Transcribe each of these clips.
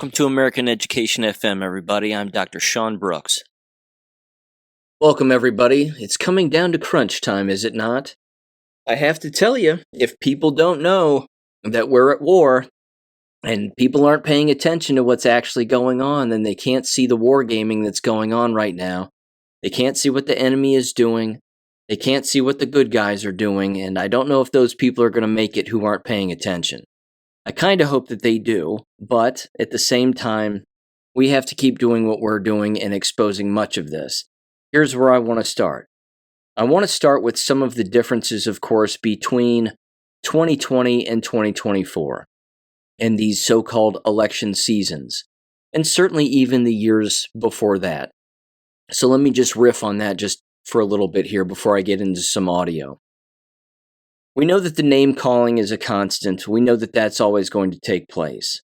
Welcome to American Education FM, everybody. I'm Dr. Sean Brooks. Welcome, everybody. It's coming down to crunch time, is it not? I have to tell you, if people don't know that we're at war and people aren't paying attention to what's actually going on, then they can't see the wargaming that's going on right now. They can't see what the enemy is doing. They can't see what the good guys are doing, and I don't know if those people are going to make it who aren't paying attention. I kind of hope that they do, but at the same time, we have to keep doing what we're doing and exposing much of this. Here's where I want to start. I want to start with some of the differences, of course, between 2020 and 2024 and these so-called election seasons, and certainly even the years before that. So let me just riff on that just for a little bit here before I get into some audio. We know that the name calling is a constant. We know that that's always going to take place.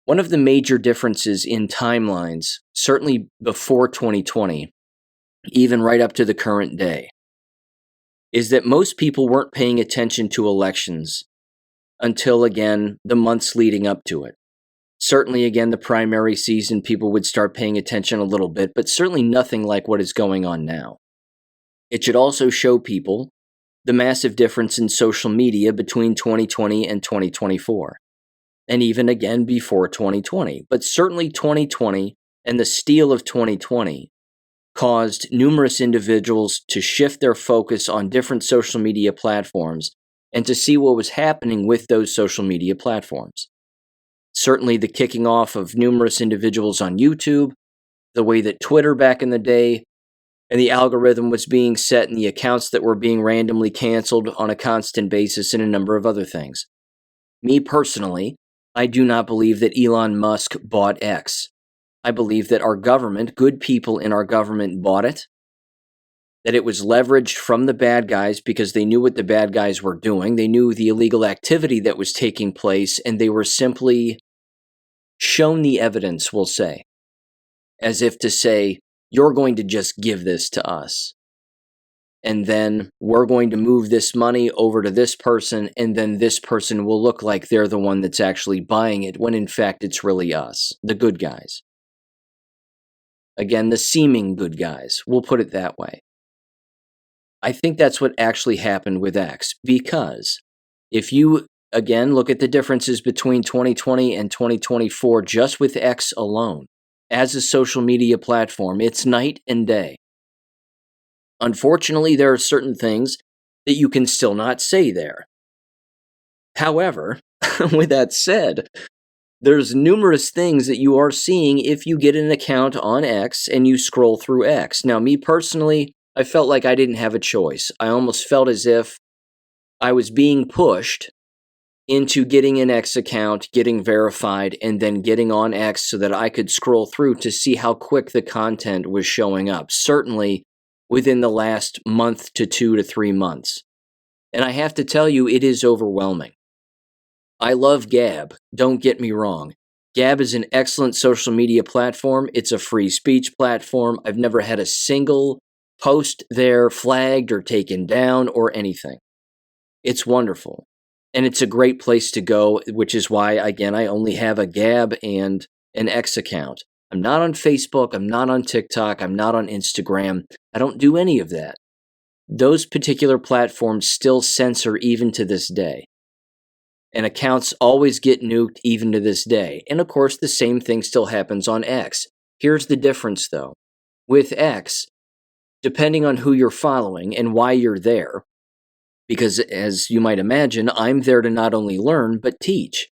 One of the major differences in timelines, certainly before 2020, even right up to the current day, is that most people weren't paying attention to elections until, again, the months leading up to it. Certainly, again, the primary season, people would start paying attention a little bit, but certainly nothing like what is going on now. It should also show people the massive difference in social media between 2020 and 2024, and even again before 2020. But certainly 2020 and the steal of 2020 caused numerous individuals to shift their focus on different social media platforms and to see what was happening with those social media platforms. Certainly the kicking off of numerous individuals on YouTube, the way that Twitter back in the day and the algorithm was being set and the accounts that were being randomly canceled on a constant basis and a number of other things. Me personally, I do not believe that Elon Musk bought X. I believe that our government, good people in our government bought it, that it was leveraged from the bad guys because they knew what the bad guys were doing. They knew the illegal activity that was taking place, and they were simply shown the evidence, we'll say, as if to say, you're going to just give this to us. And then we're going to move this money over to this person, and then this person will look like they're the one that's actually buying it, when in fact it's really us, the good guys. Again, the seeming good guys, we'll put it that way. I think that's what actually happened with X, because if you, again, look at the differences between 2020 and 2024 just with X alone, as a social media platform, it's night and day. Unfortunately, there are certain things that you can still not say there. However, with that said, there's numerous things that you are seeing if you get an account on X and you scroll through X. Now, me personally, I felt like I didn't have a choice. I almost felt as if I was being pushed into getting an X account, getting verified, and then getting on X so that I could scroll through to see how quick the content was showing up, certainly within the last month to 2 to 3 months. And I have to tell you, it is overwhelming. I love Gab, don't get me wrong. Gab is an excellent social media platform. It's a free speech platform. I've never had a single post there flagged or taken down or anything. It's wonderful. And it's a great place to go, which is why, again, I only have a Gab and an X account. I'm not on Facebook. I'm not on TikTok. I'm not on Instagram. I don't do any of that. Those particular platforms still censor even to this day. And accounts always get nuked even to this day. And of course, the same thing still happens on X. Here's the difference, though. With X, depending on who you're following and why you're there, because as you might imagine, I'm there to not only learn, but teach.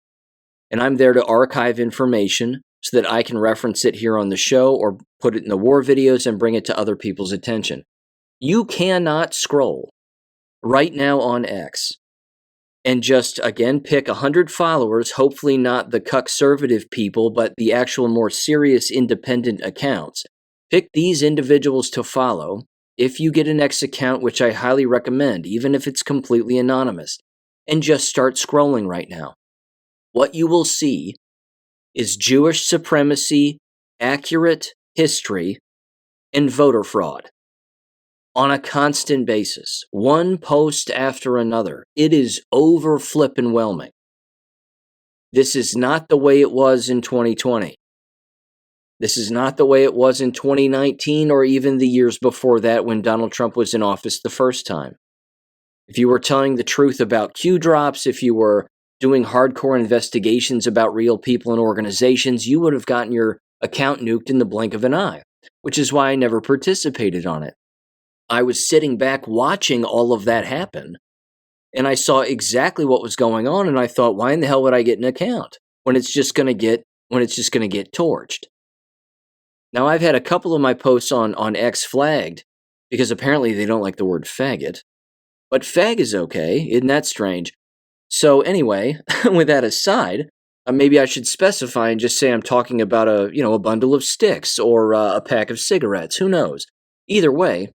And I'm there to archive information so that I can reference it here on the show or put it in the war videos and bring it to other people's attention. You cannot scroll right now on X and just, again, pick 100 followers, hopefully not the conservative people, but the actual more serious independent accounts. Pick these individuals to follow. If you get an X account, which I highly recommend, even if it's completely anonymous, and just start scrolling right now, what you will see is Jewish supremacy, accurate history, and voter fraud on a constant basis, one post after another. It is over-flippin' whelming. This is not the way it was in 2020. This is not the way it was in 2019 or even the years before that when Donald Trump was in office the first time. If you were telling the truth about Q drops, if you were doing hardcore investigations about real people and organizations, you would have gotten your account nuked in the blink of an eye, which is why I never participated on it. I was sitting back watching all of that happen, and I saw exactly what was going on, and I thought, why in the hell would I get an account when it's just going to get torched? Now, I've had a couple of my posts on X flagged because apparently they don't like the word faggot. But fag is okay, isn't that strange? So anyway, with that aside, maybe I should specify and just say I'm talking about a bundle of sticks or a pack of cigarettes. Who knows? Either way,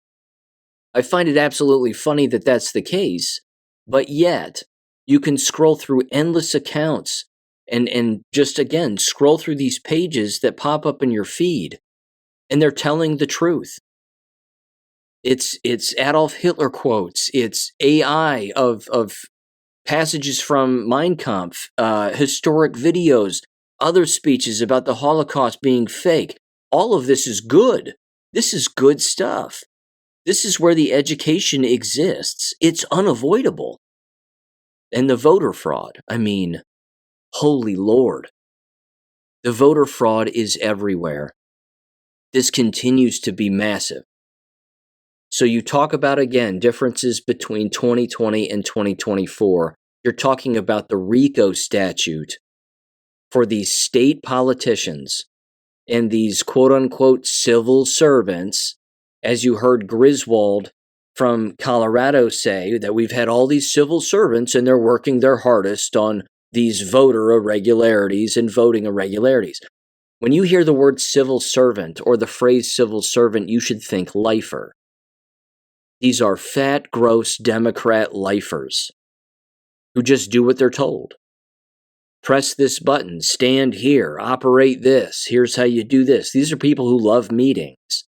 I find it absolutely funny that that's the case, but yet you can scroll through endless accounts and just, again, scroll through these pages that pop up in your feed, and they're telling the truth. It's Adolf Hitler quotes. It's AI of passages from Mein Kampf, historic videos, other speeches about the Holocaust being fake. All of this is good. This is good stuff. This is where the education exists. It's unavoidable. And the voter fraud, I mean, holy Lord. The voter fraud is everywhere. This continues to be massive. So you talk about, again, differences between 2020 and 2024. You're talking about the RICO statute for these state politicians and these quote-unquote civil servants, as you heard Griswold from Colorado say, that we've had all these civil servants and they're working their hardest on these voter irregularities and voting irregularities. When you hear the word civil servant or the phrase civil servant, you should think lifer. These are fat, gross Democrat lifers who just do what they're told. Press this button, stand here, operate this, here's how you do this. These are people who love meetings.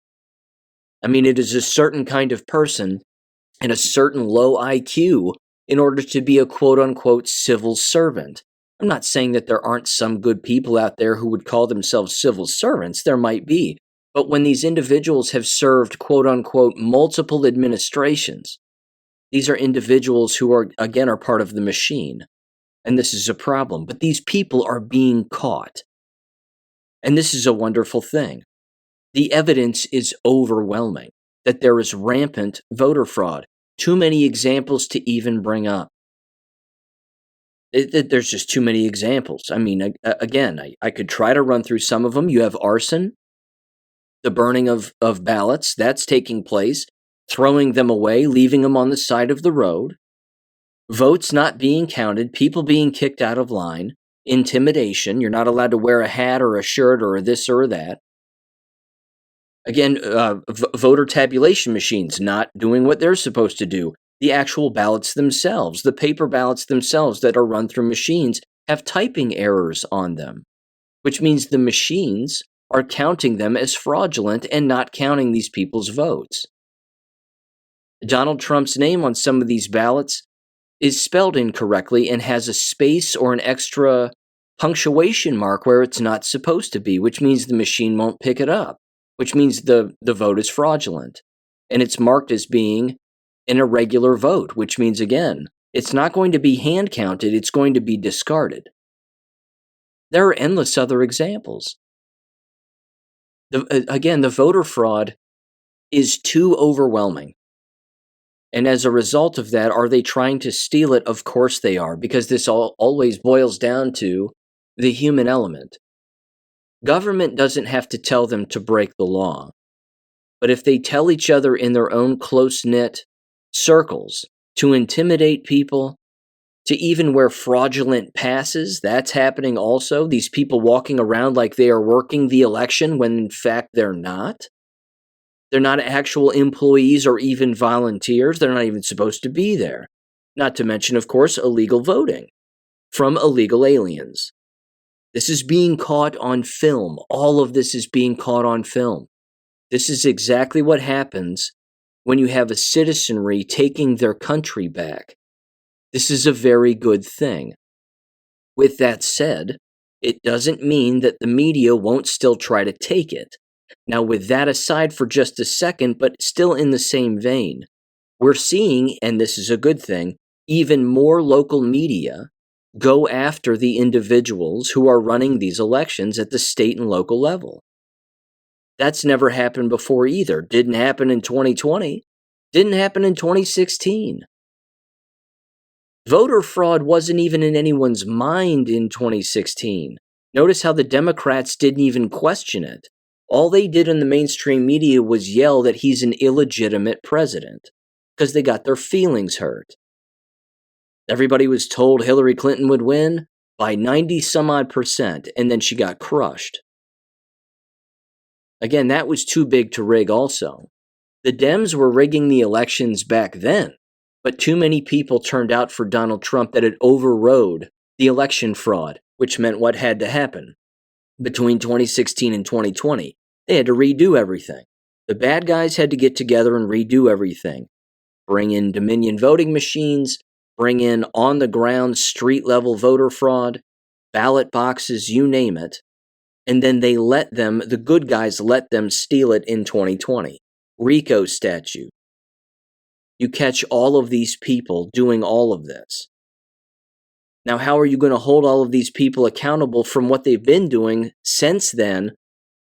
I mean, it is a certain kind of person and a certain low IQ in order to be a quote-unquote civil servant. I'm not saying that there aren't some good people out there who would call themselves civil servants. There might be. But when these individuals have served quote-unquote multiple administrations, these are individuals who are part of the machine. And this is a problem. But these people are being caught. And this is a wonderful thing. The evidence is overwhelming that there is rampant voter fraud. Too many examples to even bring up. There's just too many examples. I mean, again, I could try to run through some of them. You have arson, the burning of ballots, that's taking place, throwing them away, leaving them on the side of the road, votes not being counted, people being kicked out of line, intimidation, you're not allowed to wear a hat or a shirt or this or that. Again, voter tabulation machines not doing what they're supposed to do. The actual ballots themselves, the paper ballots themselves that are run through machines have typing errors on them, which means the machines are counting them as fraudulent and not counting these people's votes. Donald Trump's name on some of these ballots is spelled incorrectly and has a space or an extra punctuation mark where it's not supposed to be, which means the machine won't pick it up, which means the vote is fraudulent. And it's marked as being an irregular vote, which means, again, it's not going to be hand counted, it's going to be discarded. There are endless other examples. The voter fraud is too overwhelming. And as a result of that, are they trying to steal it? Of course they are, because this always boils down to the human element. Government doesn't have to tell them to break the law. But if they tell each other in their own close-knit circles to intimidate people, to even wear fraudulent passes, that's happening also. These people walking around like they are working the election when in fact they're not. They're not actual employees or even volunteers. They're not even supposed to be there. Not to mention, of course, illegal voting from illegal aliens. This is being caught on film. All of this is being caught on film. This is exactly what happens when you have a citizenry taking their country back. This is a very good thing. With that said, it doesn't mean that the media won't still try to take it. Now, with that aside for just a second, but still in the same vein, we're seeing, and this is a good thing, even more local media go after the individuals who are running these elections at the state and local level. That's never happened before either. Didn't happen in 2020. Didn't happen in 2016. Voter fraud wasn't even in anyone's mind in 2016. Notice how the Democrats didn't even question it. All they did in the mainstream media was yell that he's an illegitimate president because they got their feelings hurt. Everybody was told Hillary Clinton would win by 90 some odd percent, and then she got crushed. Again, that was too big to rig also. The Dems were rigging the elections back then, but too many people turned out for Donald Trump that it overrode the election fraud, which meant what had to happen. Between 2016 and 2020, they had to redo everything. The bad guys had to get together and redo everything. Bring in Dominion voting machines, bring in on-the-ground, street-level voter fraud, ballot boxes, you name it. And then they the good guys let them steal it in 2020. RICO statute. You catch all of these people doing all of this. Now, how are you going to hold all of these people accountable from what they've been doing since then,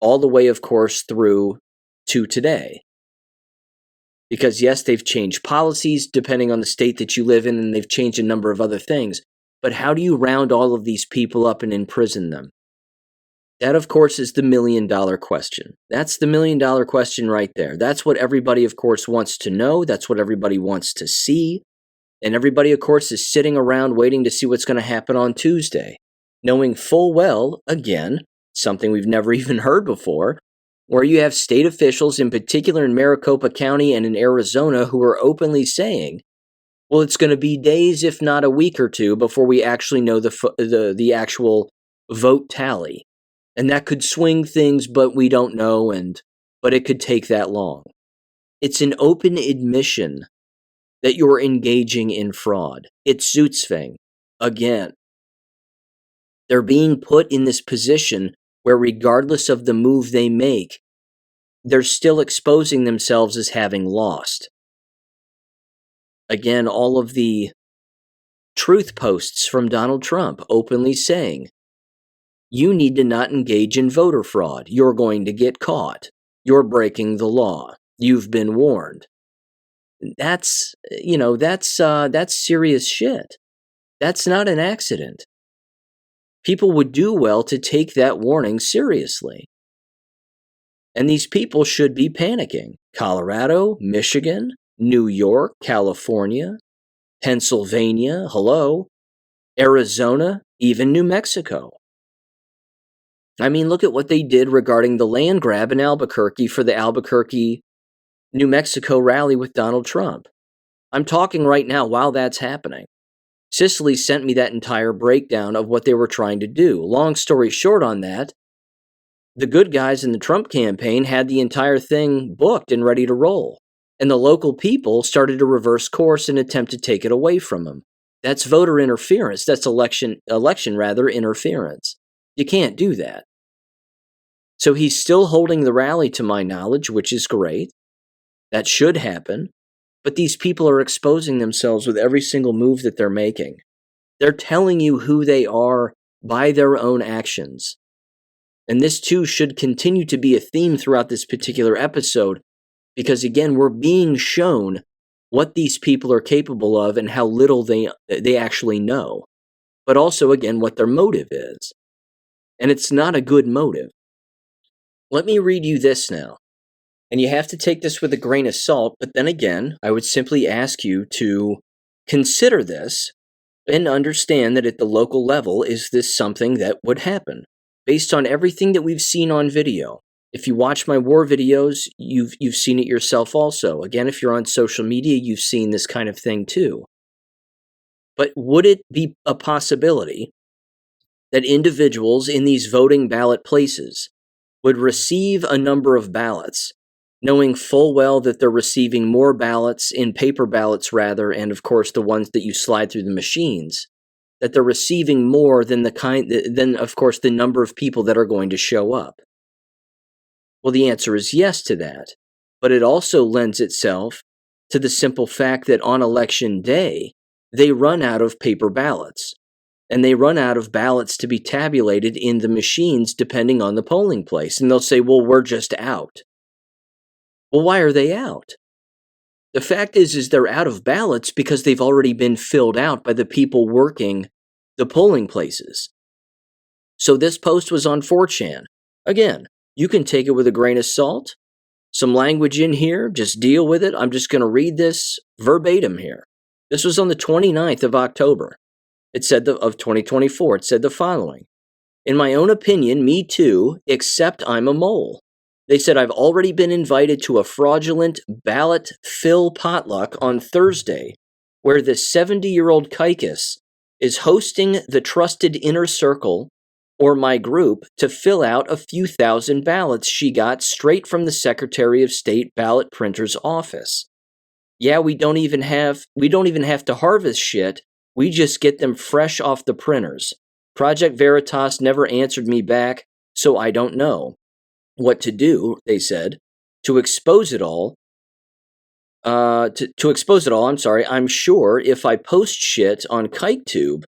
all the way, of course, through to today? Because, yes, they've changed policies depending on the state that you live in, and they've changed a number of other things. But how do you round all of these people up and imprison them? That, of course, is the million-dollar question. That's the million-dollar question right there. That's what everybody, of course, wants to know. That's what everybody wants to see. And everybody, of course, is sitting around waiting to see what's going to happen on Tuesday, knowing full well, again, something we've never even heard before, where you have state officials, in particular in Maricopa County and in Arizona, who are openly saying, well, it's going to be days, if not a week or two, before we actually know the actual vote tally. And that could swing things, but we don't know, but it could take that long. It's an open admission that you're engaging in fraud. It's Zootsving. Again, they're being put in this position where regardless of the move they make, they're still exposing themselves as having lost. Again, all of the truth posts from Donald Trump openly saying, you need to not engage in voter fraud. You're going to get caught. You're breaking the law. You've been warned. That's serious shit. That's not an accident. People would do well to take that warning seriously. And these people should be panicking. Colorado, Michigan, New York, California, Pennsylvania, Arizona, even New Mexico. I mean, look at what they did regarding the land grab in Albuquerque for the Albuquerque, New Mexico rally with Donald Trump. I'm talking right now while that's happening. Cicely sent me that entire breakdown of what they were trying to do. Long story short on that, the good guys in the Trump campaign had the entire thing booked and ready to roll. And the local people started to reverse course and attempt to take it away from them. That's voter interference. That's election interference. You can't do that. So he's still holding the rally, to my knowledge, which is great. That should happen. But these people are exposing themselves with every single move that they're making. They're telling you who they are by their own actions. And this, too, should continue to be a theme throughout this particular episode, because, again, we're being shown what these people are capable of and how little they actually know. But also, again, what their motive is. And it's not a good motive. Let me read you this now. And you have to take this with a grain of salt, but then again, I would simply ask you to consider this and understand that at the local level, is this something that would happen? Based on everything that we've seen on video. If you watch my war videos, you've seen it yourself also. Again, if you're on social media, you've seen this kind of thing too. But would it be a possibility that individuals in these voting ballot places would receive a number of ballots, knowing full well that they're receiving more ballots, in paper ballots rather, and of course the ones that you slide through the machines, that they're receiving more than of course, the number of people that are going to show up? Well, the answer is yes to that, but it also lends itself to the simple fact that on election day, they run out of paper ballots, and they run out of ballots to be tabulated in the machines depending on the polling place, and they'll say, well, we're just out. Well, why are they out? The fact is they're out of ballots because they've already been filled out by the people working the polling places. So this post was on 4chan. Again, you can take it with a grain of salt. Some language in here, just deal with it. I'm just going to read this verbatim here. This was on the 29th of October. It said of 2024. It said the following. In my own opinion, me too, except I'm a mole. They said I've already been invited to a fraudulent ballot fill potluck on Thursday, where this 70-year-old Kaikus is hosting the trusted inner circle, or my group, to fill out a few thousand ballots she got straight from the Secretary of State ballot printer's office. Yeah, we don't even have to harvest shit. We just get them fresh off the printers. Project Veritas never answered me back, so I don't know what to do, they said, to expose it all. To expose it all, I'm sure if I post shit on KiteTube,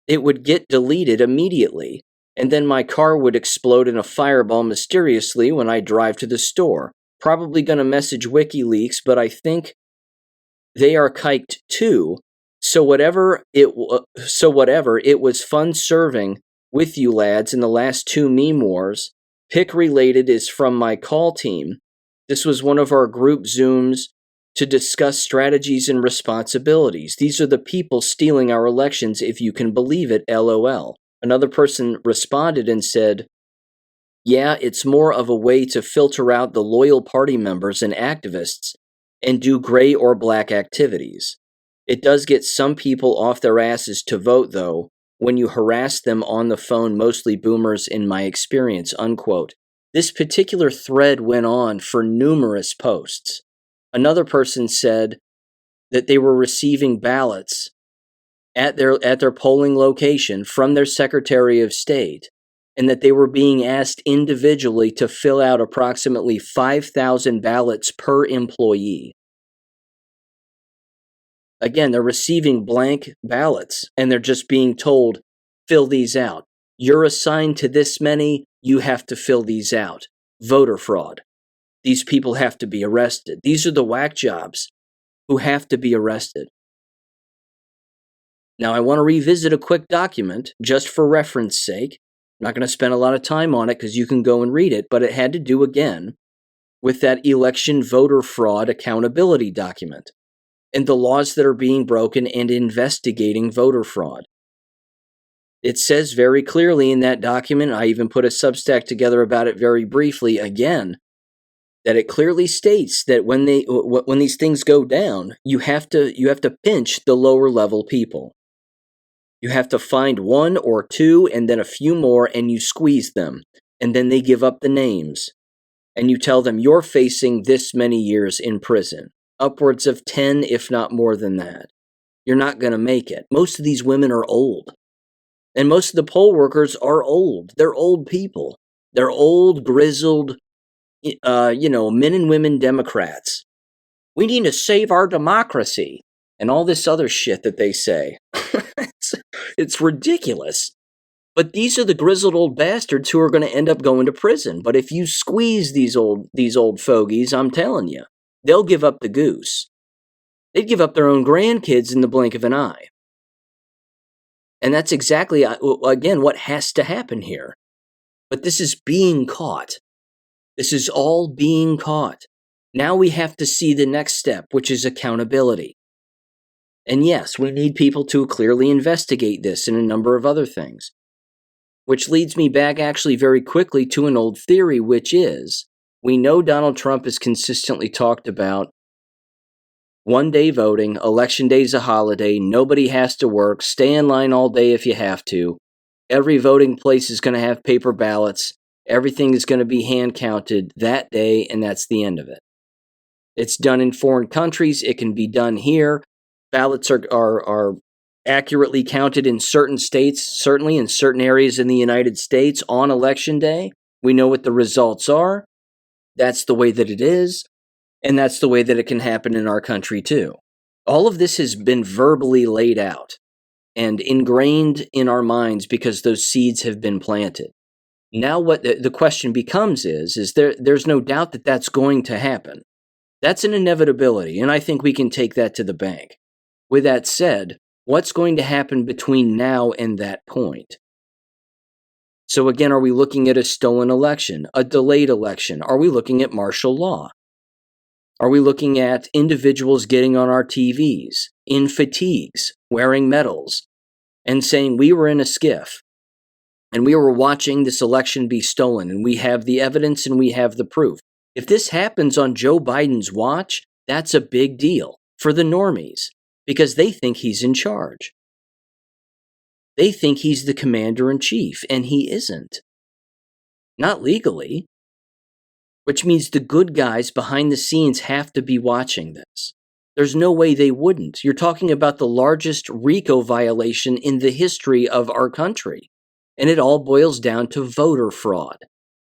it would get deleted immediately, and then my car would explode in a fireball mysteriously when I drive to the store. Probably gonna message WikiLeaks, but I think they are kiked too. So whatever, it was fun serving with you lads in the last 2 meme wars. Pick related is from my call team. This was one of our group Zooms to discuss strategies and responsibilities. These are the people stealing our elections, if you can believe it, LOL. Another person responded and said, yeah, it's more of a way to filter out the loyal party members and activists and do gray or black activities. It does get some people off their asses to vote, though, when you harass them on the phone, mostly boomers in my experience, unquote. This particular thread went on for numerous posts. Another person said that they were receiving ballots at their polling location from their Secretary of State, and that they were being asked individually to fill out approximately 5,000 ballots per employee. Again, they're receiving blank ballots, and they're just being told, fill these out. You're assigned to this many, you have to fill these out. Voter fraud. These people have to be arrested. These are the whack jobs who have to be arrested. Now, I want to revisit a quick document, just for reference sake. I'm not going to spend a lot of time on it because you can go and read it, but it had to do, again, with that election voter fraud accountability document and the laws that are being broken and investigating voter fraud. It says very clearly in that document, I even put a Substack together about it very briefly again, that it clearly states that when these things go down, you have to pinch the lower level people. You have to find 1 or 2 and then a few more, and you squeeze them, and then they give up the names, and you tell them you're facing this many years in prison. Upwards of 10, if not more than that. You're not going to make it. Most of these women are old. And most of the poll workers are old. They're old people. They're old, grizzled, men and women Democrats. We need to save our democracy. And all this other shit that they say. It's ridiculous. But these are the grizzled old bastards who are going to end up going to prison. But if you squeeze these old fogies, I'm telling you, they'll give up the goose. They'd give up their own grandkids in the blink of an eye. And that's exactly, again, what has to happen here. But this is being caught. This is all being caught. Now we have to see the next step, which is accountability. And yes, we need people to clearly investigate this and a number of other things. Which leads me back actually very quickly to an old theory, which is, we know Donald Trump has consistently talked about one-day voting, election day is a holiday, nobody has to work, stay in line all day if you have to. Every voting place is going to have paper ballots. Everything is going to be hand-counted that day, and that's the end of it. It's done in foreign countries. It can be done here. Ballots are accurately counted in certain states, certainly in certain areas in the United States on election day. We know what the results are. That's the way that it is. And that's the way that it can happen in our country too. All of this has been verbally laid out and ingrained in our minds because those seeds have been planted. Now what the question becomes is there's no doubt that that's going to happen. That's an inevitability, and I think we can take that to the bank. With that said, what's going to happen between now and that point? So again, are we looking at a stolen election, a delayed election? Are we looking at martial law? Are we looking at individuals getting on our TVs, in fatigues, wearing medals, and saying we were in a skiff, and we were watching this election be stolen, and we have the evidence and we have the proof? If this happens on Joe Biden's watch, that's a big deal for the normies, because they think he's in charge. They think he's the commander-in-chief, and he isn't. Not legally. Which means the good guys behind the scenes have to be watching this. There's no way they wouldn't. You're talking about the largest RICO violation in the history of our country. And it all boils down to voter fraud.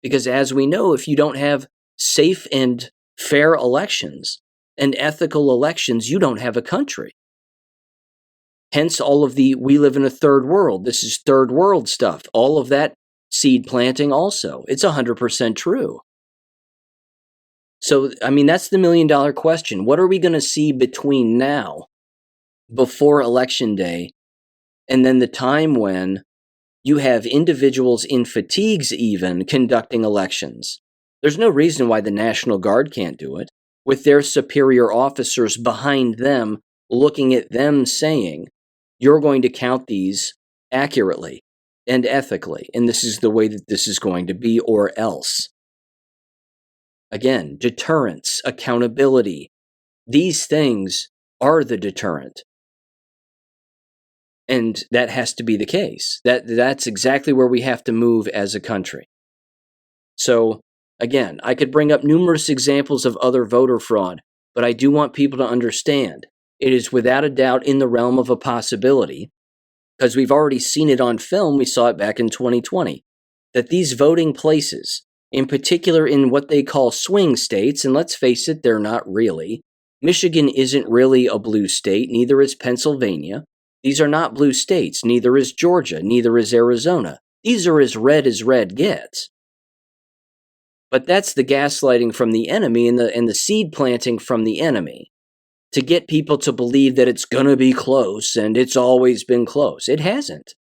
Because as we know, if you don't have safe and fair elections and ethical elections, you don't have a country. Hence all of the, we live in a third world, this is third world stuff. All of that seed planting also. It's 100% true. So, I mean, that's the $1 million question. What are we going to see between now, before Election Day, and then the time when you have individuals in fatigues even conducting elections? There's no reason why the National Guard can't do it, with their superior officers behind them looking at them saying, you're going to count these accurately and ethically, and this is the way that this is going to be, or else. Again, deterrence, accountability. These things are the deterrent. And that has to be the case. That's exactly where we have to move as a country. So, again, I could bring up numerous examples of other voter fraud, but I do want people to understand it is without a doubt in the realm of a possibility, because we've already seen it on film. We saw it back in 2020, that these voting places, in particular in what they call swing states, and let's face it, they're not really. Michigan isn't really a blue state, neither is Pennsylvania. These are not blue states, neither is Georgia, neither is Arizona. These are as red gets. But that's the gaslighting from the enemy and the seed planting from the enemy to get people to believe that it's going to be close and it's always been close. It hasn't.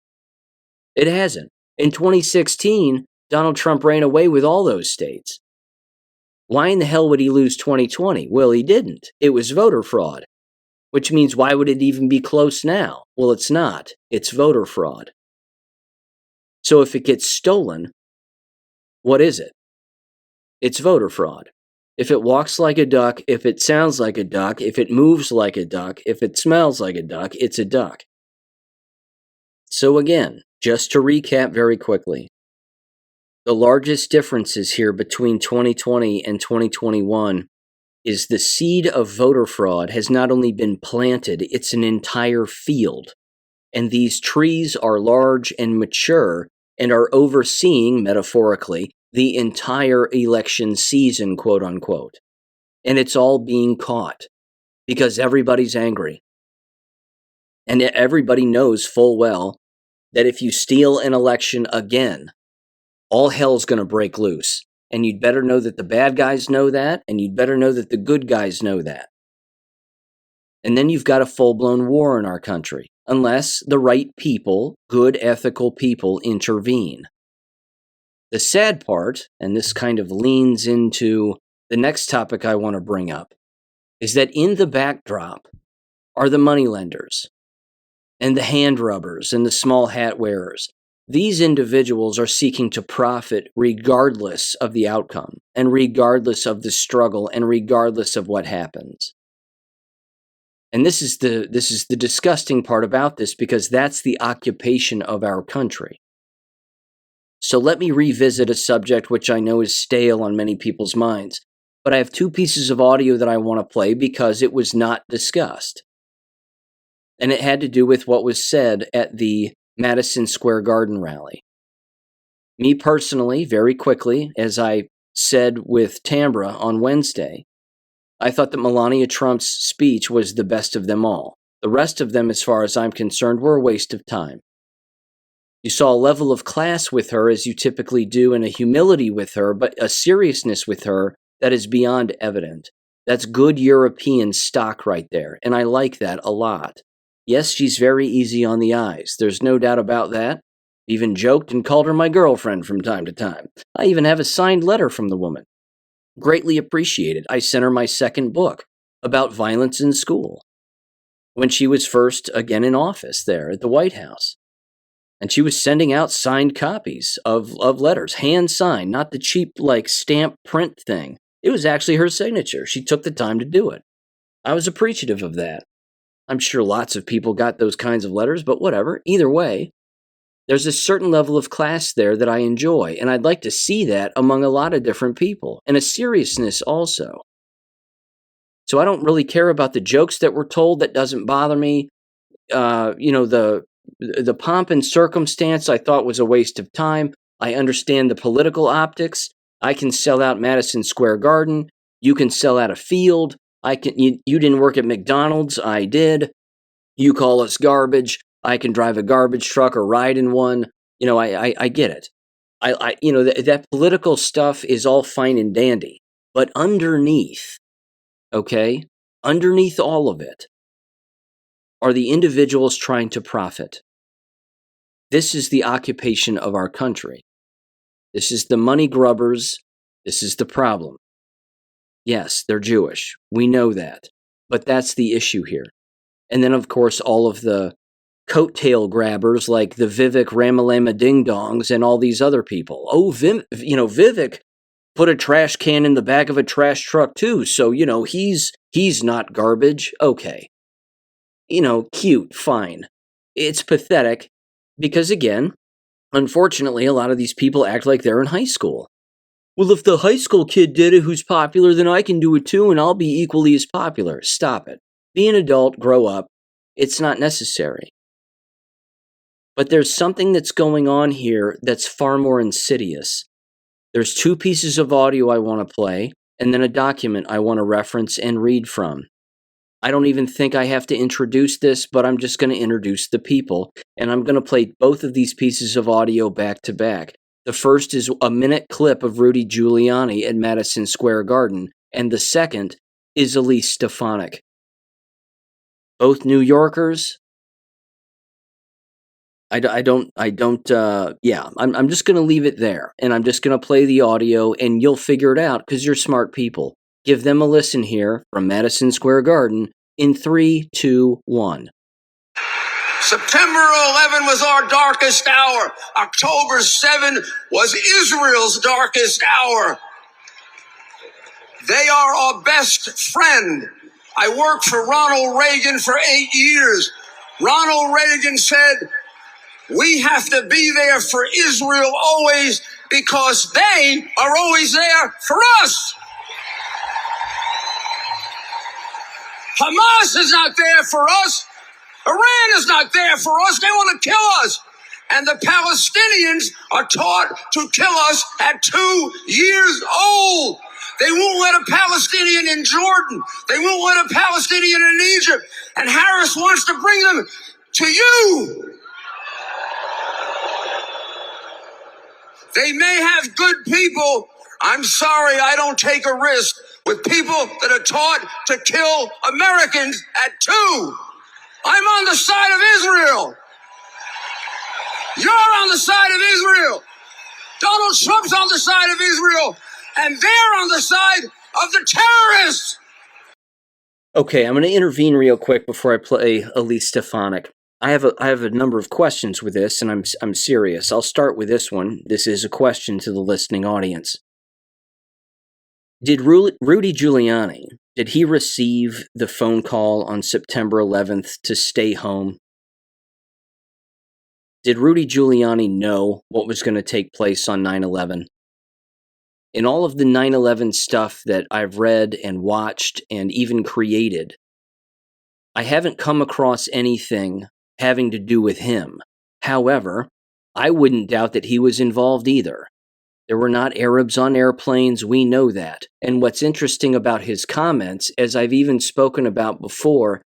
It hasn't. In 2016, Donald Trump ran away with all those states. Why in the hell would he lose 2020? Well, he didn't. It was voter fraud. Which means why would it even be close now? Well, it's not. It's voter fraud. So if it gets stolen, what is it? It's voter fraud. If it walks like a duck, if it sounds like a duck, if it moves like a duck, if it smells like a duck, it's a duck. So again, just to recap very quickly, the largest differences here between 2020 and 2021 is the seed of voter fraud has not only been planted, it's an entire field. And these trees are large and mature and are overseeing, metaphorically, the entire election season, quote unquote. And it's all being caught because everybody's angry. And everybody knows full well that if you steal an election again, all hell's going to break loose. And you'd better know that the bad guys know that, and you'd better know that the good guys know that. And then you've got a full-blown war in our country, unless the right people, good, ethical people, intervene. The sad part, and this kind of leans into the next topic I want to bring up, is that in the backdrop are the moneylenders, and the hand rubbers, and the small hat wearers. These individuals are seeking to profit regardless of the outcome, and regardless of the struggle, and regardless of what happens. And this is the disgusting part about this, because that's the occupation of our country. So let me revisit a subject which I know is stale on many people's minds, but I have two pieces of audio that I want to play because it was not discussed. And it had to do with what was said at the Madison Square Garden rally. Me personally, very quickly, as I said with Tambra on Wednesday, I thought that Melania Trump's speech was the best of them all. The rest of them, as far as I'm concerned, were a waste of time. You saw a level of class with her, as you typically do, and a humility with her, but a seriousness with her that is beyond evident. That's good European stock right there, and I like that a lot. Yes, she's very easy on the eyes. There's no doubt about that. Even joked and called her my girlfriend from time to time. I even have a signed letter from the woman. Greatly appreciated. I sent her my second book about violence in school when she was first again in office there at the White House. And she was sending out signed copies of letters, hand signed, not the cheap like stamp print thing. It was actually her signature. She took the time to do it. I was appreciative of that. I'm sure lots of people got those kinds of letters, but whatever. Either way, there's a certain level of class there that I enjoy, and I'd like to see that among a lot of different people, and a seriousness also. So I don't really care about the jokes that were told. That doesn't bother me. The pomp and circumstance I thought was a waste of time. I understand the political optics. I can sell out Madison Square Garden. You can sell out a field. You didn't work at McDonald's. I did. You call us garbage. I can drive a garbage truck or ride in one. I get it. That political stuff is all fine and dandy. But underneath, underneath all of it, are the individuals trying to profit. This is the occupation of our country. This is the money grubbers. This is the problem. Yes, they're Jewish. We know that. But that's the issue here. And then, of course, all of the coattail grabbers like the Vivek Ramalama Ding Dongs and all these other people. Oh, Vivek put a trash can in the back of a trash truck too. So, he's not garbage. Okay. Cute, fine. It's pathetic because, again, unfortunately, a lot of these people act like they're in high school. Well, if the high school kid did it who's popular, then I can do it too, and I'll be equally as popular. Stop it. Be an adult, grow up. It's not necessary. But there's something that's going on here that's far more insidious. There's 2 pieces of audio I want to play, and then a document I want to reference and read from. I don't even think I have to introduce this, but I'm just going to introduce the people, and I'm going to play both of these pieces of audio back to back. The first is a minute clip of Rudy Giuliani at Madison Square Garden, and the second is Elise Stefanik. Both New Yorkers. I'm just going to leave it there, and I'm just going to play the audio, and you'll figure it out because you're smart people. Give them a listen here from Madison Square Garden in 3, 2, 1. September 11 was our darkest hour. October 7 was Israel's darkest hour. They are our best friend. I worked for Ronald Reagan for 8 years. Ronald Reagan said, we have to be there for Israel always because they are always there for us. Hamas is not there for us. Iran is not there for us. They want to kill us. And the Palestinians are taught to kill us at 2 years old. They won't let a Palestinian in Jordan. They won't let a Palestinian in Egypt. And Harris wants to bring them to you. They may have good people. I'm sorry, I don't take a risk with people that are taught to kill Americans at 2. I'm on the side of Israel. You're on the side of Israel. Donald Trump's on the side of Israel. And they're on the side of the terrorists. Okay, I'm going to intervene real quick before I play Elise Stefanik. I have a number of questions with this, and I'm serious. I'll start with this one. This is a question to the listening audience. Did Rudy Giuliani, did he receive the phone call on September 11th to stay home? Did Rudy Giuliani know what was going to take place on 9/11? In all of the 9/11 stuff that I've read and watched and even created, I haven't come across anything having to do with him. However, I wouldn't doubt that he was involved either. There were not Arabs on airplanes, we know that. And what's interesting about his comments, as I've even spoken about before,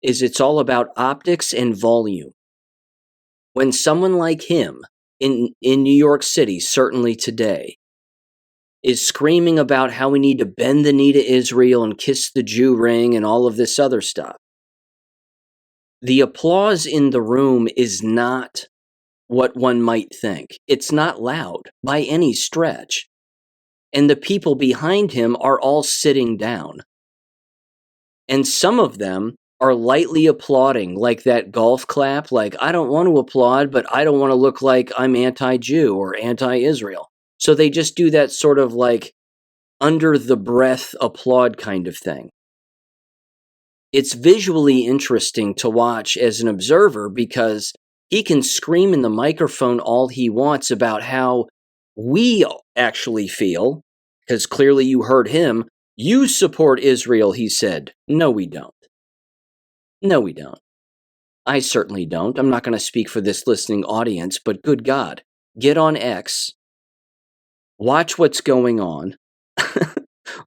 is it's all about optics and volume. When someone like him, in New York City, certainly today, is screaming about how we need to bend the knee to Israel and kiss the Jew ring and all of this other stuff, the applause in the room is not what one might think. It's not loud by any stretch. And the people behind him are all sitting down. And some of them are lightly applauding, like that golf clap, like, I don't want to applaud, but I don't want to look like I'm anti-Jew or anti-Israel. So they just do that sort of like under the breath applaud kind of thing. It's visually interesting to watch as an observer because he can scream in the microphone all he wants about how we actually feel, because clearly you heard him. You support Israel, he said. No, we don't. No, we don't. I certainly don't. I'm not going to speak for this listening audience, but good God, get on X, watch what's going on,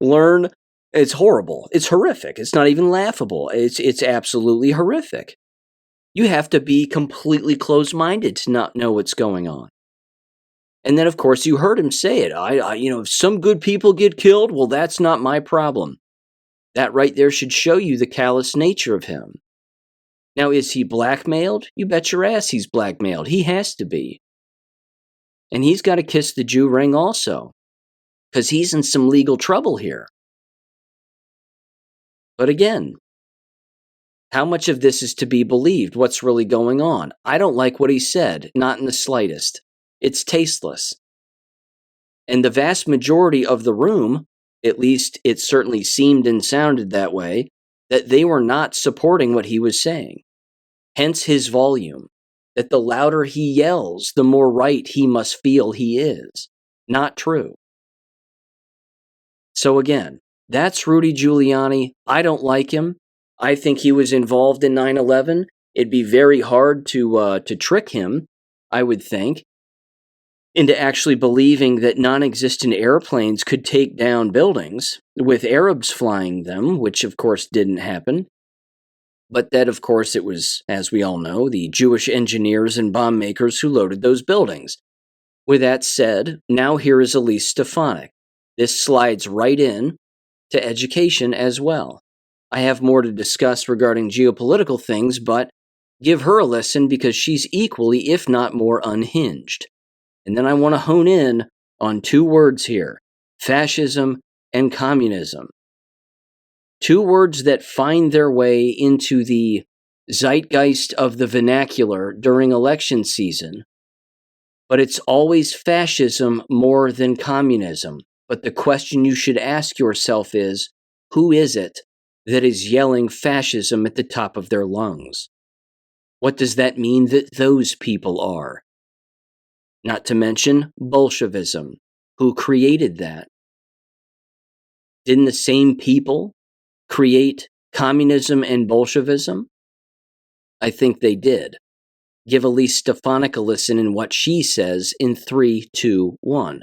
learn. It's horrible. It's horrific. It's not even laughable. It's absolutely horrific. You have to be completely closed-minded to not know what's going on. And then, of course, you heard him say it. If some good people get killed, well, that's not my problem. That right there should show you the callous nature of him. Now, is he blackmailed? You bet your ass he's blackmailed. He has to be. And he's got to kiss the Jew ring also, because he's in some legal trouble here. But again, how much of this is to be believed? What's really going on? I don't like what he said, not in the slightest. It's tasteless. And the vast majority of the room, at least it certainly seemed and sounded that way, that they were not supporting what he was saying. Hence his volume, that the louder he yells, the more right he must feel he is. Not true. So again, that's Rudy Giuliani. I don't like him. I think he was involved in 9/11. It'd be very hard to trick him, I would think, into actually believing that non-existent airplanes could take down buildings with Arabs flying them, which of course didn't happen. But that, of course, it was, as we all know, the Jewish engineers and bomb makers who loaded those buildings. With that said, now here is Elise Stefanik. This slides right in to education as well. I have more to discuss regarding geopolitical things, but give her a listen because she's equally, if not more, unhinged. And then I want to hone in on two words here: fascism and communism. Two words that find their way into the zeitgeist of the vernacular during election season. But it's always fascism more than communism. But the question you should ask yourself is, who is it that is yelling fascism at the top of their lungs? What does that mean that those people are? Not to mention Bolshevism. Who created that? Didn't the same people create communism and Bolshevism? I think they did. Give Elise Stefanik a listen in what she says in 3, 2, 1.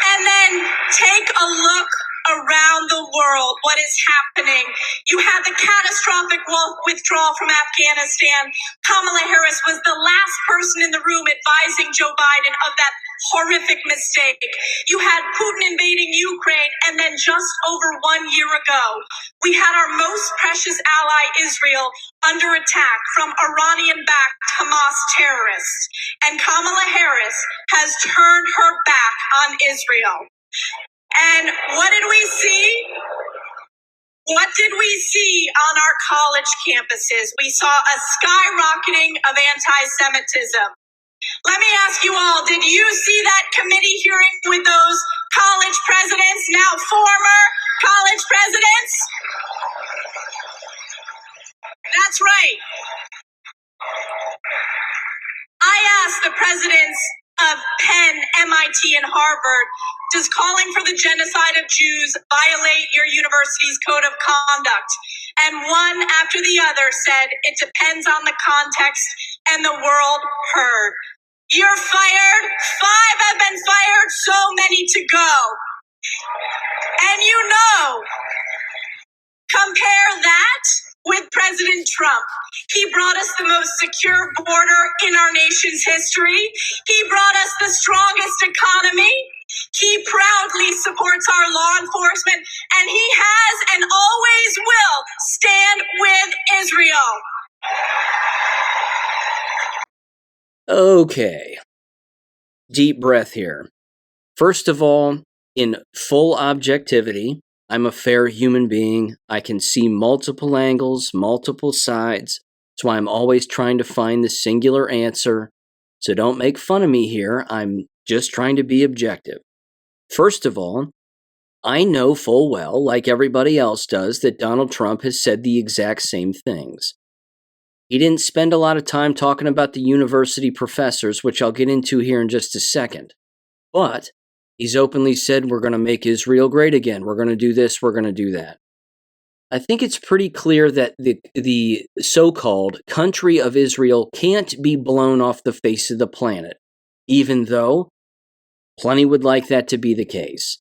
And then take a look around the world. What is happening? You had the catastrophic withdrawal from Afghanistan. Kamala Harris was the last person in the room advising Joe Biden of that horrific mistake. You had Putin invading Ukraine, and then just over 1 year ago, we had our most precious ally, Israel, under attack from Iranian-backed Hamas terrorists. And Kamala Harris has turned her back on Israel. And what did we see? What did we see on our college campuses? We saw a skyrocketing of anti-Semitism. Let me ask you all, did you see that committee hearing with those college presidents, now former college presidents? That's right. I asked the presidents of Penn, MIT, and Harvard, does calling for the genocide of Jews violate your university's code of conduct? and one after the other said, "It depends on the context," and the world heard. You're fired. 5 have been fired, so many to go. And compare that with President Trump. He brought us the most secure border in our nation's history. He brought us the strongest economy. He proudly supports our law enforcement, and he has and always will stand with Israel. Okay. Deep breath here. First of all, in full objectivity, I'm a fair human being. I can see multiple angles, multiple sides. That's why I'm always trying to find the singular answer. So don't make fun of me here. I'm just trying to be objective. First of all, I know full well, like everybody else does, that Donald Trump has said the exact same things. He didn't spend a lot of time talking about the university professors, which I'll get into here in just a second. But he's openly said, we're going to make Israel great again. We're going to do this. We're going to do that. I think it's pretty clear that the so-called country of Israel can't be blown off the face of the planet, even though plenty would like that to be the case.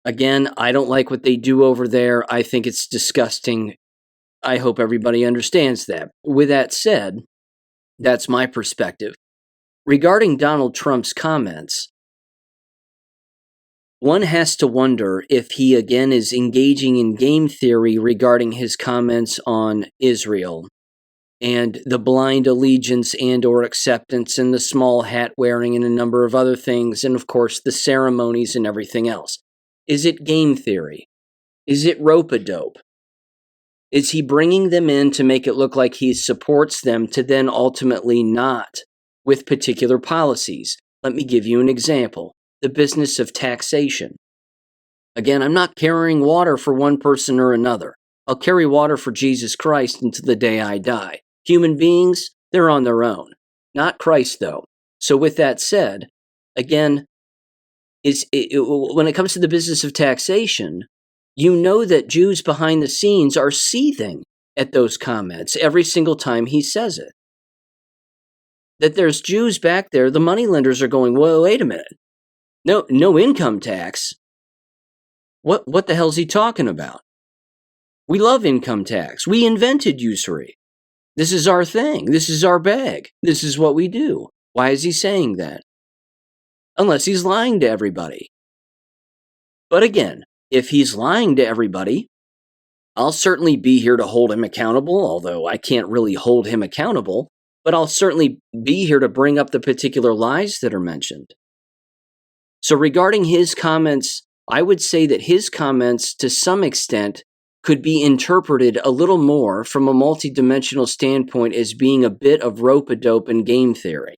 Again, I don't like what they do over there. I think it's disgusting. I hope everybody understands that. With that said, that's my perspective. Regarding Donald Trump's comments, one has to wonder if he again is engaging in game theory regarding his comments on Israel and the blind allegiance and or acceptance and the small hat wearing and a number of other things, and of course the ceremonies and everything else. Is it game theory? Is it rope-a-dope? Is he bringing them in to make it look like he supports them to then ultimately not with particular policies? Let me give you an example. The business of taxation. Again, I'm not carrying water for one person or another. I'll carry water for Jesus Christ until the day I die. Human beings, they're on their own. Not Christ, though. So with that said, again, when it comes to the business of taxation, you know that Jews behind the scenes are seething at those comments every single time he says it. That there's Jews back there, the moneylenders are going, whoa, wait a minute. No income tax. What the hell's he talking about? We love income tax. We invented usury. This is our thing. This is our bag. This is what we do. Why is he saying that? Unless he's lying to everybody. But again, if he's lying to everybody, I'll certainly be here to hold him accountable, although I can't really hold him accountable, but I'll certainly be here to bring up the particular lies that are mentioned. So regarding his comments, I would say that his comments, to some extent, could be interpreted a little more from a multidimensional standpoint as being a bit of rope-a-dope and game theory.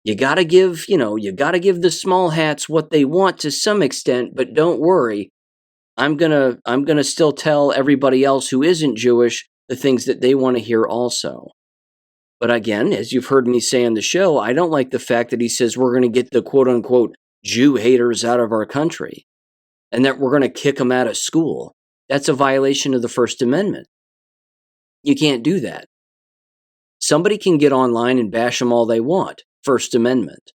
You gotta give the small hats what they want to some extent, but don't worry. I'm gonna still tell everybody else who isn't Jewish the things that they want to hear also. But again, as you've heard me say on the show, I don't like the fact that he says we're going to get the quote-unquote Jew haters out of our country and that we're going to kick them out of school. That's a violation of the First Amendment. You can't do that. Somebody can get online and bash them all they want. First Amendment.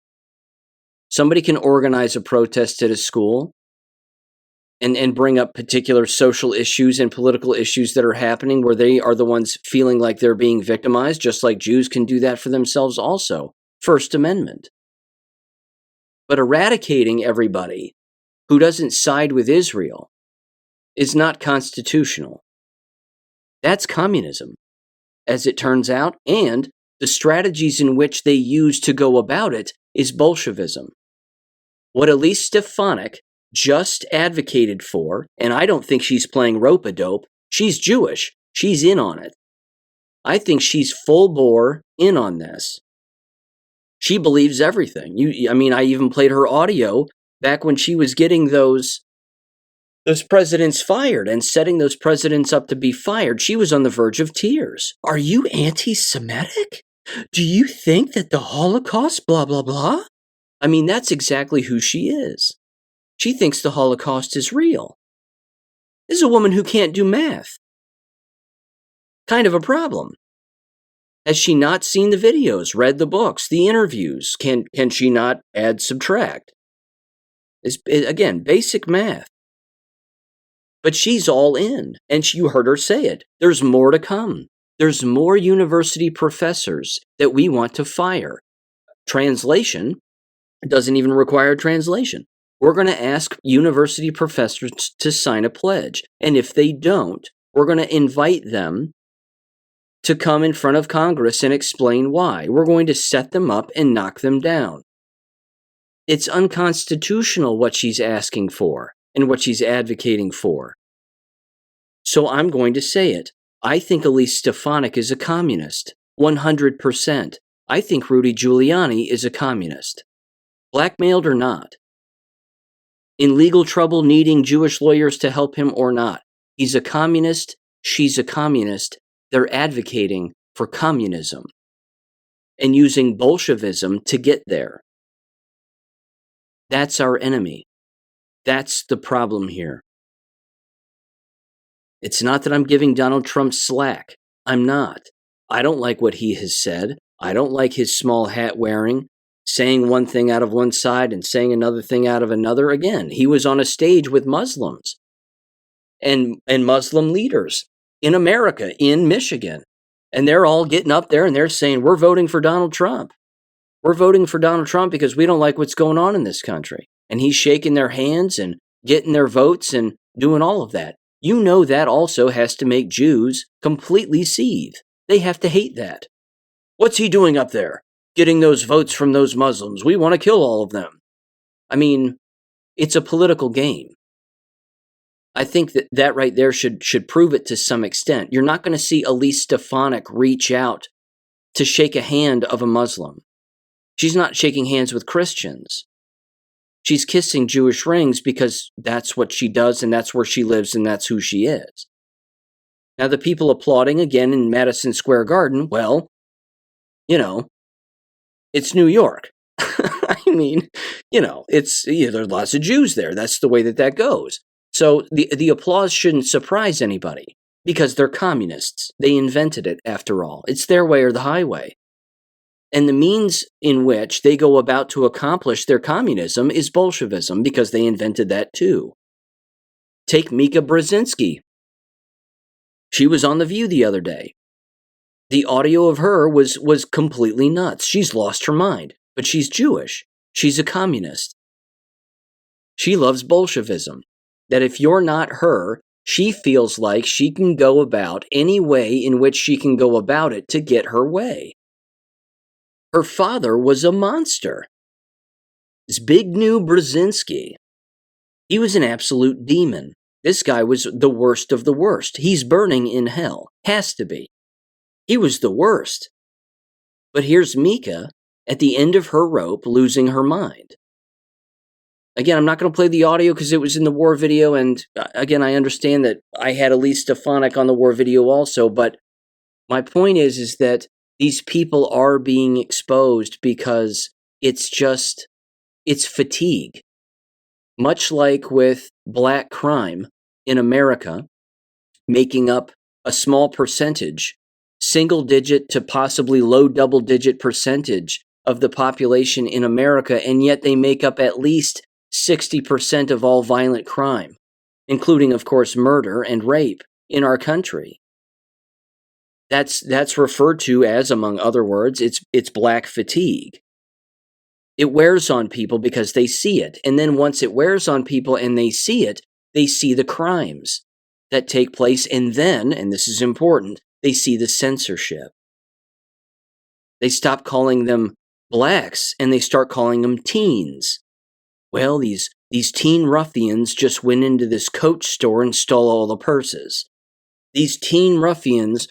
Somebody can organize a protest at a school and bring up particular social issues and political issues that are happening where they are the ones feeling like they're being victimized, just like Jews can do that for themselves also. First Amendment. But eradicating everybody who doesn't side with Israel is not constitutional. That's communism, as it turns out, and the strategies in which they use to go about it is Bolshevism. What Elise Stefanik just advocated for, and I don't think she's playing rope-a-dope, she's Jewish, she's in on it. I think she's full bore in on this. She believes everything. I even played her audio back when she was getting those presidents fired and setting those presidents up to be fired. She was on the verge of tears. Are you anti-Semitic? Do you think that the Holocaust, blah, blah, blah? That's exactly who she is. She thinks the Holocaust is real. This is a woman who can't do math. kind of a problem. Has she not seen the videos, read the books, the interviews? Can she not add, subtract? Again, basic math. But she's all in, and you heard her say it. There's more to come. There's more university professors that we want to fire. Translation doesn't even require translation. We're going to ask university professors to sign a pledge. And if they don't, we're going to invite them to come in front of Congress and explain why. We're going to set them up and knock them down. It's unconstitutional what she's asking for and what she's advocating for. So I'm going to say it. I think Elise Stefanik is a communist, 100%. I think Rudy Giuliani is a communist. Blackmailed or not. In legal trouble needing Jewish lawyers to help him or not. He's a communist. She's a communist. They're advocating for communism and using Bolshevism to get there. That's our enemy. That's the problem here. It's not that I'm giving Donald Trump slack. I'm not. I don't like what he has said. I don't like his small hat wearing, saying one thing out of one side and saying another thing out of another. Again, he was on a stage with Muslims and Muslim leaders in America, in Michigan. And they're all getting up there and they're saying, we're voting for Donald Trump. We're voting for Donald Trump because we don't like what's going on in this country. And he's shaking their hands and getting their votes and doing all of that. You know that also has to make Jews completely seethe. They have to hate that. What's he doing up there? Getting those votes from those Muslims. We want to kill all of them. I mean, it's a political game. I think that right there should prove it to some extent. You're not going to see Elise Stefanik reach out to shake a hand of a Muslim. She's not shaking hands with Christians. She's kissing Jewish rings because that's what she does and that's where she lives and that's who she is. Now, the people applauding again in Madison Square Garden, well, it's New York. I mean, there's lots of Jews there. That's the way that goes. So the applause shouldn't surprise anybody because they're communists. They invented it, after all. It's their way or the highway. And the means in which they go about to accomplish their communism is Bolshevism because they invented that too. Take Mika Brzezinski. She was on The View the other day. The audio of her was completely nuts. She's lost her mind, but she's Jewish. She's a communist. She loves Bolshevism. That if you're not her, she feels like she can go about any way in which she can go about it to get her way. Her father was a monster. Zbigniew Brzezinski. He was an absolute demon. This guy was the worst of the worst. He's burning in hell. Has to be. He was the worst. But here's Mika at the end of her rope losing her mind. Again, I'm not going to play the audio because it was in the war video, and again, I understand that I had Elise Stefanik on the war video also, but my point is that these people are being exposed because it's fatigue. Much like with black crime in America, making up a small percentage, single-digit to possibly low double-digit percentage of the population in America, and yet they make up at least 60% of all violent crime, including, of course, murder and rape in our country. That's referred to as, among other words, it's black fatigue. It wears on people because they see it. And then once it wears on people and they see it, they see the crimes that take place. And then, and this is important, they see the censorship. They stop calling them blacks and they start calling them teens. Well, these teen ruffians just went into this Coach store and stole all the purses. These teen ruffians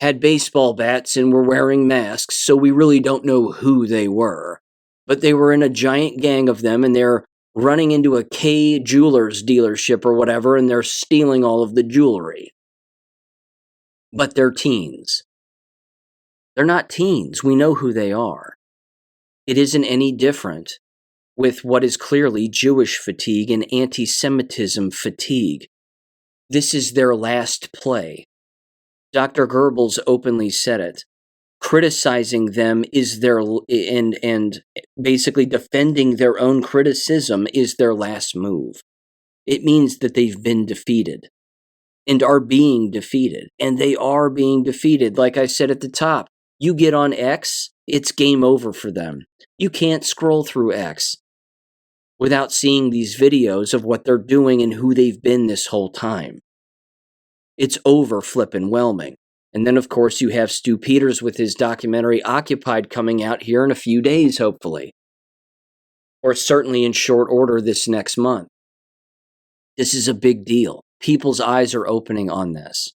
had baseball bats and were wearing masks, so we really don't know who they were. But they were in a giant gang of them, and they're running into a K Jewelers dealership or whatever, and they're stealing all of the jewelry. But they're teens. They're not teens. We know who they are. It isn't any different with what is clearly Jewish fatigue and anti-Semitism fatigue. This is their last play. Dr. Goebbels openly said it. Criticizing them is their and basically defending their own criticism is their last move. It means that they've been defeated and are being defeated. And they are being defeated. Like I said at the top, you get on X, it's game over for them. You can't scroll through X without seeing these videos of what they're doing and who they've been this whole time. It's over flippin' whelming. And then, of course, you have Stu Peters with his documentary Occupied coming out here in a few days, hopefully. Or certainly in short order this next month. This is a big deal. People's eyes are opening on this.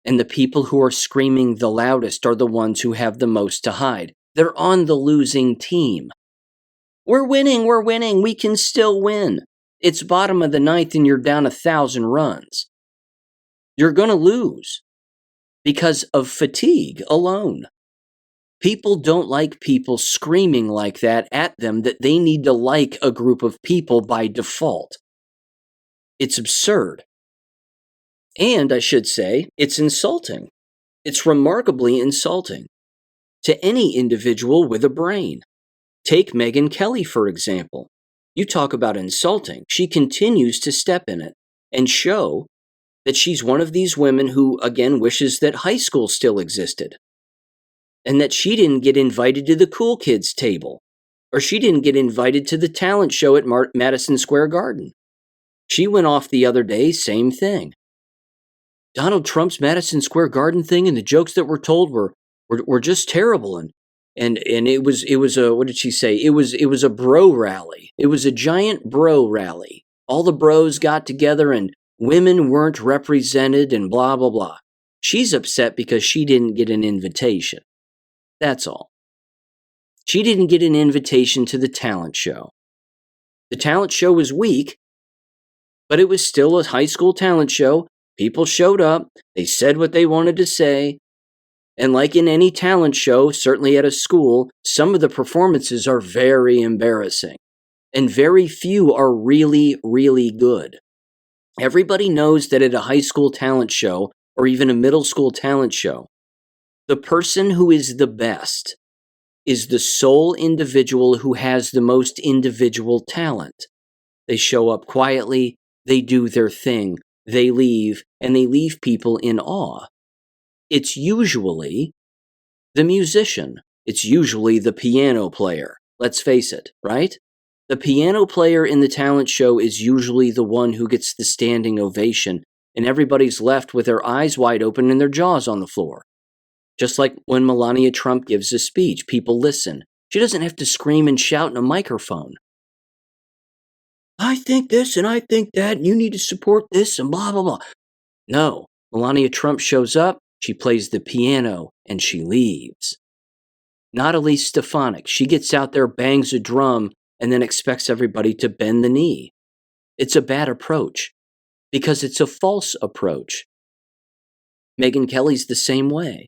And the people who are screaming the loudest are the ones who have the most to hide. They're on the losing team. We're winning, we can still win. It's bottom of the ninth and you're down 1,000 runs. You're going to lose because of fatigue alone. People don't like people screaming like that at them that they need to like a group of people by default. It's absurd. And I should say, it's insulting. It's remarkably insulting to any individual with a brain. Take Megyn Kelly, for example. You talk about insulting. She continues to step in it and show that she's one of these women who, again, wishes that high school still existed. And that she didn't get invited to the cool kids table. Or she didn't get invited to the talent show at Madison Square Garden. She went off the other day, same thing. Donald Trump's Madison Square Garden thing and the jokes that were told were just terrible. And it was a, what did she say? It was a bro rally. It was a giant bro rally. All the bros got together and women weren't represented and blah, blah, blah. She's upset because she didn't get an invitation. That's all. She didn't get an invitation to the talent show. The talent show was weak, but it was still a high school talent show. People showed up. They said what they wanted to say. And like in any talent show, certainly at a school, some of the performances are very embarrassing. And very few are really, really good. Everybody knows that at a high school talent show, or even a middle school talent show, the person who is the best is the sole individual who has the most individual talent. They show up quietly, they do their thing, they leave, and they leave people in awe. It's usually the musician. It's usually the piano player. Let's face it, right? The piano player in the talent show is usually the one who gets the standing ovation, and everybody's left with their eyes wide open and their jaws on the floor. Just like when Melania Trump gives a speech, people listen. She doesn't have to scream and shout in a microphone. I think this and I think that, and you need to support this and blah, blah, blah. No, Melania Trump shows up, she plays the piano, and she leaves. Not Elise Stefanik. She gets out there, bangs a drum, and then expects everybody to bend the knee. It's a bad approach, because it's a false approach. Megyn Kelly's the same way.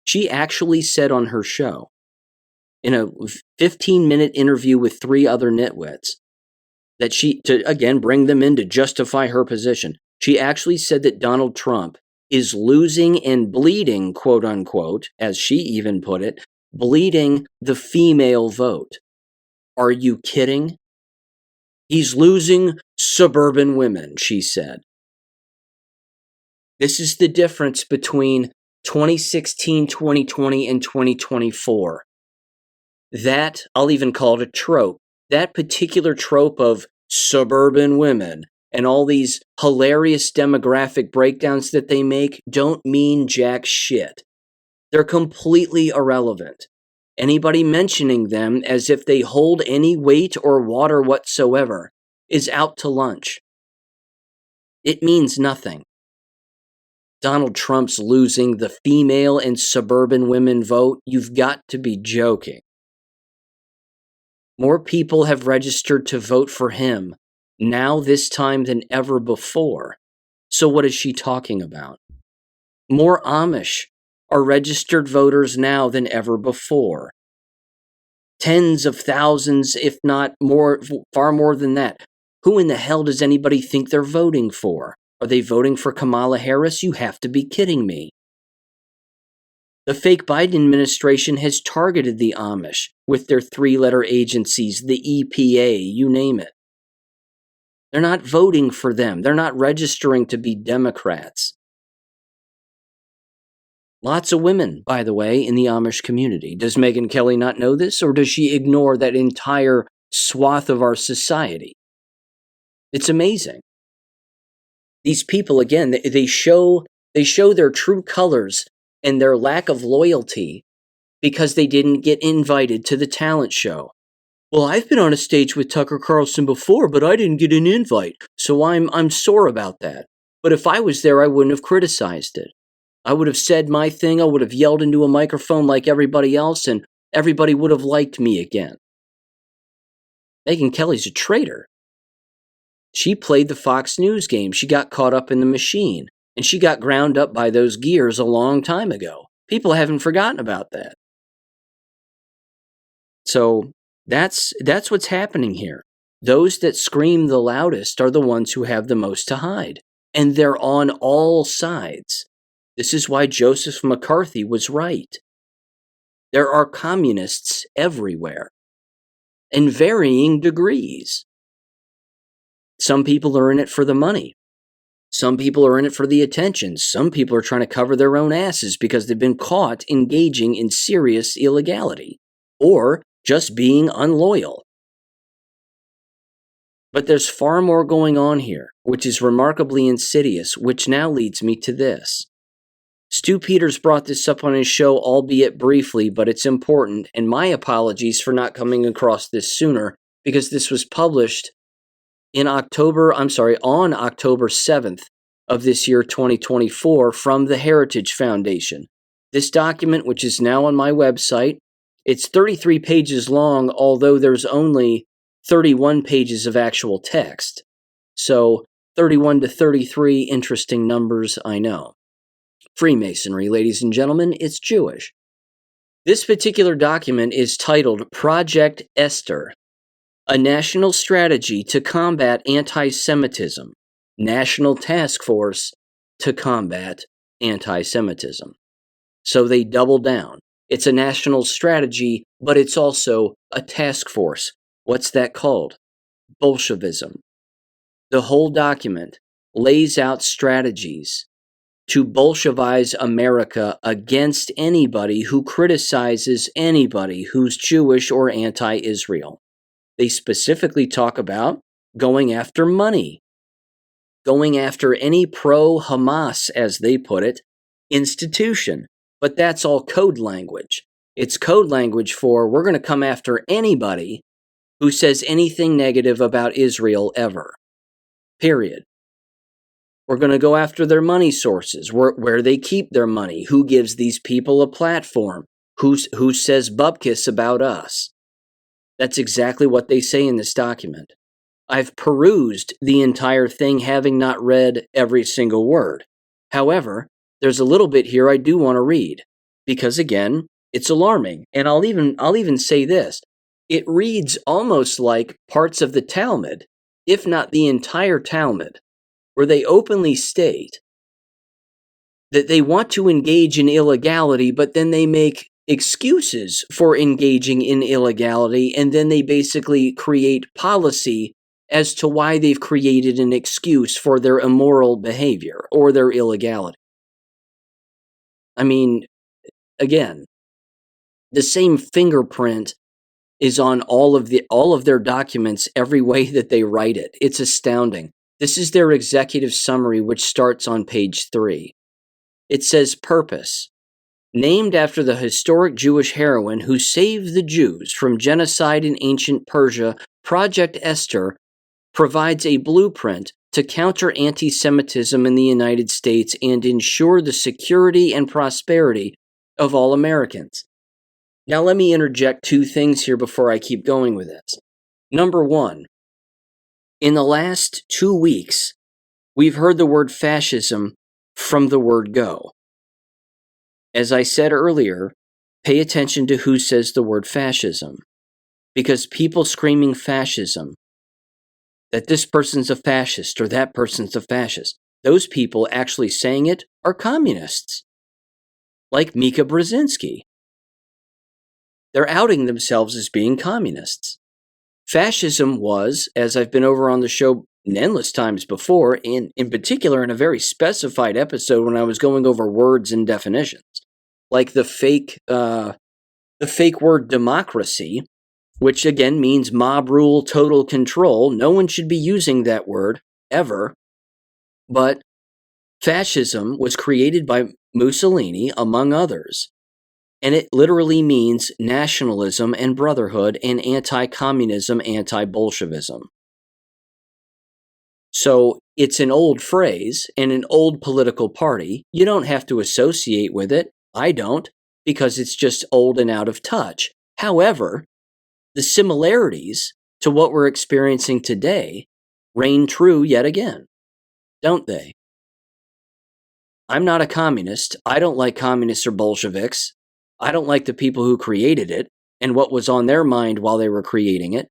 She actually said on her show, in a 15-minute interview with 3 other nitwits, that to again bring them in to justify her position, she actually said that Donald Trump is losing and bleeding, quote unquote, as she even put it, bleeding the female vote. Are you kidding? He's losing suburban women, she said. This is the difference between 2016, 2020, and 2024. That, I'll even call it a trope. That particular trope of suburban women and all these hilarious demographic breakdowns that they make don't mean jack shit. They're completely irrelevant. Anybody mentioning them as if they hold any weight or water whatsoever is out to lunch. It means nothing. Donald Trump's losing the female and suburban women vote. You've got to be joking. More people have registered to vote for him now this time than ever before. So what is she talking about? More Amish are registered voters now than ever before. Tens of thousands, if not more, far more than that. Who in the hell does anybody think they're voting for? Are they voting for Kamala Harris? You have to be kidding me. The fake Biden administration has targeted the Amish with their three-letter agencies, the EPA, you name it. They're not voting for them. They're not registering to be Democrats. Lots of women, by the way, in the Amish community. Does Megyn Kelly not know this, or does she ignore that entire swath of our society? It's amazing. These people, again, they show their true colors and their lack of loyalty because they didn't get invited to the talent show. Well, I've been on a stage with Tucker Carlson before, but I didn't get an invite, so I'm sore about that. But if I was there, I wouldn't have criticized it. I would have said my thing, I would have yelled into a microphone like everybody else, and everybody would have liked me again. Megyn Kelly's a traitor. She played the Fox News game. She got caught up in the machine, and she got ground up by those gears a long time ago. People haven't forgotten about that. So that's what's happening here. Those that scream the loudest are the ones who have the most to hide, and they're on all sides. This is why Joseph McCarthy was right. There are communists everywhere, in varying degrees. Some people are in it for the money. Some people are in it for the attention. Some people are trying to cover their own asses because they've been caught engaging in serious illegality or just being unloyal. But there's far more going on here, which is remarkably insidious, which now leads me to this. Stu Peters brought this up on his show, albeit briefly, but it's important, and my apologies for not coming across this sooner, because this was published on October 7th of this year, 2024, from the Heritage Foundation. This document, which is now on my website, it's 33 pages long, although there's only 31 pages of actual text. So 31 to 33, interesting numbers, I know. Freemasonry, ladies and gentlemen, it's Jewish. This particular document is titled Project Esther, a National Strategy to Combat Anti-Semitism, National Task Force to Combat Anti-Semitism. So they double down. It's a national strategy, but it's also a task force. What's that called? Bolshevism. The whole document lays out strategies to Bolshevize America against anybody who criticizes anybody who's Jewish or anti-Israel. They specifically talk about going after money, going after any pro-Hamas, as they put it, institution. But that's all code language. It's code language for we're going to come after anybody who says anything negative about Israel ever. Period. We're going to go after their money sources, where they keep their money, who gives these people a platform, who says bupkis about us. That's exactly what they say in this document. I've perused the entire thing, having not read every single word. However, there's a little bit here I do want to read, because again, it's alarming. And I'll even say this. It reads almost like parts of the Talmud, if not the entire Talmud, where they openly state that they want to engage in illegality, but then they make excuses for engaging in illegality, and then they basically create policy as to why they've created an excuse for their immoral behavior or their illegality. I mean, again, the same fingerprint is on all of their documents, every way that they write it. It's astounding. This is their executive summary, which starts on page 3. It says, purpose. Named after the historic Jewish heroine who saved the Jews from genocide in ancient Persia, Project Esther provides a blueprint to counter anti-Semitism in the United States and ensure the security and prosperity of all Americans. Now let me interject 2 things here before I keep going with this. Number 1, in the last 2 weeks, we've heard the word fascism from the word go. As I said earlier, pay attention to who says the word fascism, because people screaming fascism, that this person's a fascist or that person's a fascist, those people actually saying it are communists, like Mika Brzezinski. They're outing themselves as being communists. Fascism was, as I've been over on the show endless times before, and in particular in a very specified episode when I was going over words and definitions, like the fake word democracy, which again means mob rule, total control. No one should be using that word ever. But fascism was created by Mussolini, among others. And it literally means nationalism and brotherhood and anti-communism, anti-Bolshevism. So it's an old phrase and an old political party. You don't have to associate with it. I don't, because it's just old and out of touch. However, the similarities to what we're experiencing today reign true yet again, don't they? I'm not a communist. I don't like communists or Bolsheviks. I don't like the people who created it and what was on their mind while they were creating it.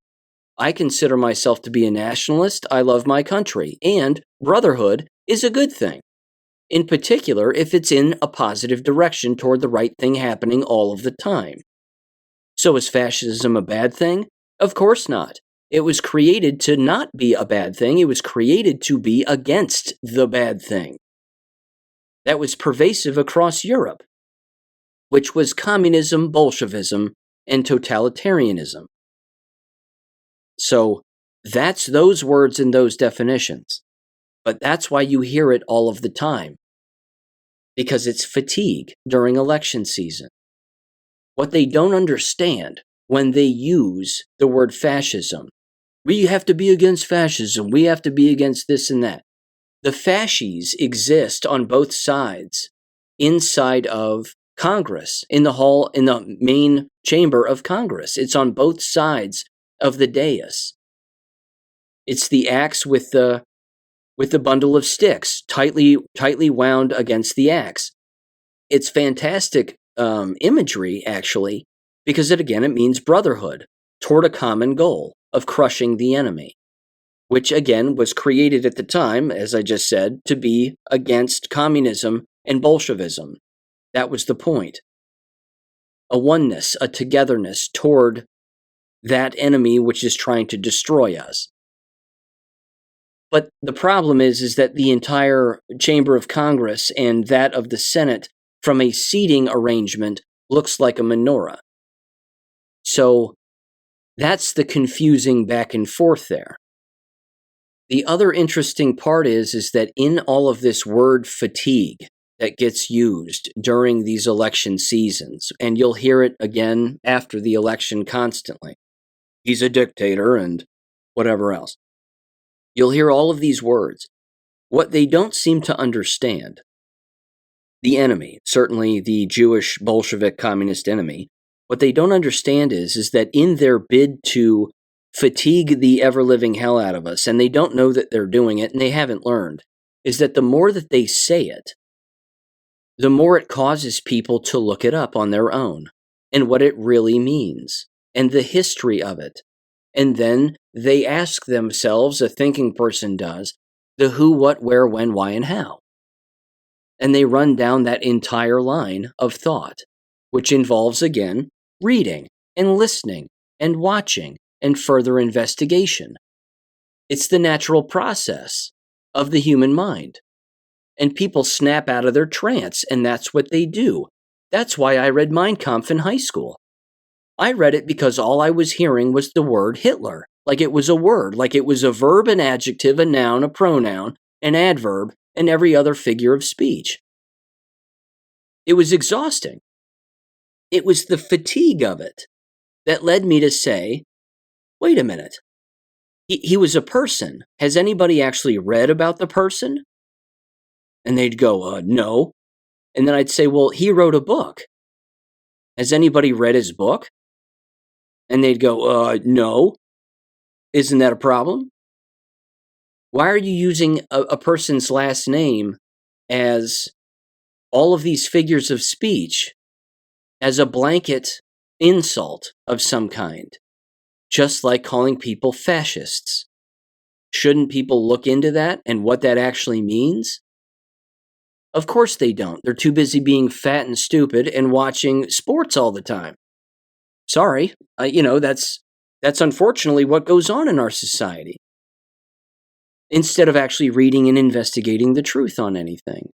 I consider myself to be a nationalist. I love my country. And brotherhood is a good thing, in particular if it's in a positive direction toward the right thing happening all of the time. So is fascism a bad thing? Of course not. It was created to not be a bad thing. It was created to be against the bad thing. That was pervasive across Europe, which was communism, Bolshevism, and totalitarianism. So that's those words and those definitions. But that's why you hear it all of the time, because it's fatigue during election season. What they don't understand when they use the word fascism, we have to be against fascism, we have to be against this and that. The fascies exist on both sides inside of Congress, in the main chamber of Congress. It's on both sides of the dais. It's the axe with the bundle of sticks tightly wound against the axe. It's fantastic imagery, actually, because it means brotherhood toward a common goal of crushing the enemy, which again was created at the time, as I just said, to be against communism and Bolshevism. That was the point. A oneness, a togetherness toward that enemy which is trying to destroy us. But the problem is that the entire chamber of Congress and that of the Senate, from a seating arrangement, looks like a menorah. So that's the confusing back and forth there. The other interesting part is that in all of this word fatigue that gets used during these election seasons, and you'll hear it again after the election constantly. He's a dictator and whatever else. You'll hear all of these words. What they don't seem to understand, the enemy, certainly the Jewish Bolshevik communist enemy, what they don't understand is that in their bid to fatigue the ever-living hell out of us, and they don't know that they're doing it, and they haven't learned, is that the more that they say it, the more it causes people to look it up on their own, and what it really means, and the history of it. And then they ask themselves, a thinking person does, the who, what, where, when, why, and how. And they run down that entire line of thought, which involves, again, reading and listening and watching and further investigation. It's the natural process of the human mind. And people snap out of their trance, and that's what they do. That's why I read Mein Kampf in high school. I read it because all I was hearing was the word Hitler, like it was a word, like it was a verb, an adjective, a noun, a pronoun, an adverb, and every other figure of speech. It was exhausting. It was the fatigue of it that led me to say, wait a minute. He was a person. Has anybody actually read about the person? And they'd go, no. And then I'd say, well, he wrote a book. Has anybody read his book? And they'd go, no. Isn't that a problem? Why are you using a person's last name as all of these figures of speech as a blanket insult of some kind? Just like calling people fascists. Shouldn't people look into that and what that actually means? Of course they don't. They're too busy being fat and stupid and watching sports all the time. Sorry, that's unfortunately what goes on in our society. Instead of actually reading and investigating the truth on anything.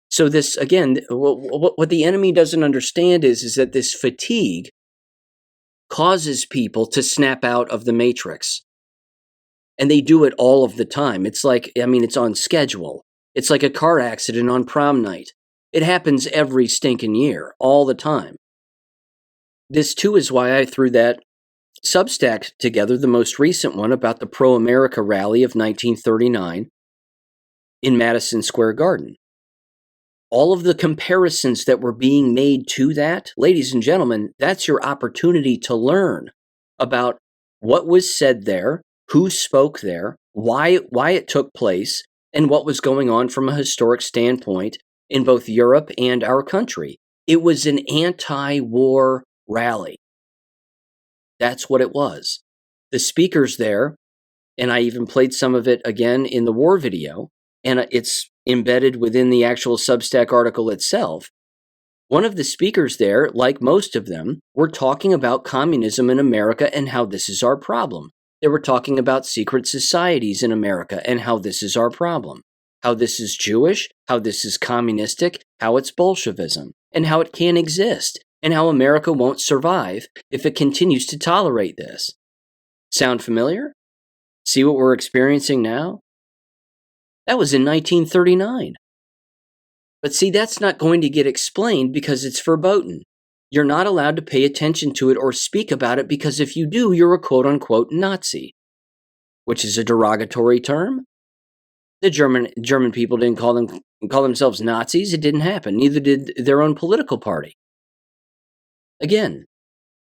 So this, again, what the enemy doesn't understand is that this fatigue causes people to snap out of the matrix. And they do it all of the time. It's like, it's on schedule. It's like a car accident on prom night. It happens every stinking year, all the time. This, too, is why I threw that Substack together, the most recent one, about the pro-America rally of 1939 in Madison Square Garden. All of the comparisons that were being made to that, ladies and gentlemen, that's your opportunity to learn about what was said there, who spoke there, why it took place, and what was going on from a historic standpoint in both Europe and our country. It was an anti-war rally. That's what it was. The speakers there, and I even played some of it again in the war video, and it's embedded within the actual Substack article itself. One of the speakers there, like most of them, were talking about communism in America and how this is our problem. They were talking about secret societies in America and how this is our problem. How this is Jewish, how this is communistic, how it's Bolshevism, and how it can't exist, and how America won't survive if it continues to tolerate this. Sound familiar? See what we're experiencing now? That was in 1939. But see, that's not going to get explained because it's verboten. You're not allowed to pay attention to it or speak about it because if you do, you're a quote-unquote Nazi, which is a derogatory term. The German people didn't call themselves Nazis. It didn't happen. Neither did their own political party. Again,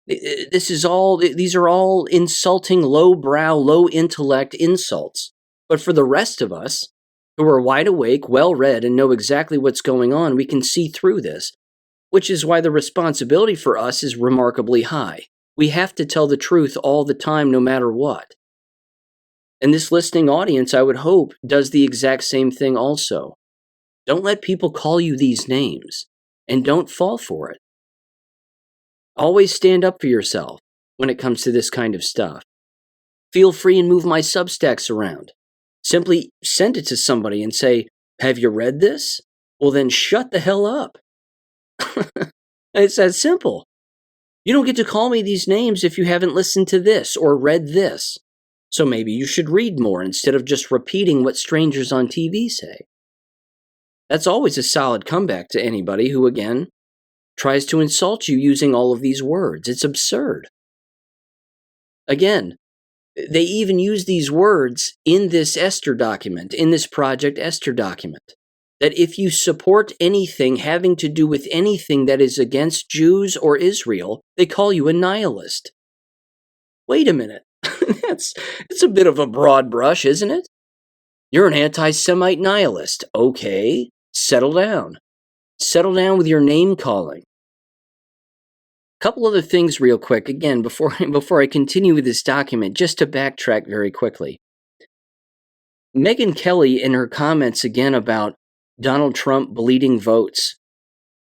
these are all insulting, lowbrow, low-intellect insults. But for the rest of us, who are wide awake, well-read, and know exactly what's going on, we can see through this, which is why the responsibility for us is remarkably high. We have to tell the truth all the time, no matter what. And this listening audience, I would hope, does the exact same thing also. Don't let people call you these names, and don't fall for it. Always stand up for yourself when it comes to this kind of stuff. Feel free and move my Substacks around. Simply send it to somebody and say, have you read this? Well, then shut the hell up. It's that simple. You don't get to call me these names if you haven't listened to this or read this. So maybe you should read more instead of just repeating what strangers on TV say. That's always a solid comeback to anybody who, again, tries to insult you using all of these words. It's absurd. Again, they even use these words in this Esther document, in this Project Esther document, that if you support anything having to do with anything that is against Jews or Israel, they call you a nihilist. Wait a minute. It's a bit of a broad brush, isn't it? You're an anti-Semite nihilist. Okay, settle down. Settle down with your name-calling. Couple other things real quick, again, before I continue with this document, just to backtrack very quickly. Megyn Kelly, in her comments again about Donald Trump bleeding votes,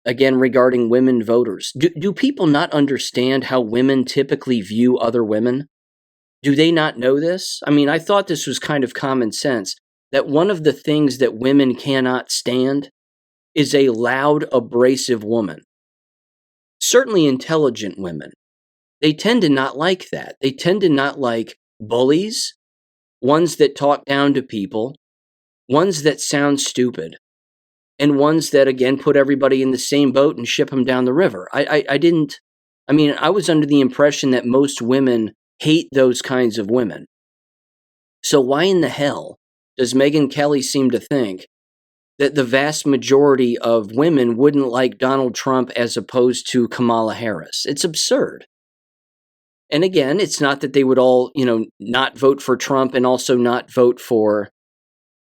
again regarding women voters, do people not understand how women typically view other women? Do they not know this? I thought this was kind of common sense, that one of the things that women cannot stand is a loud, abrasive woman. Certainly intelligent women. They tend to not like that. They tend to not like bullies, ones that talk down to people, ones that sound stupid, and ones that, again, put everybody in the same boat and ship them down the river. I was under the impression that most women hate those kinds of women. So why in the hell does Megyn Kelly seem to think that the vast majority of women wouldn't like Donald Trump as opposed to Kamala Harris? It's absurd. And again, it's not that they would all, not vote for Trump and also not vote for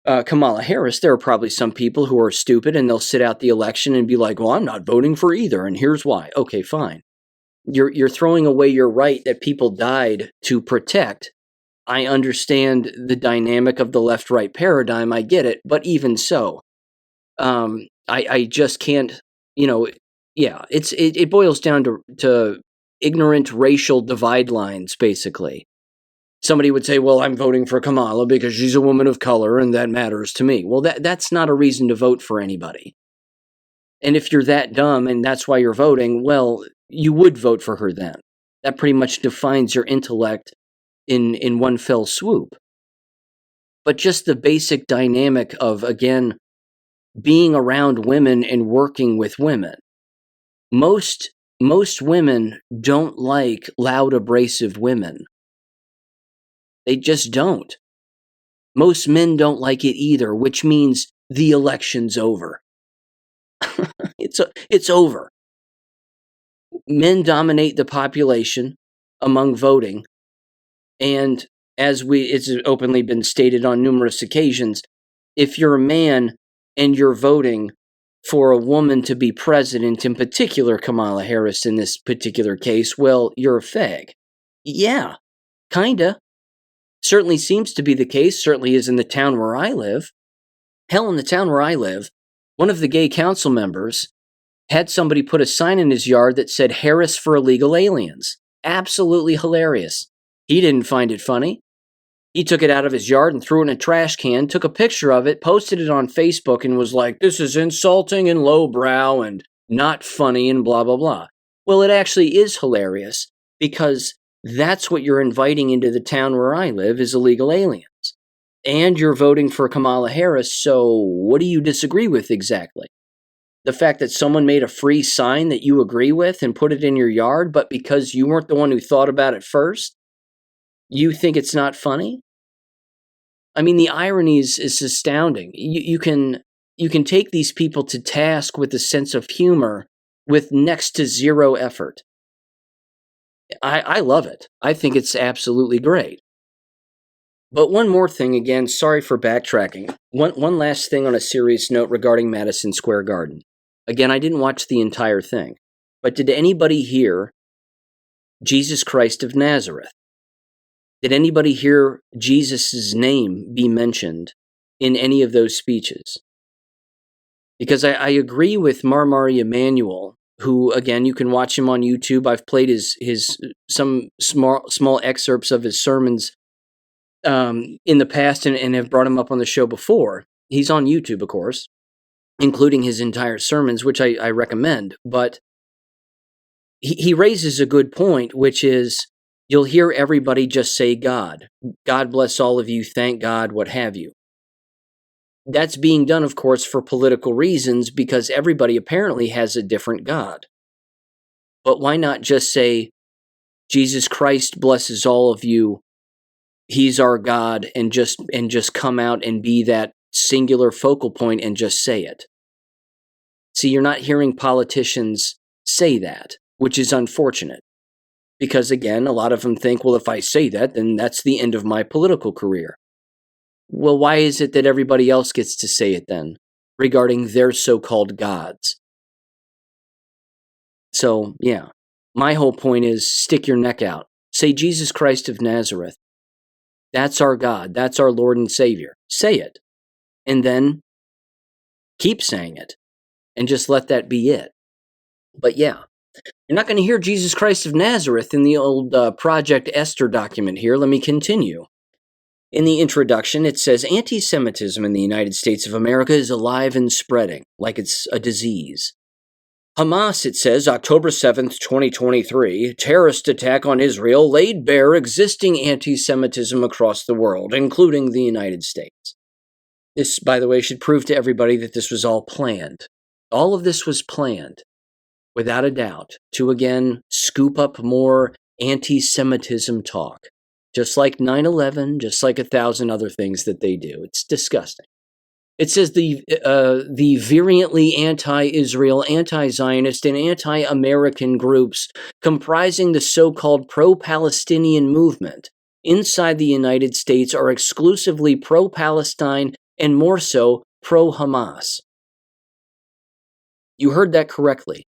Kamala Harris. There are probably some people who are stupid and they'll sit out the election and be like, well, I'm not voting for either, and here's why. Okay, fine. You're throwing away your right that people died to protect I understand the dynamic of the left-right paradigm. I get it, but even so, I just can't. Yeah, it boils down to ignorant racial divide lines, basically. Somebody would say, well, I'm voting for Kamala because she's a woman of color and that matters to me. Well, that's not a reason to vote for anybody. And if you're that dumb and that's why you're voting, well, you would vote for her then. That pretty much defines your intellect in one fell swoop. But just the basic dynamic of, again, being around women and working with women. Most women don't like loud, abrasive women. They just don't. Most men don't like it either, which means the election's over. It's over. Men dominate the population among voting, and as it's openly been stated on numerous occasions, if you're a man and you're voting for a woman to be president, in particular Kamala Harris in this particular case, well, you're a fag. Yeah, kinda. Certainly seems to be the case, certainly is in the town where I live. Hell, in the town where I live, one of the gay council members had somebody put a sign in his yard that said Harris for illegal aliens. Absolutely hilarious. He didn't find it funny. He took it out of his yard and threw it in a trash can, took a picture of it, posted it on Facebook, and was like, this is insulting and lowbrow and not funny and blah, blah, blah. Well, it actually is hilarious because that's what you're inviting into the town where I live is illegal aliens. And you're voting for Kamala Harris, so what do you disagree with exactly? The fact that someone made a free sign that you agree with and put it in your yard, but because you weren't the one who thought about it first, you think it's not funny? I mean, the irony is astounding. You can take these people to task with a sense of humor with next to zero effort. I love it. I think it's absolutely great. But one more thing, again, sorry for backtracking. One last thing on a serious note regarding Madison Square Garden. Again, I didn't watch the entire thing. But did anybody hear Jesus Christ of Nazareth? Did anybody hear Jesus' name be mentioned in any of those speeches? Because I agree with Marmari Emanuel, who, again, you can watch him on YouTube. I've played some small excerpts of his sermons in the past and have brought him up on the show before. He's on YouTube, of course, including his entire sermons, which I recommend. But he raises a good point, which is you'll hear everybody just say God. God bless all of you, thank God, what have you. That's being done, of course, for political reasons because everybody apparently has a different God. But why not just say, Jesus Christ blesses all of you, He's our God, and just come out and be that singular focal point and just say it? See, you're not hearing politicians say that, which is unfortunate. Because again, a lot of them think, well, if I say that, then that's the end of my political career. Well, why is it that everybody else gets to say it then, regarding their so-called gods? So, yeah, my whole point is stick your neck out. Say Jesus Christ of Nazareth. That's our God. That's our Lord and Savior. Say it. And then keep saying it. And just let that be it. But yeah, you're not going to hear Jesus Christ of Nazareth in the old Project Esther document here. Let me continue. In the introduction, it says, anti-Semitism in the United States of America is alive and spreading, like it's a disease. Hamas, it says, October 7th, 2023, terrorist attack on Israel laid bare existing anti-Semitism across the world, including the United States. This, by the way, should prove to everybody that this was all planned. All of this was planned, without a doubt, to again scoop up more anti-Semitism talk. Just like 9/11, just like 1,000 other things that they do. It's disgusting. It says the virulently anti-Israel, anti-Zionist, and anti-American groups comprising the so-called pro-Palestinian movement inside the United States are exclusively pro-Palestine and more so pro-Hamas. You heard that correctly.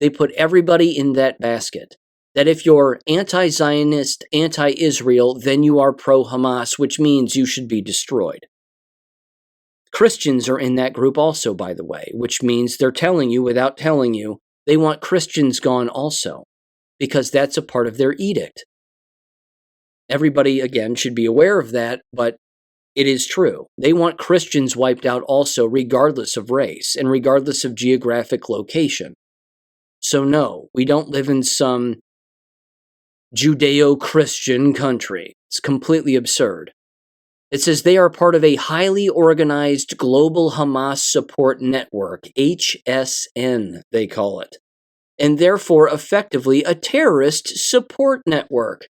They put everybody in that basket. that if you're anti-Zionist, anti-Israel, then you are pro-Hamas, which means you should be destroyed. Christians are in that group also, by the way, which means they're telling you without telling you they want Christians gone also, because that's a part of their edict. Everybody, again, should be aware of that, but it is true. They want Christians wiped out also, regardless of race and regardless of geographic location. So no, we don't live in some Judeo-Christian country. It's completely absurd. It says they are part of a highly organized global Hamas support network, HSN, they call it, and therefore effectively a terrorist support network.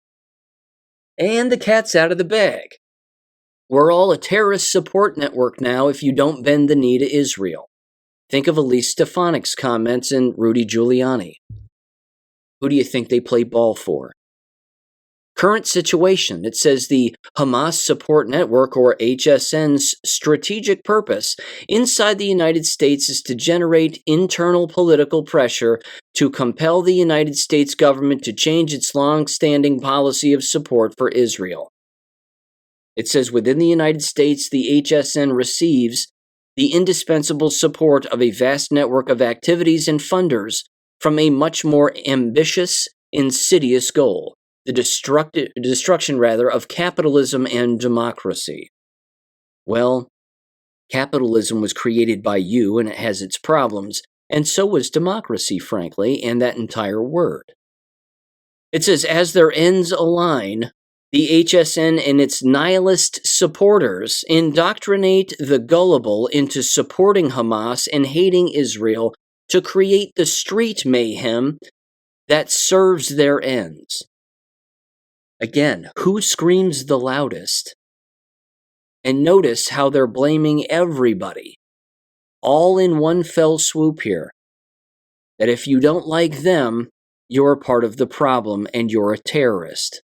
And the cat's out of the bag. We're all a terrorist support network now if you don't bend the knee to Israel. Think of Elise Stefanik's comments and Rudy Giuliani. Who do you think they play ball for? Current situation, it says the Hamas Support Network, or HSN's strategic purpose inside the United States is to generate internal political pressure to compel the United States government to change its long-standing policy of support for Israel. It says within the United States, the HSN receives the indispensable support of a vast network of activities and funders from a much more ambitious, insidious goal. The destruction of capitalism and democracy. Well, capitalism was created by you and it has its problems, and so was democracy, frankly, and that entire word. It says, as their ends align, the HSN and its nihilist supporters indoctrinate the gullible into supporting Hamas and hating Israel to create the street mayhem that serves their ends. Again, who screams the loudest? And notice how they're blaming everybody, all in one fell swoop here. That if you don't like them, you're part of the problem and you're a terrorist.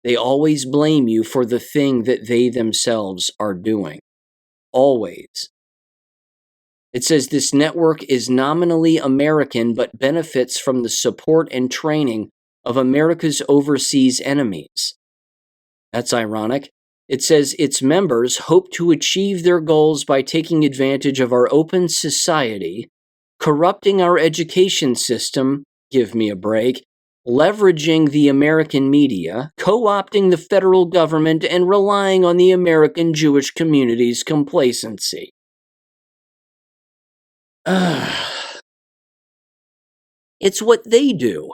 They always blame you for the thing that they themselves are doing. Always. It says this network is nominally American but benefits from the support and training of America's overseas enemies. That's ironic. It says its members hope to achieve their goals by taking advantage of our open society, corrupting our education system, give me a break, leveraging the American media, co-opting the federal government, and relying on the American Jewish community's complacency. It's what they do.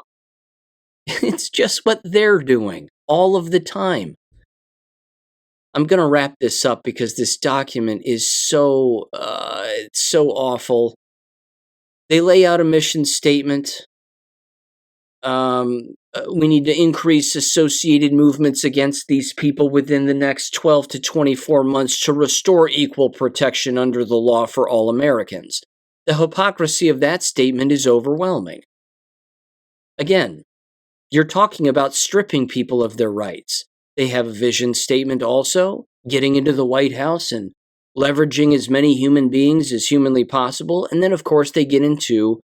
It's just what they're doing all of the time. I'm going to wrap this up because this document is so awful. They lay out a mission statement. We need to increase associated movements against these people within the next 12 to 24 months to restore equal protection under the law for all Americans. The hypocrisy of that statement is overwhelming. Again, you're talking about stripping people of their rights. They have a vision statement also, getting into the White House and leveraging as many human beings as humanly possible. And then, of course, they get into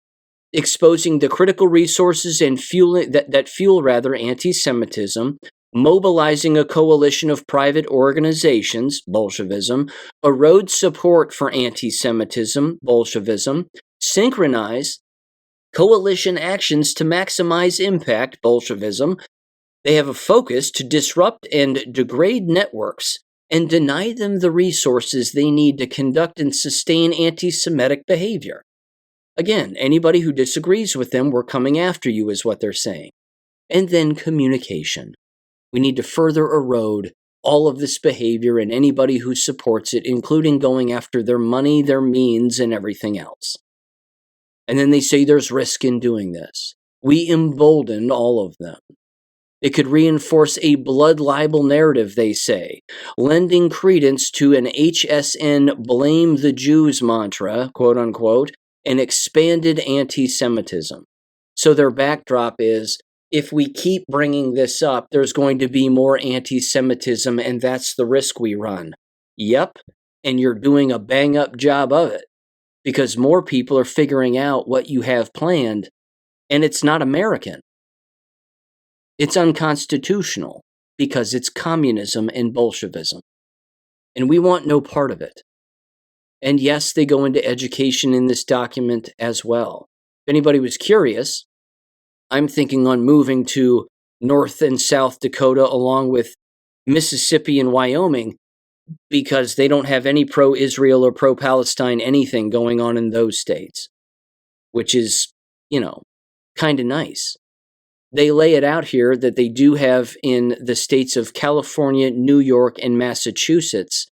exposing the critical resources and fuel anti-Semitism, mobilizing a coalition of private organizations, Bolshevism, erode support for anti-Semitism, Bolshevism, synchronize coalition actions to maximize impact, Bolshevism. They have a focus to disrupt and degrade networks and deny them the resources they need to conduct and sustain anti-Semitic behavior. Again, anybody who disagrees with them, we're coming after you, is what they're saying. And then communication. We need to further erode all of this behavior and anybody who supports it, including going after their money, their means, and everything else. And then they say there's risk in doing this. We emboldened all of them. It could reinforce a blood libel narrative, they say, lending credence to an HSN blame the Jews mantra, quote unquote, and expanded anti-Semitism. So their backdrop is, if we keep bringing this up, there's going to be more anti-Semitism, and that's the risk we run. Yep, and you're doing a bang-up job of it, because more people are figuring out what you have planned, and it's not American. It's unconstitutional because it's communism and Bolshevism. And we want no part of it. And yes, they go into education in this document as well. If anybody was curious, I'm thinking on moving to North and South Dakota along with Mississippi and Wyoming because they don't have any pro-Israel or pro-Palestine anything going on in those states, which is, kind of nice. They lay it out here that they do have in the states of California, New York, and Massachusetts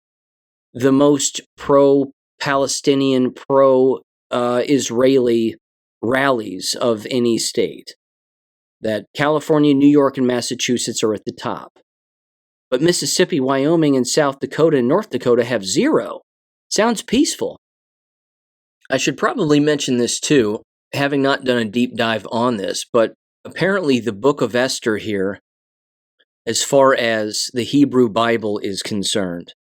the most pro-Palestinian, pro-Israeli rallies of any state. That California, New York, and Massachusetts are at the top. But Mississippi, Wyoming, and South Dakota and North Dakota have zero. Sounds peaceful. I should probably mention this too, having not done a deep dive on this, but apparently the book of Esther here, as far as the Hebrew Bible is concerned,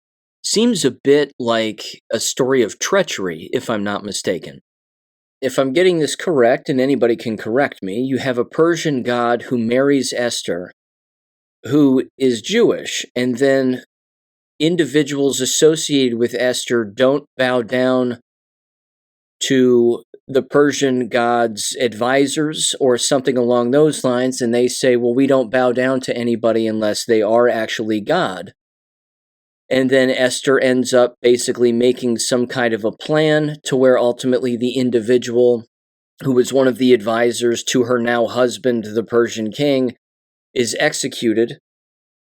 seems a bit like a story of treachery, if I'm not mistaken. If I'm getting this correct, and anybody can correct me, you have a Persian god who marries Esther, who is Jewish, and then individuals associated with Esther don't bow down to the Persian god's advisors or something along those lines, and they say, well, we don't bow down to anybody unless they are actually God. And then Esther ends up basically making some kind of a plan to where ultimately the individual who was one of the advisors to her now husband, the Persian king, is executed.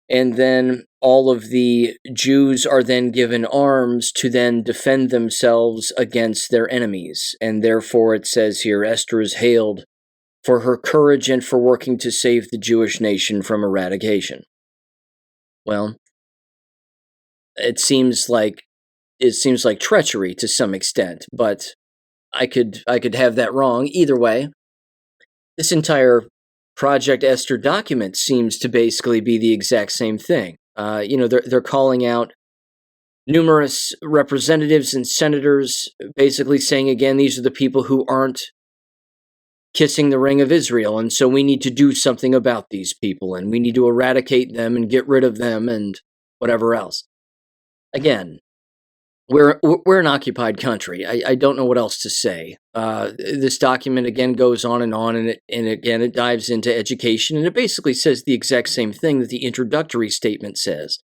And then all of the Jews are then given arms to then defend themselves against their enemies. And therefore it says here, Esther is hailed for her courage and for working to save the Jewish nation from eradication. Well, it seems like treachery to some extent, but I could have that wrong. Either way, this entire Project Esther document seems to basically be the exact same thing. They're calling out numerous representatives and senators, basically saying, again, these are the people who aren't kissing the ring of Israel, and so we need to do something about these people, and we need to eradicate them and get rid of them and whatever else. Again, we're an occupied country. I don't know what else to say. This document again goes on, and it dives into education, and it basically says the exact same thing that the introductory statement says.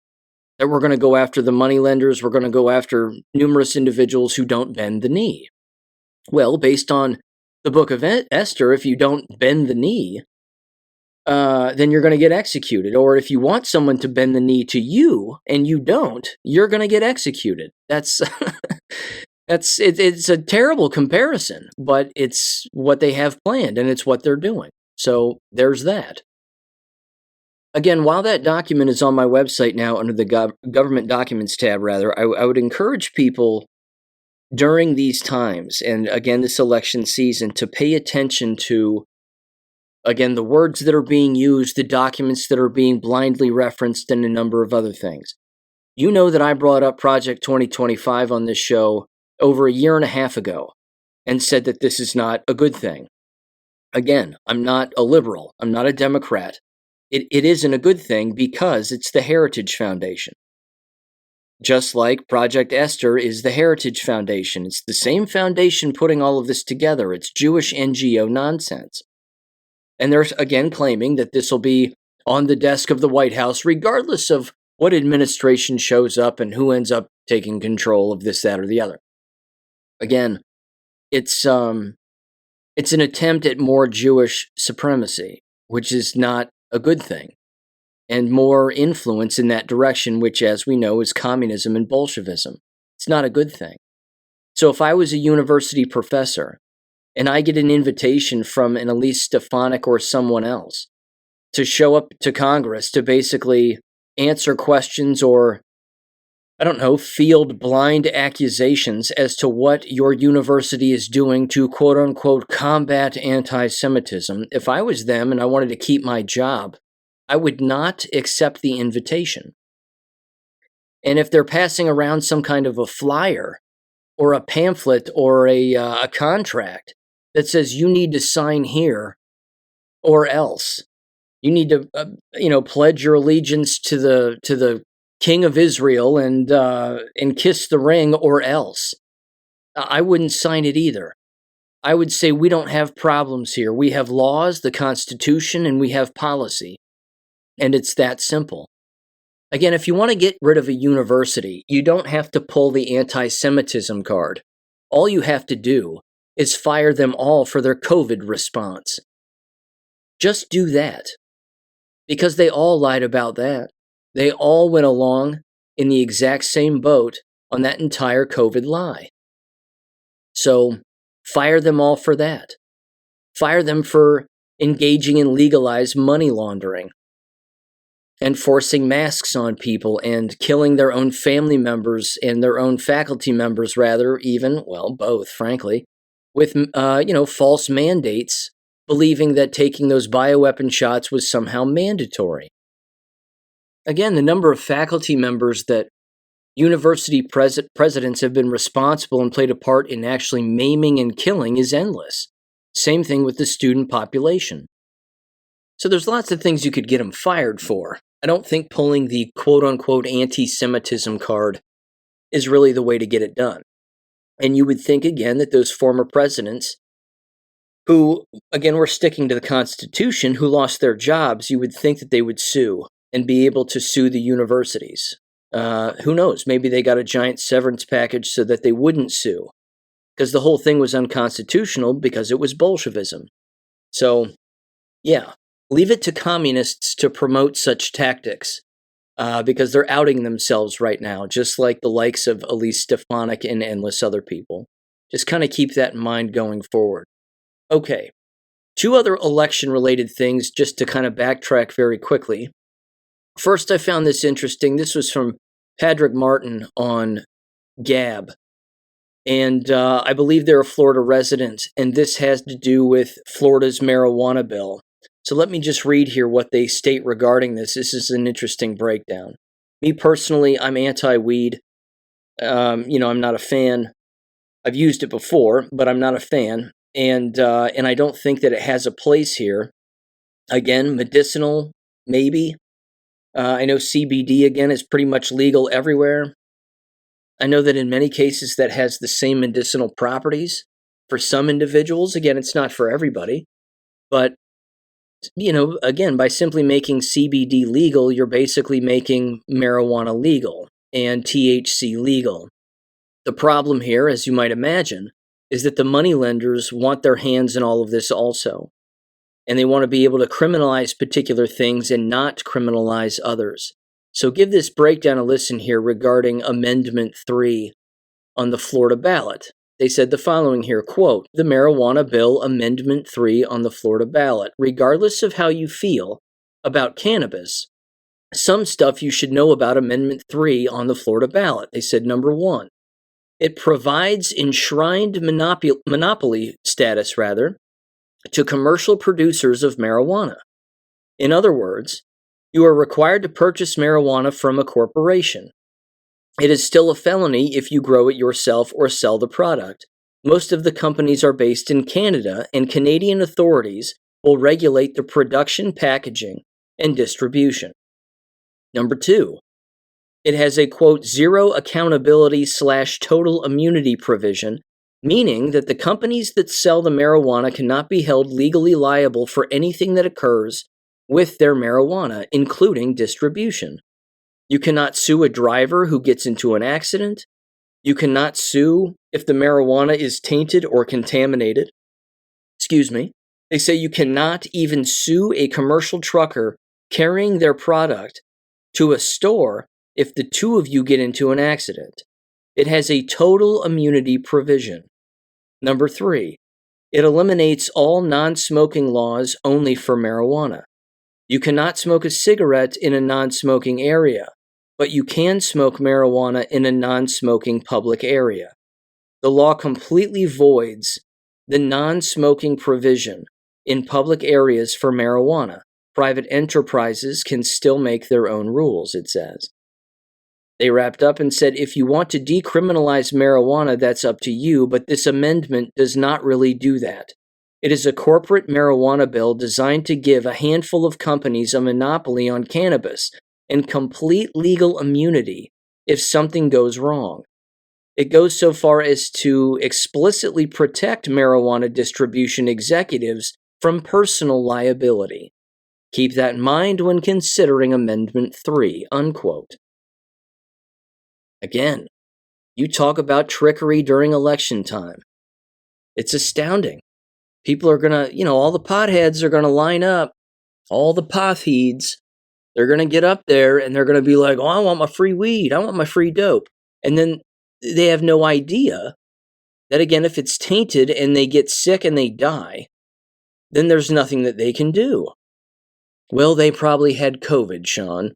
That we're going to go after the moneylenders, we're going to go after numerous individuals who don't bend the knee. Well, based on the book of Esther, if you don't bend the knee, then you're going to get executed. Or if you want someone to bend the knee to you and you don't, you're going to get executed. It's a terrible comparison, but it's what they have planned and it's what they're doing. So there's that. Again, while that document is on my website now under the government documents tab, I would encourage people during these times, and again, this election season, to pay attention to, again, the words that are being used, the documents that are being blindly referenced, and a number of other things. You know that I brought up Project 2025 on this show over a year and a half ago and said that this is not a good thing. Again, I'm not a liberal. I'm not a Democrat. It isn't a good thing because it's the Heritage Foundation. Just like Project Esther is the Heritage Foundation. It's the same foundation putting all of this together. It's Jewish NGO nonsense. And they're again claiming that this will be on the desk of the White House, regardless of what administration shows up and who ends up taking control of this, that, or the other. Again, it's an attempt at more Jewish supremacy, which is not a good thing, and more influence in that direction, which, as we know, is communism and Bolshevism. It's not a good thing. So if I was a university professor and I get an invitation from an Elise Stefanik or someone else to show up to Congress to basically answer questions or, field blind accusations as to what your university is doing to quote-unquote combat anti-Semitism, if I was them and I wanted to keep my job, I would not accept the invitation. And if they're passing around some kind of a flyer or a pamphlet or a contract that says you need to sign here or else, You need to, pledge your allegiance to the King of Israel and kiss the ring, or else. I wouldn't sign it either. I would say we don't have problems here. We have laws, the Constitution, and we have policy. And it's that simple. Again, if you want to get rid of a university, you don't have to pull the anti-Semitism card. All you have to do is fire them all for their COVID response. Just do that. Because they all lied about that. They all went along in the exact same boat on that entire COVID lie. So, fire them all for that. Fire them for engaging in legalized money laundering and forcing masks on people and killing their own family members and their own faculty members, rather, even, well, both, frankly, with, false mandates, believing that taking those bioweapon shots was somehow mandatory. Again, the number of faculty members that university presidents have been responsible and played a part in actually maiming and killing is endless. Same thing with the student population. So there's lots of things you could get them fired for. I don't think pulling the quote-unquote anti-Semitism card is really the way to get it done. And you would think, again, that those former presidents who, again, were sticking to the Constitution, who lost their jobs, you would think that they would sue and be able to sue the universities. Who knows? Maybe they got a giant severance package so that they wouldn't sue, because the whole thing was unconstitutional because it was Bolshevism. So, yeah, leave it to communists to promote such tactics, because they're outing themselves right now, just like the likes of Elise Stefanik and endless other people. Just kind of keep that in mind going forward. Okay, 2 other election-related things just to kind of backtrack very quickly. First, I found this interesting. This was from Patrick Martin on Gab. And I believe they're a Florida resident, and this has to do with Florida's marijuana bill. So let me just read here what they state regarding this. This is an interesting breakdown. Me personally, I'm anti-weed. I'm not a fan. I've used it before, but I'm not a fan. And I don't think that it has a place here. Again, medicinal, maybe. I know CBD, again, is pretty much legal everywhere. I know that in many cases that has the same medicinal properties for some individuals. Again, it's not for everybody. But, again, by simply making CBD legal, you're basically making marijuana legal and THC legal. The problem here, as you might imagine, is that the moneylenders want their hands in all of this also. And they want to be able to criminalize particular things and not criminalize others. So give this breakdown a listen here regarding Amendment 3 on the Florida ballot. They said the following here, quote, "The marijuana bill Amendment 3 on the Florida ballot. Regardless of how you feel about cannabis, some stuff you should know about Amendment 3 on the Florida ballot." They said, number 1, it provides enshrined monopoly status, to commercial producers of marijuana. In other words, you are required to purchase marijuana from a corporation. It is still a felony if you grow it yourself or sell the product. Most of the companies are based in Canada, and Canadian authorities will regulate the production, packaging, and distribution. Number 2, it has a, quote, zero accountability/total immunity provision, meaning that the companies that sell the marijuana cannot be held legally liable for anything that occurs with their marijuana, including distribution. You cannot sue a driver who gets into an accident. You cannot sue if the marijuana is tainted or contaminated. They say you cannot even sue a commercial trucker carrying their product to a store if the 2 of you get into an accident. It has a total immunity provision. Number 3, it eliminates all non-smoking laws only for marijuana. You cannot smoke a cigarette in a non-smoking area, but you can smoke marijuana in a non-smoking public area. The law completely voids the non-smoking provision in public areas for marijuana. Private enterprises can still make their own rules, it says. They wrapped up and said, if you want to decriminalize marijuana, that's up to you, but this amendment does not really do that. It is a corporate marijuana bill designed to give a handful of companies a monopoly on cannabis and complete legal immunity if something goes wrong. It goes so far as to explicitly protect marijuana distribution executives from personal liability. Keep that in mind when considering Amendment 3, unquote. Again, you talk about trickery during election time. It's astounding. People are going to, all the potheads are going to line up, all the potheads, they're going to get up there and they're going to be like, oh, I want my free weed, I want my free dope. And then they have no idea that, again, if it's tainted and they get sick and they die, then there's nothing that they can do. Well, they probably had COVID, Sean,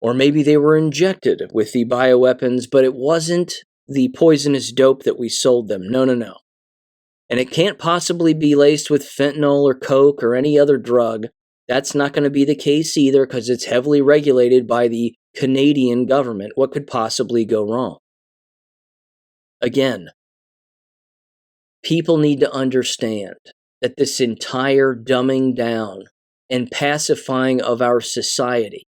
or maybe they were injected with the bioweapons, but it wasn't the poisonous dope that we sold them. No. And it can't possibly be laced with fentanyl or coke or any other drug. That's not going to be the case either because it's heavily regulated by the Canadian government. What could possibly go wrong? Again, people need to understand that this entire dumbing down and pacifying of our society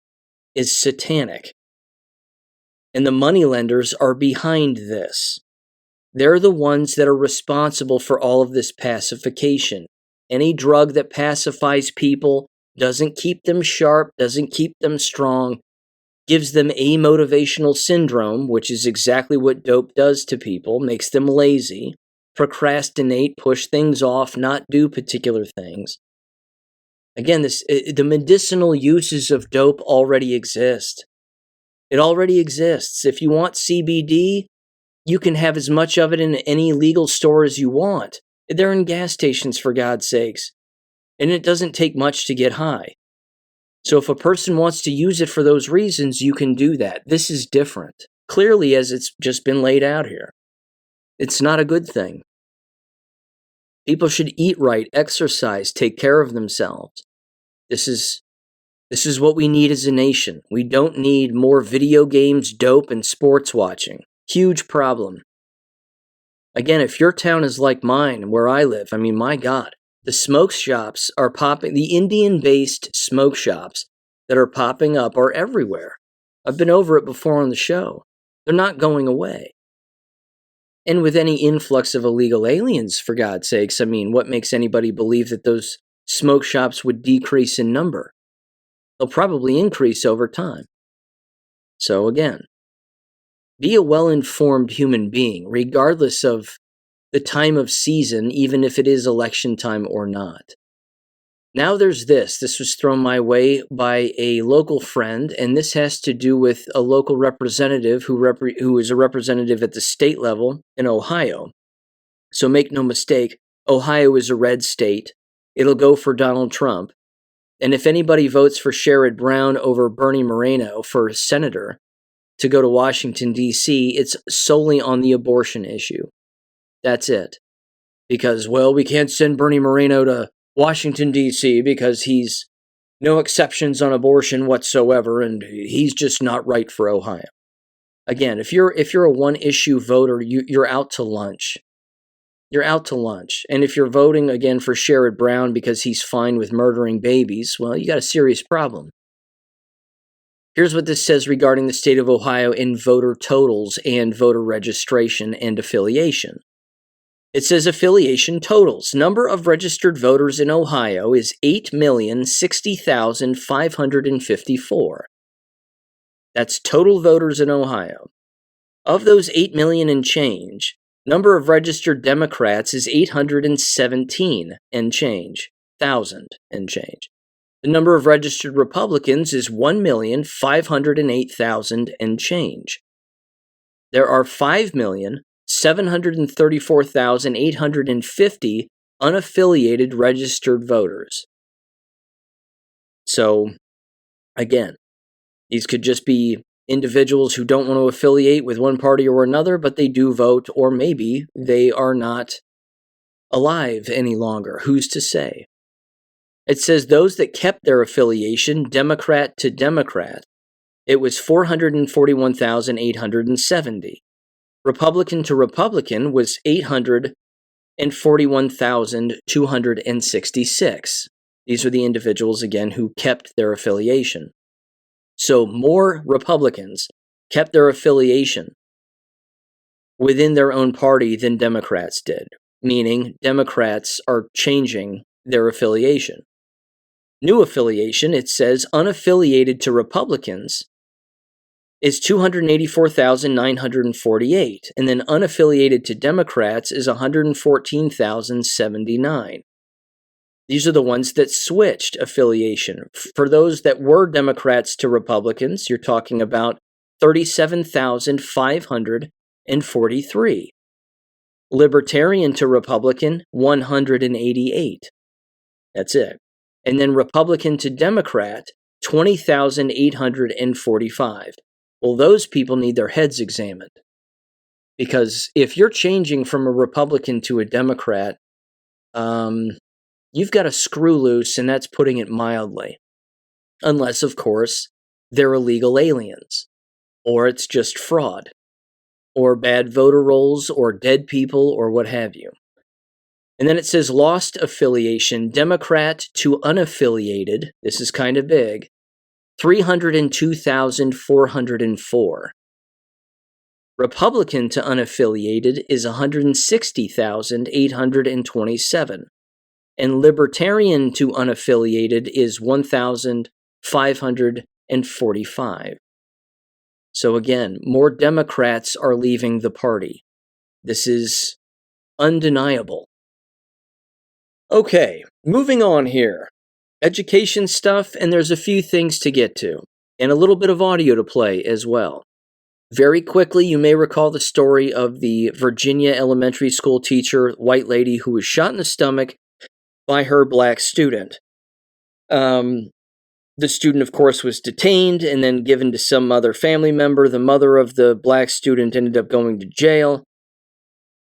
is satanic. And the moneylenders are behind this. They're the ones that are responsible for all of this pacification. Any drug that pacifies people doesn't keep them sharp, doesn't keep them strong, gives them amotivational syndrome, which is exactly what dope does to people, makes them lazy, procrastinate, push things off, not do particular things. Again, the medicinal uses of dope already exist. It already exists. If you want CBD, you can have as much of it in any legal store as you want. They're in gas stations, for God's sakes. And it doesn't take much to get high. So if a person wants to use it for those reasons, you can do that. This is different. Clearly, as it's just been laid out here. It's not a good thing. People should eat right, exercise, take care of themselves. This is what we need as a nation. We don't need more video games, dope, and sports watching. Huge problem. Again, if your town is like mine, where I live, my God, the smoke shops are popping, the Indian-based smoke shops that are popping up are everywhere. I've been over it before on the show. They're not going away. And with any influx of illegal aliens, for God's sakes, what makes anybody believe that those smoke shops would decrease in number? They'll probably increase over time. So again, be a well-informed human being, regardless of the time of season, even if it is election time or not. Now there's this. This was thrown my way by a local friend, and this has to do with a local representative who is a representative at the state level in Ohio. So make no mistake, Ohio is a red state. It'll go for Donald Trump. And if anybody votes for Sherrod Brown over Bernie Moreno for senator to go to Washington, D.C., it's solely on the abortion issue. That's it. Because, we can't send Bernie Moreno to Washington, D.C. because he's no exceptions on abortion whatsoever, and he's just not right for Ohio. Again, if you're a one-issue voter, you're out to lunch. You're out to lunch. And if you're voting, again, for Sherrod Brown because he's fine with murdering babies, you got a serious problem. Here's what this says regarding the state of Ohio in voter totals and voter registration and affiliation. It says affiliation totals. Number of registered voters in Ohio is 8,060,554. That's total voters in Ohio. Of those 8 million and change, number of registered Democrats is 817 and change, thousand and change. The number of registered Republicans is 1,508,000 and change. There are 5,734,850 unaffiliated registered voters. So, again, these could just be individuals who don't want to affiliate with one party or another, but they do vote, or maybe they are not alive any longer. Who's to say? It says those that kept their affiliation, Democrat to Democrat, it was 441,870. Republican to Republican was and 41,266. These are the individuals, again, who kept their affiliation. So more Republicans kept their affiliation within their own party than Democrats did, meaning Democrats are changing their affiliation. New affiliation, it says unaffiliated to Republicans, is 284,948, and then unaffiliated to Democrats is 114,079. These are the ones that switched affiliation. For those that were Democrats to Republicans, you're talking about 37,543. Libertarian to Republican, 188. That's it. And then Republican to Democrat, 20,845. Well, those people need their heads examined. Because if you're changing from a Republican to a Democrat, you've got a screw loose, and that's putting it mildly. Unless, of course, they're illegal aliens, or it's just fraud, or bad voter rolls, or dead people, or what have you. And then it says lost affiliation, Democrat to unaffiliated, this is kind of big, 302,404. Republican to unaffiliated is 160,827. And Libertarian to unaffiliated is 1,545. So again, more Democrats are leaving the party. This is undeniable. Okay, moving on here. Education stuff, and there's a few things to get to, and a little bit of audio to play as well. Very quickly, you may recall the story of the Virginia elementary school teacher, white lady, who was shot in the stomach by her black student. The student, of course, was detained and then given to some other family member. The mother of the black student ended up going to jail.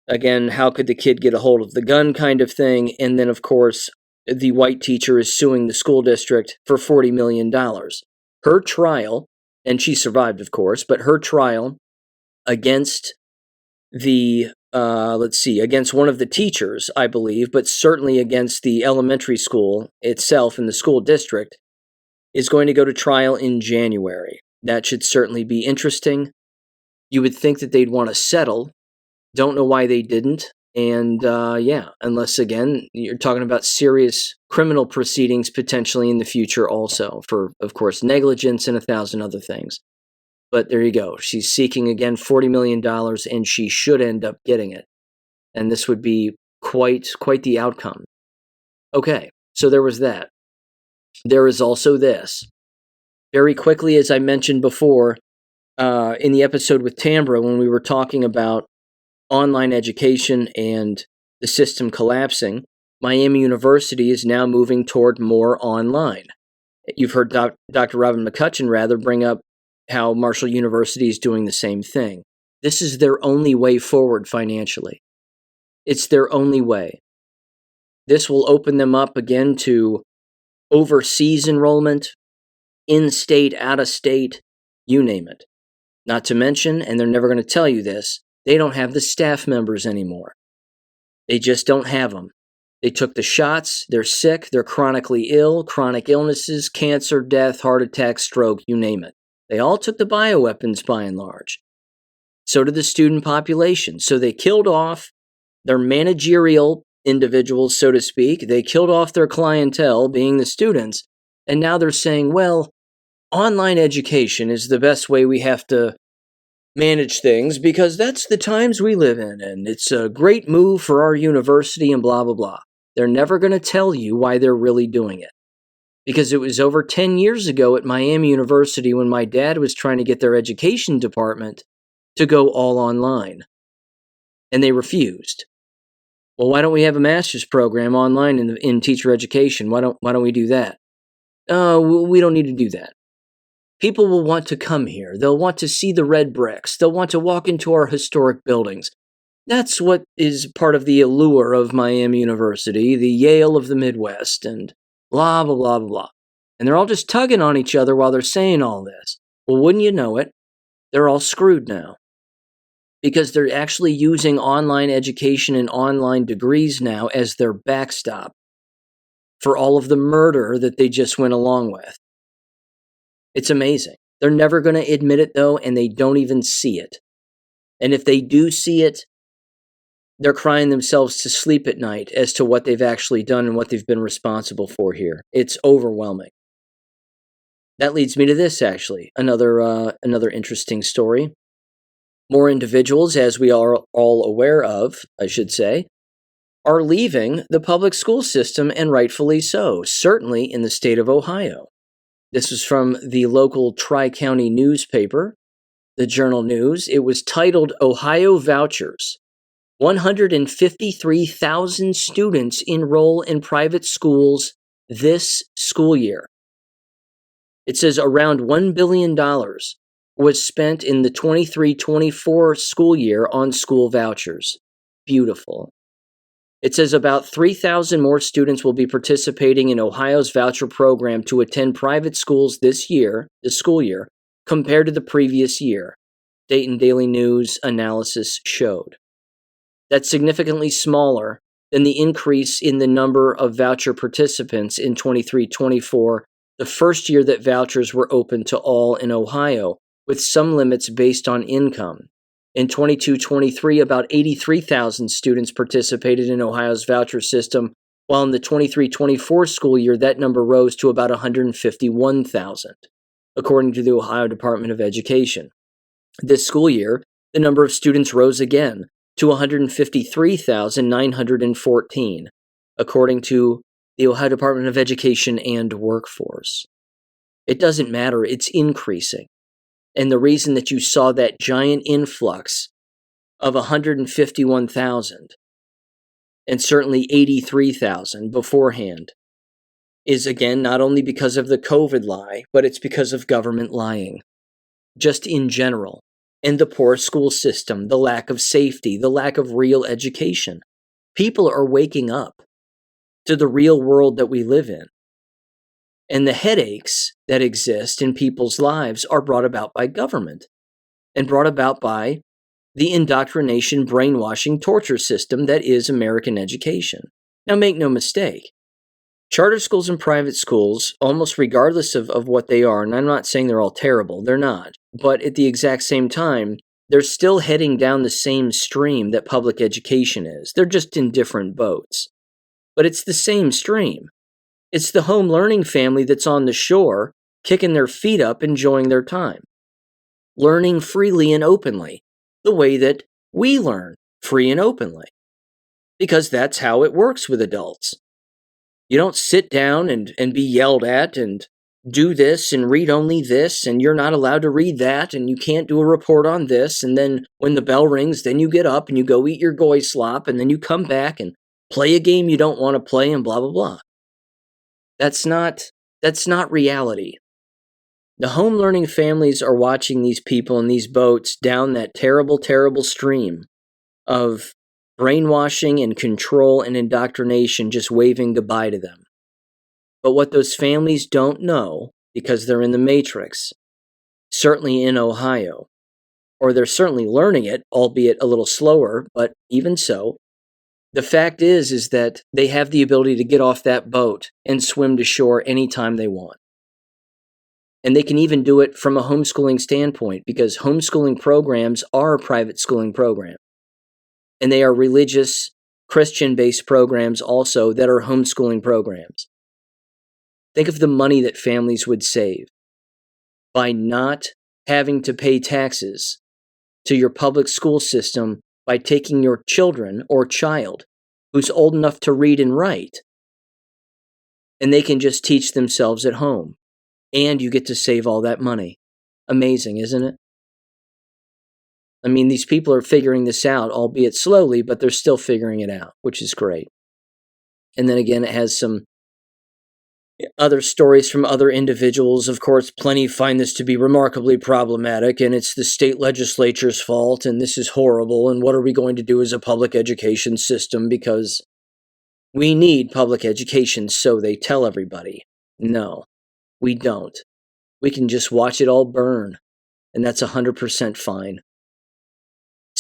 Again, how could the kid get a hold of the gun kind of thing? And then, of course, the white teacher is suing the school district for $40 million. Her trial, and she survived, of course, but her trial against the against one of the teachers, I believe, but certainly against the elementary school itself in the school district, is going to go to trial in January. That should certainly be interesting. You would think that they'd want to settle. Don't know why they didn't. And unless, again, you're talking about serious criminal proceedings potentially in the future also for, of course, negligence and 1,000 other things. But there you go. She's seeking, again, $40 million, and she should end up getting it. And this would be quite the outcome. Okay, so there was that. There is also this. Very quickly, as I mentioned before, in the episode with Tambra, when we were talking about online education and the system collapsing, Miami University is now moving toward more online. You've heard Dr. Robin McCutcheon, bring up how Marshall University is doing the same thing. This is their only way forward financially. It's their only way. This will open them up again to overseas enrollment, in-state, out-of-state, you name it. Not to mention, and they're never going to tell you this, they don't have the staff members anymore. They just don't have them. They took the shots, they're sick, they're chronically ill, chronic illnesses, cancer, death, heart attack, stroke, you name it. They all took the bioweapons by and large. So did the student population. So they killed off their managerial individuals, so to speak. They killed off their clientele, being the students. And now they're saying, well, online education is the best way we have to manage things because that's the times we live in, and it's a great move for our university and blah, blah, blah. They're never going to tell you why they're really doing it. Because it was over 10 years ago at Miami University when my dad was trying to get their education department to go all online. And they refused. Well, why don't we have a master's program online in teacher education? Why don't we do that? We don't need to do that. People will want to come here. They'll want to see the red bricks. They'll want to walk into our historic buildings. That's what is part of the allure of Miami University, the Yale of the Midwest, and blah, blah, blah, blah, blah. And they're all just tugging on each other while they're saying all this. Well, wouldn't you know it, they're all screwed now. because they're actually using online education and online degrees now as their backstop for all of the murder that they just went along with. It's amazing. They're never going to admit it, though, and they don't even see it. And if they do see it, they're crying themselves to sleep at night as to what they've actually done and what they've been responsible for here. It's overwhelming. That leads me to this, actually, another interesting story. More individuals, as we are all aware of, I should say, are leaving the public school system, and rightfully so, certainly in the state of Ohio. This was from the local Tri-County newspaper, the Journal News. It was titled, "Ohio Vouchers. 153,000 students enroll in private schools this school year." It says around $1 billion was spent in the 23-24 school year on school vouchers. Beautiful. It says about 3,000 more students will be participating in Ohio's voucher program to attend private schools this school year, compared to the previous year, Dayton Daily News analysis showed. That's significantly smaller than the increase in the number of voucher participants in 23-24, the first year that vouchers were open to all in Ohio, with some limits based on income. In 22-23, about 83,000 students participated in Ohio's voucher system, while in the 23-24 school year, that number rose to about 151,000, according to the Ohio Department of Education. This school year, the number of students rose again to 153,914, according to the Ohio Department of Education and Workforce. It doesn't matter, it's increasing. And the reason that you saw that giant influx of 151,000 and certainly 83,000 beforehand is, again, not only because of the COVID lie, but it's because of government lying, just in general. And the poor school system, the lack of safety, the lack of real education. People are waking up to the real world that we live in. And the headaches that exist in people's lives are brought about by government and brought about by the indoctrination, brainwashing, torture system that is American education. Now, make no mistake, charter schools and private schools, almost regardless of what they are, and I'm not saying they're all terrible, they're not, but at the exact same time, they're still heading down the same stream that public education is. They're just in different boats. But it's the same stream. It's the home learning family that's on the shore, kicking their feet up, enjoying their time. Learning freely and openly, the way that we learn, free and openly. Because that's how it works with adults. You don't sit down and be yelled at and do this and read only this, and you're not allowed to read that, and you can't do a report on this, and then when the bell rings, then you get up and you go eat your goy slop, and then you come back and play a game you don't want to play, and blah, blah, blah. That's not reality. The home learning families are watching these people in these boats down that terrible, terrible stream of brainwashing and control and indoctrination, just waving goodbye to them. But what those families don't know, because they're in the matrix, certainly in Ohio, or they're certainly learning it, albeit a little slower, but even so, the fact is that they have the ability to get off that boat and swim to shore anytime they want. And they can even do it from a homeschooling standpoint, because homeschooling programs are private schooling programs. And they are religious, Christian-based programs also that are homeschooling programs. Think of the money that families would save by not having to pay taxes to your public school system by taking your children or child who's old enough to read and write, and they can just teach themselves at home. And you get to save all that money. Amazing, isn't it? I mean, these people are figuring this out, albeit slowly, but they're still figuring it out, which is great. And then again, it has some other stories from other individuals. Of course, plenty find this to be remarkably problematic, and it's the state legislature's fault, and this is horrible, and what are we going to do as a public education system, because we need public education, so they tell everybody. No, we don't. We can just watch it all burn, and that's 100% fine.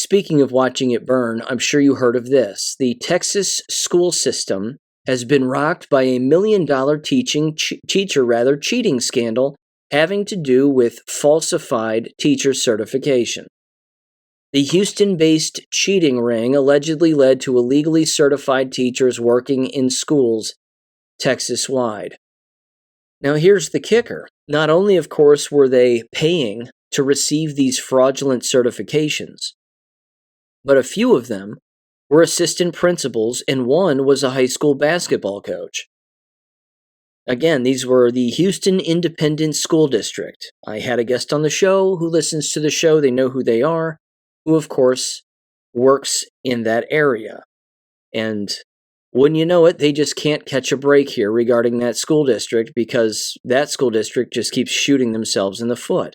speaking of watching it burn, I'm sure you heard of this. The Texas school system has been rocked by a $1 million teacher cheating scandal having to do with falsified teacher certification. The Houston-based cheating ring allegedly led to illegally certified teachers working in schools Texas-wide. Now here's the kicker. Not only, of course, were they paying to receive these fraudulent certifications, but a few of them were assistant principals, and one was a high school basketball coach. Again, these were the Houston Independent School District. I had a guest on the show who listens to the show. They know who they are, who, of course, works in that area. And wouldn't you know it, they just can't catch a break here regarding that school district because that school district just keeps shooting themselves in the foot.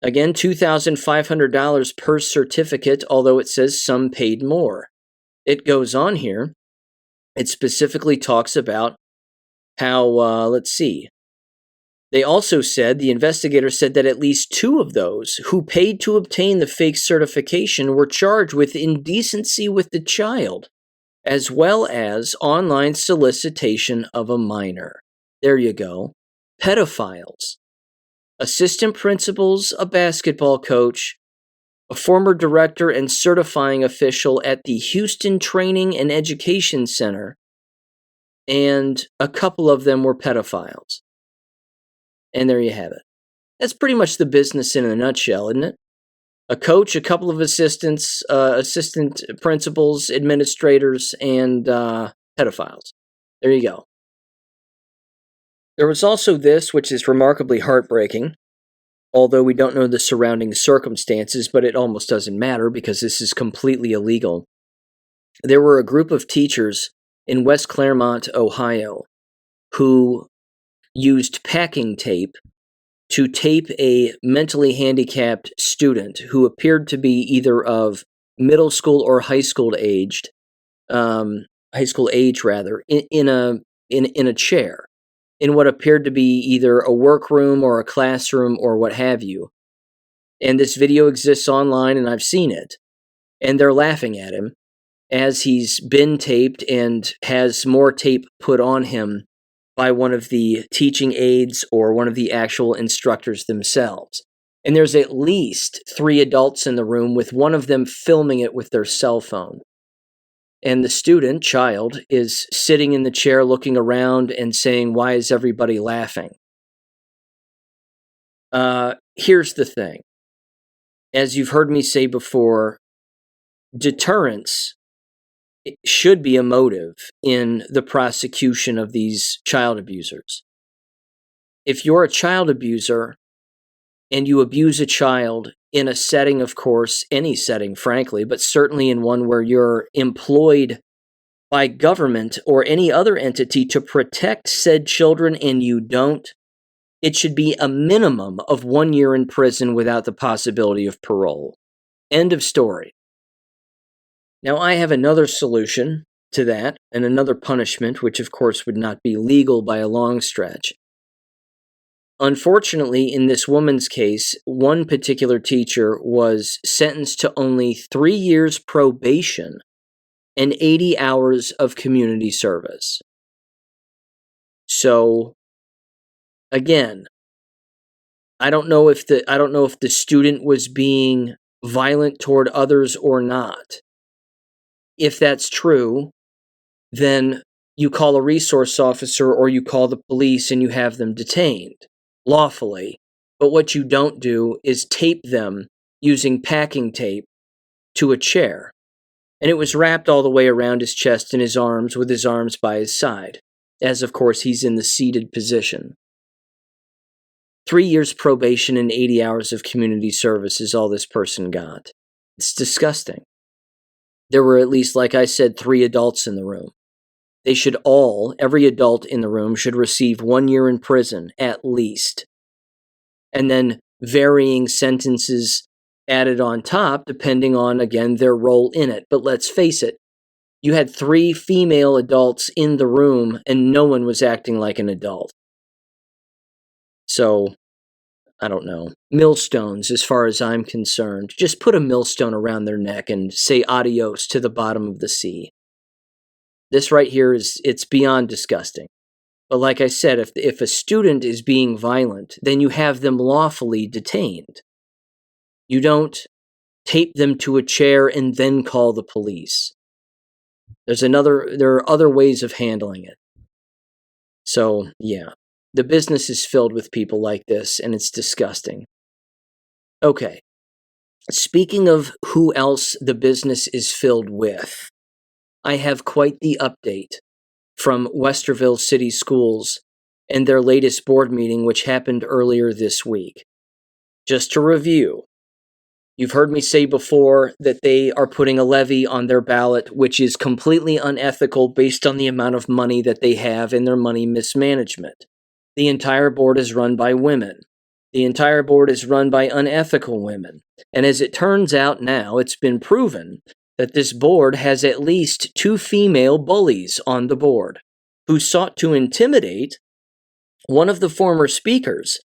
Again, $2,500 per certificate, although it says some paid more. It goes on here. It specifically talks about how, they also said, the investigator said that at least 2 of those who paid to obtain the fake certification were charged with indecency with the child, as well as online solicitation of a minor. There you go. Pedophiles. Assistant principals, a basketball coach, a former director and certifying official at the Houston Training and Education Center, and a couple of them were pedophiles. And there you have it. That's pretty much the business in a nutshell, isn't it? A coach, a couple of assistants, assistant principals, administrators, and pedophiles. There you go. There was also this, which is remarkably heartbreaking, although we don't know the surrounding circumstances, but it almost doesn't matter because this is completely illegal. There were a group of teachers in West Claremont, Ohio, who used packing tape to tape a mentally handicapped student who appeared to be either of middle school or high school age, in a chair, in what appeared to be either a workroom or a classroom or what have you. And this video exists online, and I've seen it. And they're laughing at him as he's been taped and has more tape put on him by one of the teaching aides or one of the actual instructors themselves. And there's at least 3 adults in the room, with one of them filming it with their cell phone. And the child, is sitting in the chair looking around and saying, "Why is everybody laughing?" Here's the thing. As you've heard me say before, deterrence should be a motive in the prosecution of these child abusers. If you're a child abuser and you abuse a child in a setting, of course, any setting, frankly, but certainly in one where you're employed by government or any other entity to protect said children and you don't, it should be a minimum of 1 year in prison without the possibility of parole. End of story. Now, I have another solution to that and another punishment, which of course would not be legal by a long stretch. Unfortunately, in this woman's case, one particular teacher was sentenced to only 3 years probation and 80 hours of community service. So, again, I don't know if the student was being violent toward others or not. If that's true, then you call a resource officer or you call the police and you have them detained lawfully. But what you don't do is tape them using packing tape to a chair. And it was wrapped all the way around his chest and his arms, with his arms by his side, as of course he's in the seated position. 3 years probation and 80 hours of community service is all this person got. It's disgusting. There were at least, like I said, 3 adults in the room. They should every adult in the room should receive 1 year in prison, at least. And then varying sentences added on top, depending on, again, their role in it. But let's face it, you had 3 female adults in the room, and no one was acting like an adult. So, I don't know, millstones as far as I'm concerned. Just put a millstone around their neck and say adios to the bottom of the sea. This right here it's beyond disgusting. But like I said, if a student is being violent, then you have them lawfully detained. You don't tape them to a chair and then call the police. There are other ways of handling it. So, yeah, the business is filled with people like this, and it's disgusting. Okay, speaking of who else the business is filled with, I have quite the update from Westerville City Schools and their latest board meeting, which happened earlier this week. Just to review, you've heard me say before that they are putting a levy on their ballot, which is completely unethical based on the amount of money that they have in their money mismanagement. The entire board is run by women. The entire board is run by unethical women. And as it turns out now, it's been proven that this board has at least 2 female bullies on the board who sought to intimidate one of the former speakers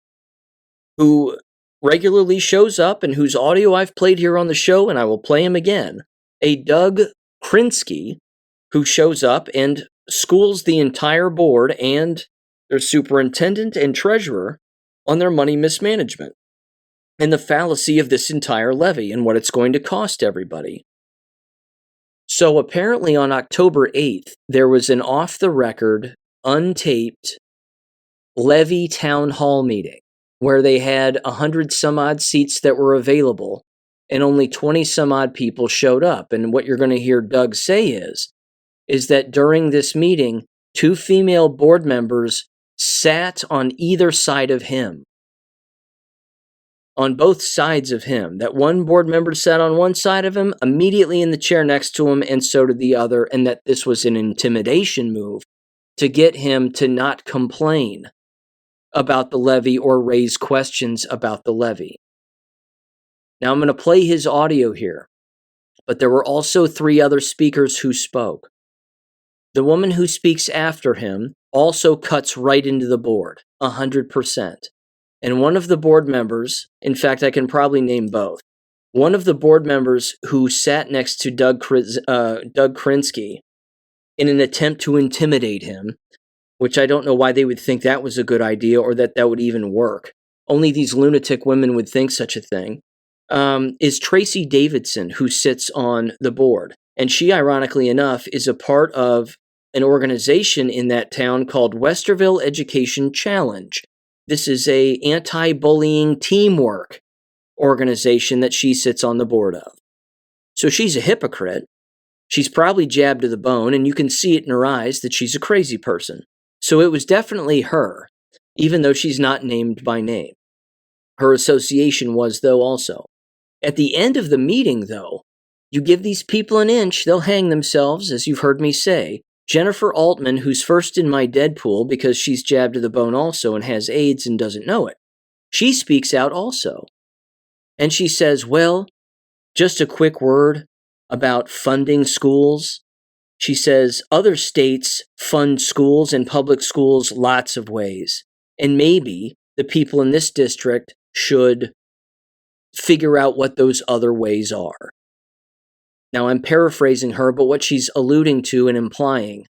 who regularly shows up and whose audio I've played here on the show, and I will play him again, a Doug Krinsky, who shows up and schools the entire board and their superintendent and treasurer on their money mismanagement and the fallacy of this entire levy and what it's going to cost everybody. So apparently on October 8th, there was an off-the-record, untaped levy town hall meeting where they had 100 some odd seats that were available and only 20 some odd people showed up. And what you're going to hear Doug say is that during this meeting, 2 female board members sat on either side of him. On both sides of him. That one board member sat on one side of him, immediately in the chair next to him, and so did the other, and that this was an intimidation move to get him to not complain about the levy or raise questions about the levy. Now I'm going to play his audio here, but there were also 3 other speakers who spoke. The woman who speaks after him also cuts right into the board, 100%. And one of the board members, in fact, I can probably name both. One of the board members who sat next to Doug Krinsky in an attempt to intimidate him, which I don't know why they would think that was a good idea or that would even work. Only these lunatic women would think such a thing, is Tracy Davidson, who sits on the board. And she, ironically enough, is a part of an organization in that town called Westerville Education Challenge. This is a anti-bullying teamwork organization that she sits on the board of. So she's a hypocrite. She's probably jabbed to the bone, and you can see it in her eyes that she's a crazy person. So it was definitely her, even though she's not named by name. Her association was, though, also. At the end of the meeting, though, you give these people an inch, they'll hang themselves, as you've heard me say. Jennifer Altman, who's first in my Deadpool because she's jabbed to the bone also and has AIDS and doesn't know it, she speaks out also. And she says, well, just a quick word about funding schools. She says other states fund schools and public schools lots of ways. And maybe the people in this district should figure out what those other ways are. Now, I'm paraphrasing her, but what she's alluding to and implying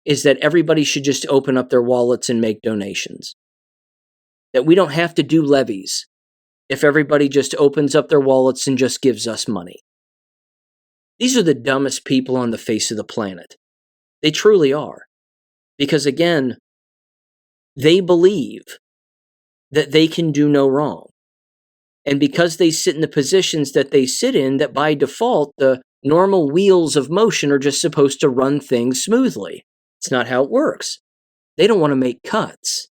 is that everybody should just open up their wallets and make donations. That we don't have to do levies if everybody just opens up their wallets and just gives us money. These are the dumbest people on the face of the planet. They truly are. Because again, they believe that they can do no wrong. And because they sit in the positions that they sit in, that by default, the normal wheels of motion are just supposed to run things smoothly. It's not how it works. They don't want to make cuts.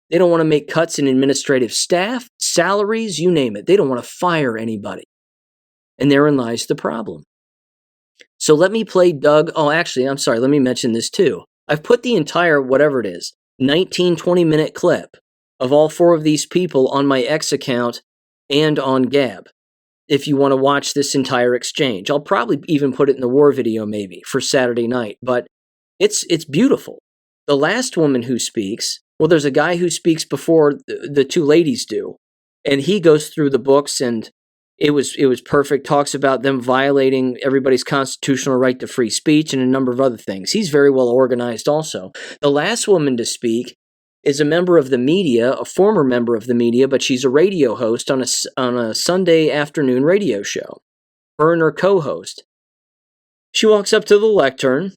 They don't want to make cuts in administrative staff, salaries, you name it. They don't want to fire anybody. And therein lies the problem. So let me play Doug. Oh, actually, I'm sorry. Let me mention this too. I've put the entire, whatever it is, 20-minute clip of all 4 of these people on my X account and on Gab. If you want to watch this entire exchange, I'll probably even put it in the war video maybe for Saturday night, but it's beautiful. The last woman who speaks, well, there's a guy who speaks before the 2 ladies do, And he goes through the books, and it was perfect. Talks about them violating everybody's constitutional right to free speech and a number of other things. He's very well organized also. The last woman to speak is a member of the media, a former member of the media, but she's a radio host on a Sunday afternoon radio show. Her and her co-host. She walks up to the lectern.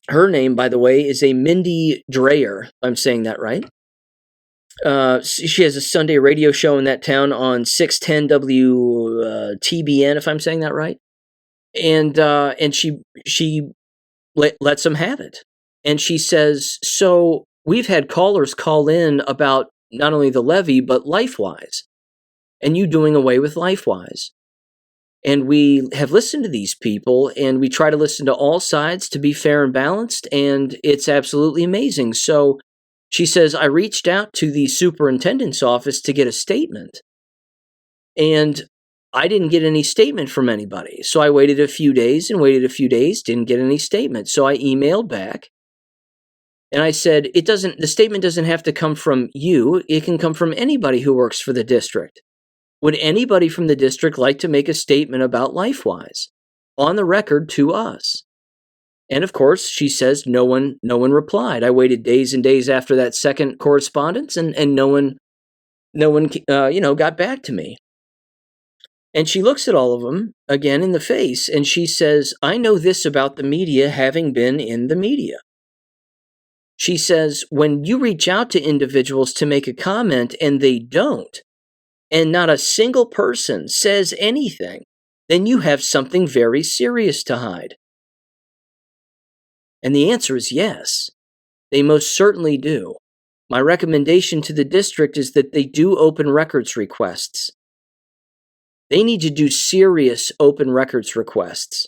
Her name, by the way, is a Mindy Dreyer. If I'm saying that right. She has a Sunday radio show in that town on 610 WTBN, if I'm saying that right. And she lets them have it. And she says, so we've had callers call in about not only the levy, but LifeWise, and you doing away with LifeWise. And we have listened to these people, and we try to listen to all sides to be fair and balanced, and it's absolutely amazing. So she says, I reached out to the superintendent's office to get a statement, and I didn't get any statement from anybody. So I waited a few days, didn't get any statement. So I emailed back, and I said, the statement doesn't have to come from you. It can come from anybody who works for the district. Would anybody from the district like to make a statement about LifeWise on the record to us? And of course, she says no one replied. I waited days and days after that second correspondence, and no one got back to me. And she looks at all of them again in the face, and she says, I know this about the media, having been in the media. She says, when you reach out to individuals to make a comment and they don't, and not a single person says anything, then you have something very serious to hide. And the answer is yes. They most certainly do. My recommendation to the district is that they do open records requests. They need to do serious open records requests.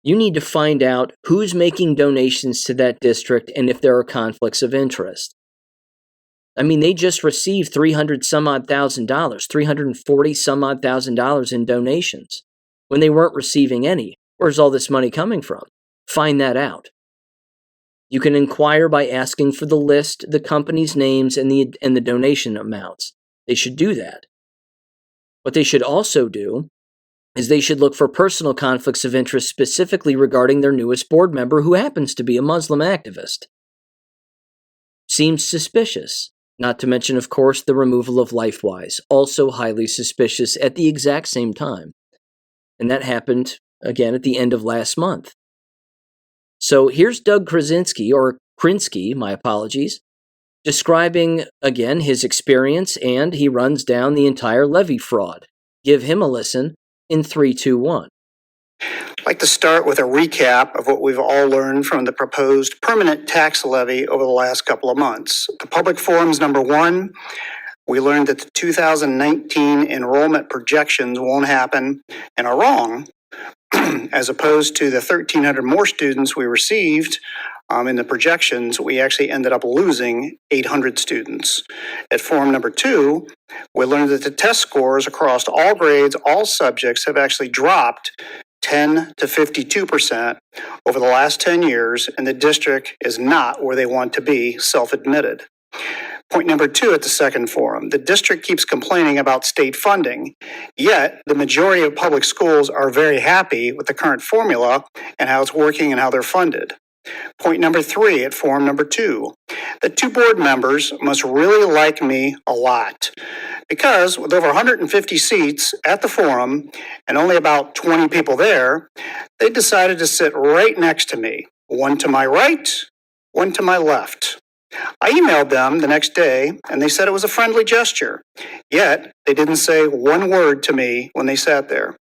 You need to find out who's making donations to that district and if there are conflicts of interest. I mean, they just received $340 some odd thousand in donations when they weren't receiving any. Where's all this money coming from? Find that out. You can inquire by asking for the list, the company's names, and the donation amounts. They should do that. What they should also do is they should look for personal conflicts of interest specifically regarding their newest board member who happens to be a Muslim activist. Seems suspicious. Not to mention, of course, the removal of LifeWise, also highly suspicious at the exact same time. And that happened, again, at the end of last month. So here's Doug Krinsky, my apologies, describing, again, his experience, and he runs down the entire levy fraud. Give him a listen in 3, 2, 1. I'd like to start with a recap of what we've all learned from the proposed permanent tax levy over the last couple of months. The public forums, number 1, we learned that the 2019 enrollment projections won't happen and are wrong, as opposed to the 1,300 more students we received in the projections. We actually ended up losing 800 students. At forum number 2, we learned that the test scores across all grades, all subjects have actually dropped 10 to 52% over the last 10 years, and the district is not where they want to be, self-admitted. Point number 2 at the second forum, the district keeps complaining about state funding, yet the majority of public schools are very happy with the current formula and how it's working and how they're funded. Point number 3 at forum number 2, the 2 board members must really like me a lot, because with over 150 seats at the forum and only about 20 people there, they decided to sit right next to me, one to my right, one to my left. I emailed them the next day, and they said it was a friendly gesture, yet they didn't say one word to me when they sat there.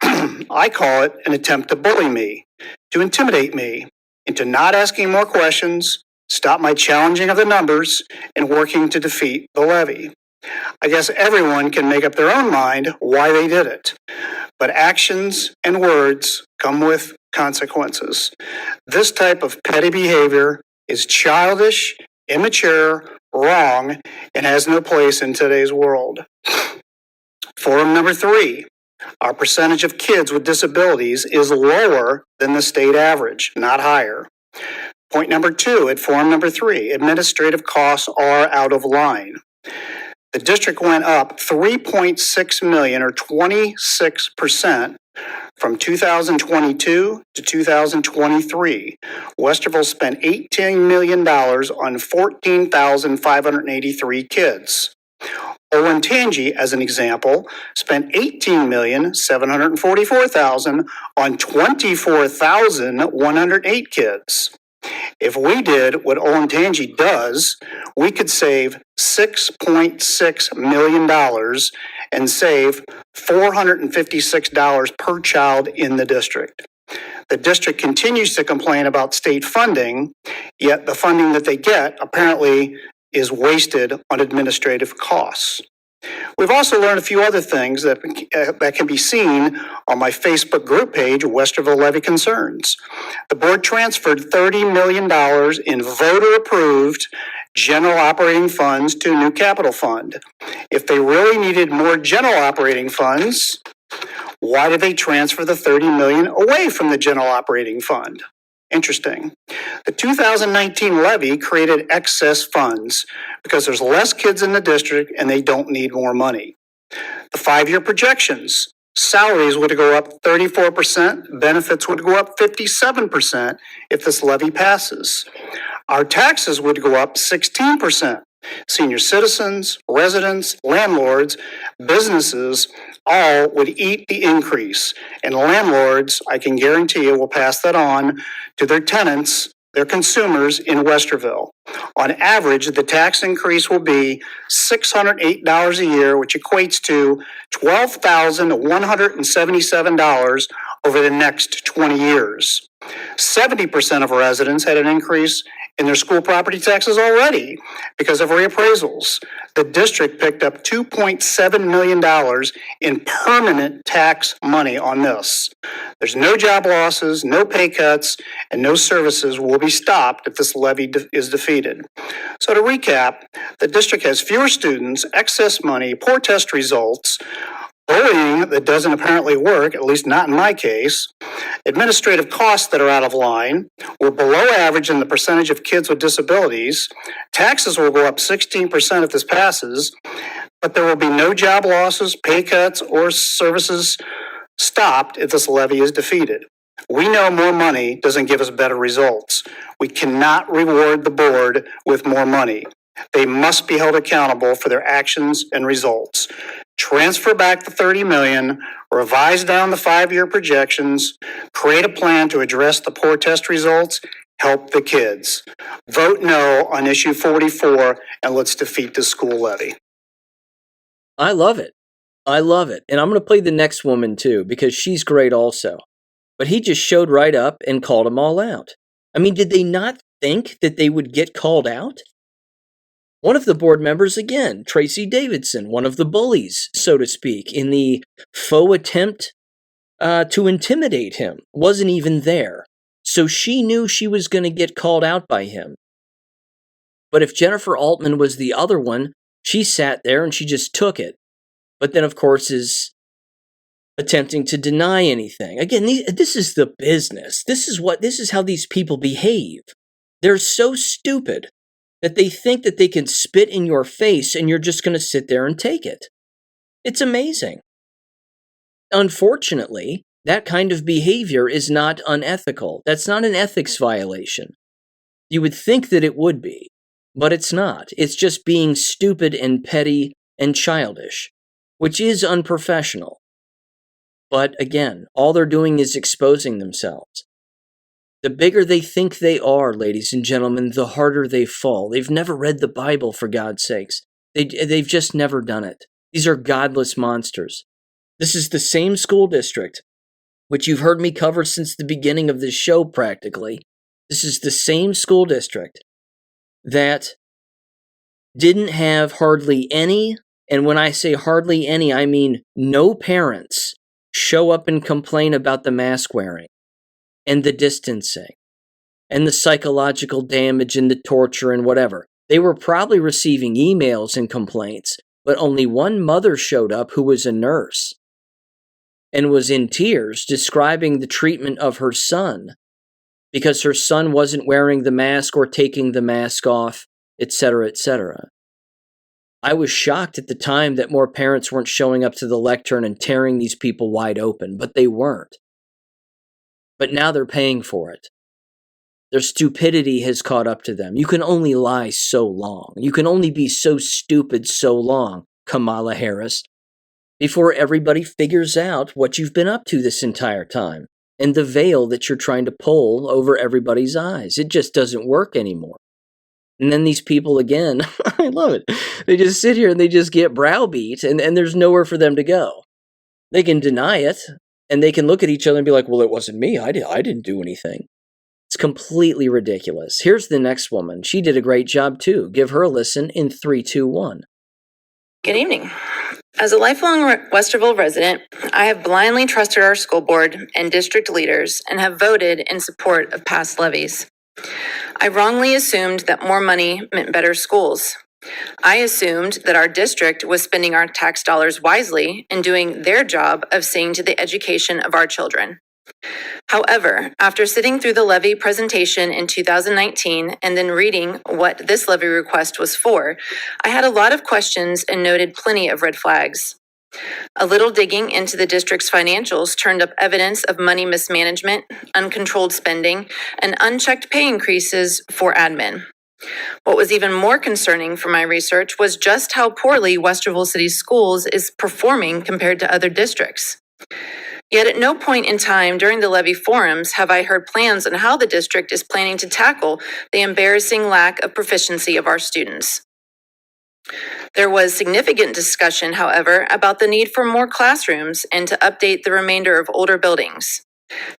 I call it an attempt to bully me, to intimidate me, into not asking more questions, stop my challenging of the numbers, and working to defeat the levy. I guess everyone can make up their own mind why they did it, but actions and words come with consequences. This type of petty behavior is childish, immature, wrong, and has no place in today's world. Forum number 3. Our percentage of kids with disabilities is lower than the state average, not higher. Point number 2 at forum number 3, administrative costs are out of line. The district went up 3.6 million or 26% from 2022 to 2023. Westerville spent $18 million on 14,583 kids. Olentangy, as an example, spent $18,744,000 on 24,108 kids. If we did what Olentangy does, we could save $6.6 million and save $456 per child in the district. The district continues to complain about state funding, yet the funding that they get apparently is wasted on administrative costs. We've also learned a few other things that can be seen on my Facebook group page, Westerville Levy Concerns. The board transferred $30 million in voter-approved general operating funds to a new capital fund. If they really needed more general operating funds, why did they transfer the $30 million away from the general operating fund? Interesting. The 2019 levy created excess funds because there's less kids in the district and they don't need more money. The 5-year projections, salaries would go up 34%, benefits would go up 57% if this levy passes. Our taxes would go up 16%. Senior citizens, residents, landlords, businesses, all would eat the increase. And landlords, I can guarantee you, will pass that on to their tenants, their consumers in Westerville. On average, the tax increase will be $608 a year, which equates to $12,177 over the next 20 years. 70% of residents had an increase in their school property taxes already because of reappraisals. The district picked up $2.7 million in permanent tax money on this. There's no job losses, no pay cuts, and no services will be stopped if this levy is defeated. So to recap, the district has fewer students, excess money, poor test results, bullying that doesn't apparently work, at least not in my case, administrative costs that are out of line, we're below average in the percentage of kids with disabilities, taxes will go up 16% if this passes, but there will be no job losses, pay cuts, or services stopped if this levy is defeated. We know more money doesn't give us better results. We cannot reward the board with more money. They must be held accountable for their actions and results. Transfer back the $30 million, revise down the 5-year projections, create a plan to address the poor test results, help the kids. Vote no on issue 44, and let's defeat the school levy. I love it. I love it. And I'm going to play the next woman too, because she's great also. But he just showed right up and called them all out. I mean, did they not think that they would get called out? One of the board members, again, Tracy Davidson, one of the bullies, so to speak, in the faux attempt to intimidate him, wasn't even there. So she knew she was going to get called out by him. But if Jennifer Altman was the other one, she sat there and she just took it. But then, of course, is attempting to deny anything. Again, this is the business. This is how these people behave. They're so stupid that they think that they can spit in your face and you're just going to sit there and take it. It's amazing. Unfortunately, that kind of behavior is not unethical. That's not an ethics violation. You would think that it would be, but it's not. It's just being stupid and petty and childish, which is unprofessional. But again, all they're doing is exposing themselves. The bigger they think they are, ladies and gentlemen, the harder they fall. They've never read the Bible, for God's sakes. They've just never done it. These are godless monsters. This is the same school district, which you've heard me cover since the beginning of this show practically. This is the same school district that didn't have hardly any, and when I say hardly any, I mean no parents show up and complain about the mask wearing and the distancing and the psychological damage and the torture and whatever. They were probably receiving emails and complaints, but only one mother showed up who was a nurse and was in tears describing the treatment of her son because her son wasn't wearing the mask or taking the mask off, etc., etc. I was shocked at the time that more parents weren't showing up to the lectern and tearing these people wide open, but they weren't. But now they're paying for it. Their stupidity has caught up to them. You can only lie so long. You can only be so stupid so long, Kamala Harris, before everybody figures out what you've been up to this entire time and the veil that you're trying to pull over everybody's eyes. It just doesn't work anymore. And then these people, again, I love it. They just sit here and they just get browbeat, and there's nowhere for them to go. They can deny it, and they can look at each other and be like, well, it wasn't me. I didn't do anything. It's completely ridiculous. Here's the next woman. She did a great job, too. Give her a listen in 3, 2, 1. Good evening. As a lifelong Westerville resident, I have blindly trusted our school board and district leaders and have voted in support of past levies. I wrongly assumed that more money meant better schools. I assumed that our district was spending our tax dollars wisely and doing their job of seeing to the education of our children. However, after sitting through the levy presentation in 2019 and then reading what this levy request was for, I had a lot of questions and noted plenty of red flags. A little digging into the district's financials turned up evidence of money mismanagement, uncontrolled spending, and unchecked pay increases for admin. What was even more concerning for my research was just how poorly Westerville City Schools is performing compared to other districts. Yet at no point in time during the levy forums have I heard plans on how the district is planning to tackle the embarrassing lack of proficiency of our students. There was significant discussion, however, about the need for more classrooms and to update the remainder of older buildings.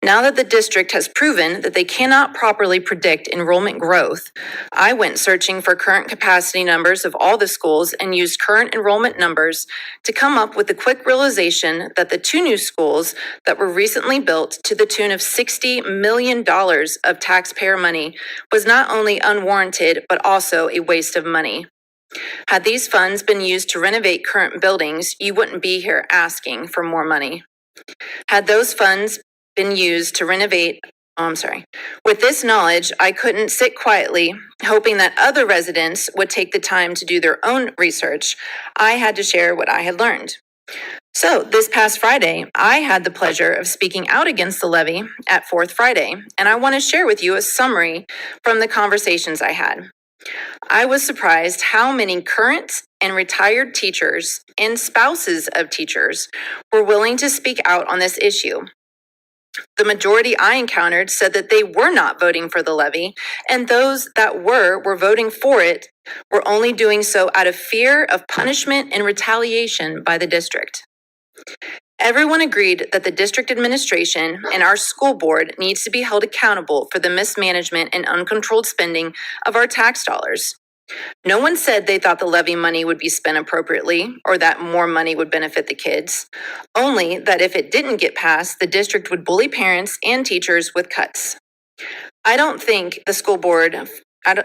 Now that the district has proven that they cannot properly predict enrollment growth, I went searching for current capacity numbers of all the schools and used current enrollment numbers to come up with the quick realization that the 2 new schools that were recently built to the tune of $60 million of taxpayer money was not only unwarranted, but also a waste of money. Had these funds been used to renovate current buildings, you wouldn't be here asking for more money. Had those funds been used to renovate, With this knowledge, I couldn't sit quietly, hoping that other residents would take the time to do their own research. I had to share what I had learned. So this past Friday, I had the pleasure of speaking out against the levy at Fourth Friday, and I want to share with you a summary from the conversations I had. I was surprised how many current and retired teachers and spouses of teachers were willing to speak out on this issue. The majority I encountered said that they were not voting for the levy, and those that were voting for it were only doing so out of fear of punishment and retaliation by the district. Everyone agreed that the district administration and our school board needs to be held accountable for the mismanagement and uncontrolled spending of our tax dollars. No one said they thought the levy money would be spent appropriately or that more money would benefit the kids, only that if it didn't get passed, the district would bully parents and teachers with cuts. I don't think the school board,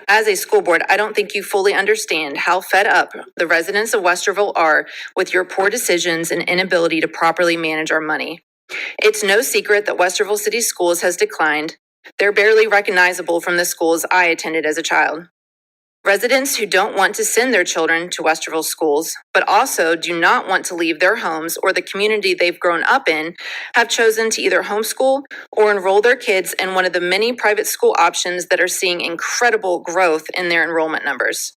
as a school board, I don't think you fully understand how fed up the residents of Westerville are with your poor decisions and inability to properly manage our money. It's no secret that Westerville City Schools has declined. They're barely recognizable from the schools I attended as a child. Residents who don't want to send their children to Westerville schools, but also do not want to leave their homes or the community they've grown up in, have chosen to either homeschool or enroll their kids in one of the many private school options that are seeing incredible growth in their enrollment numbers.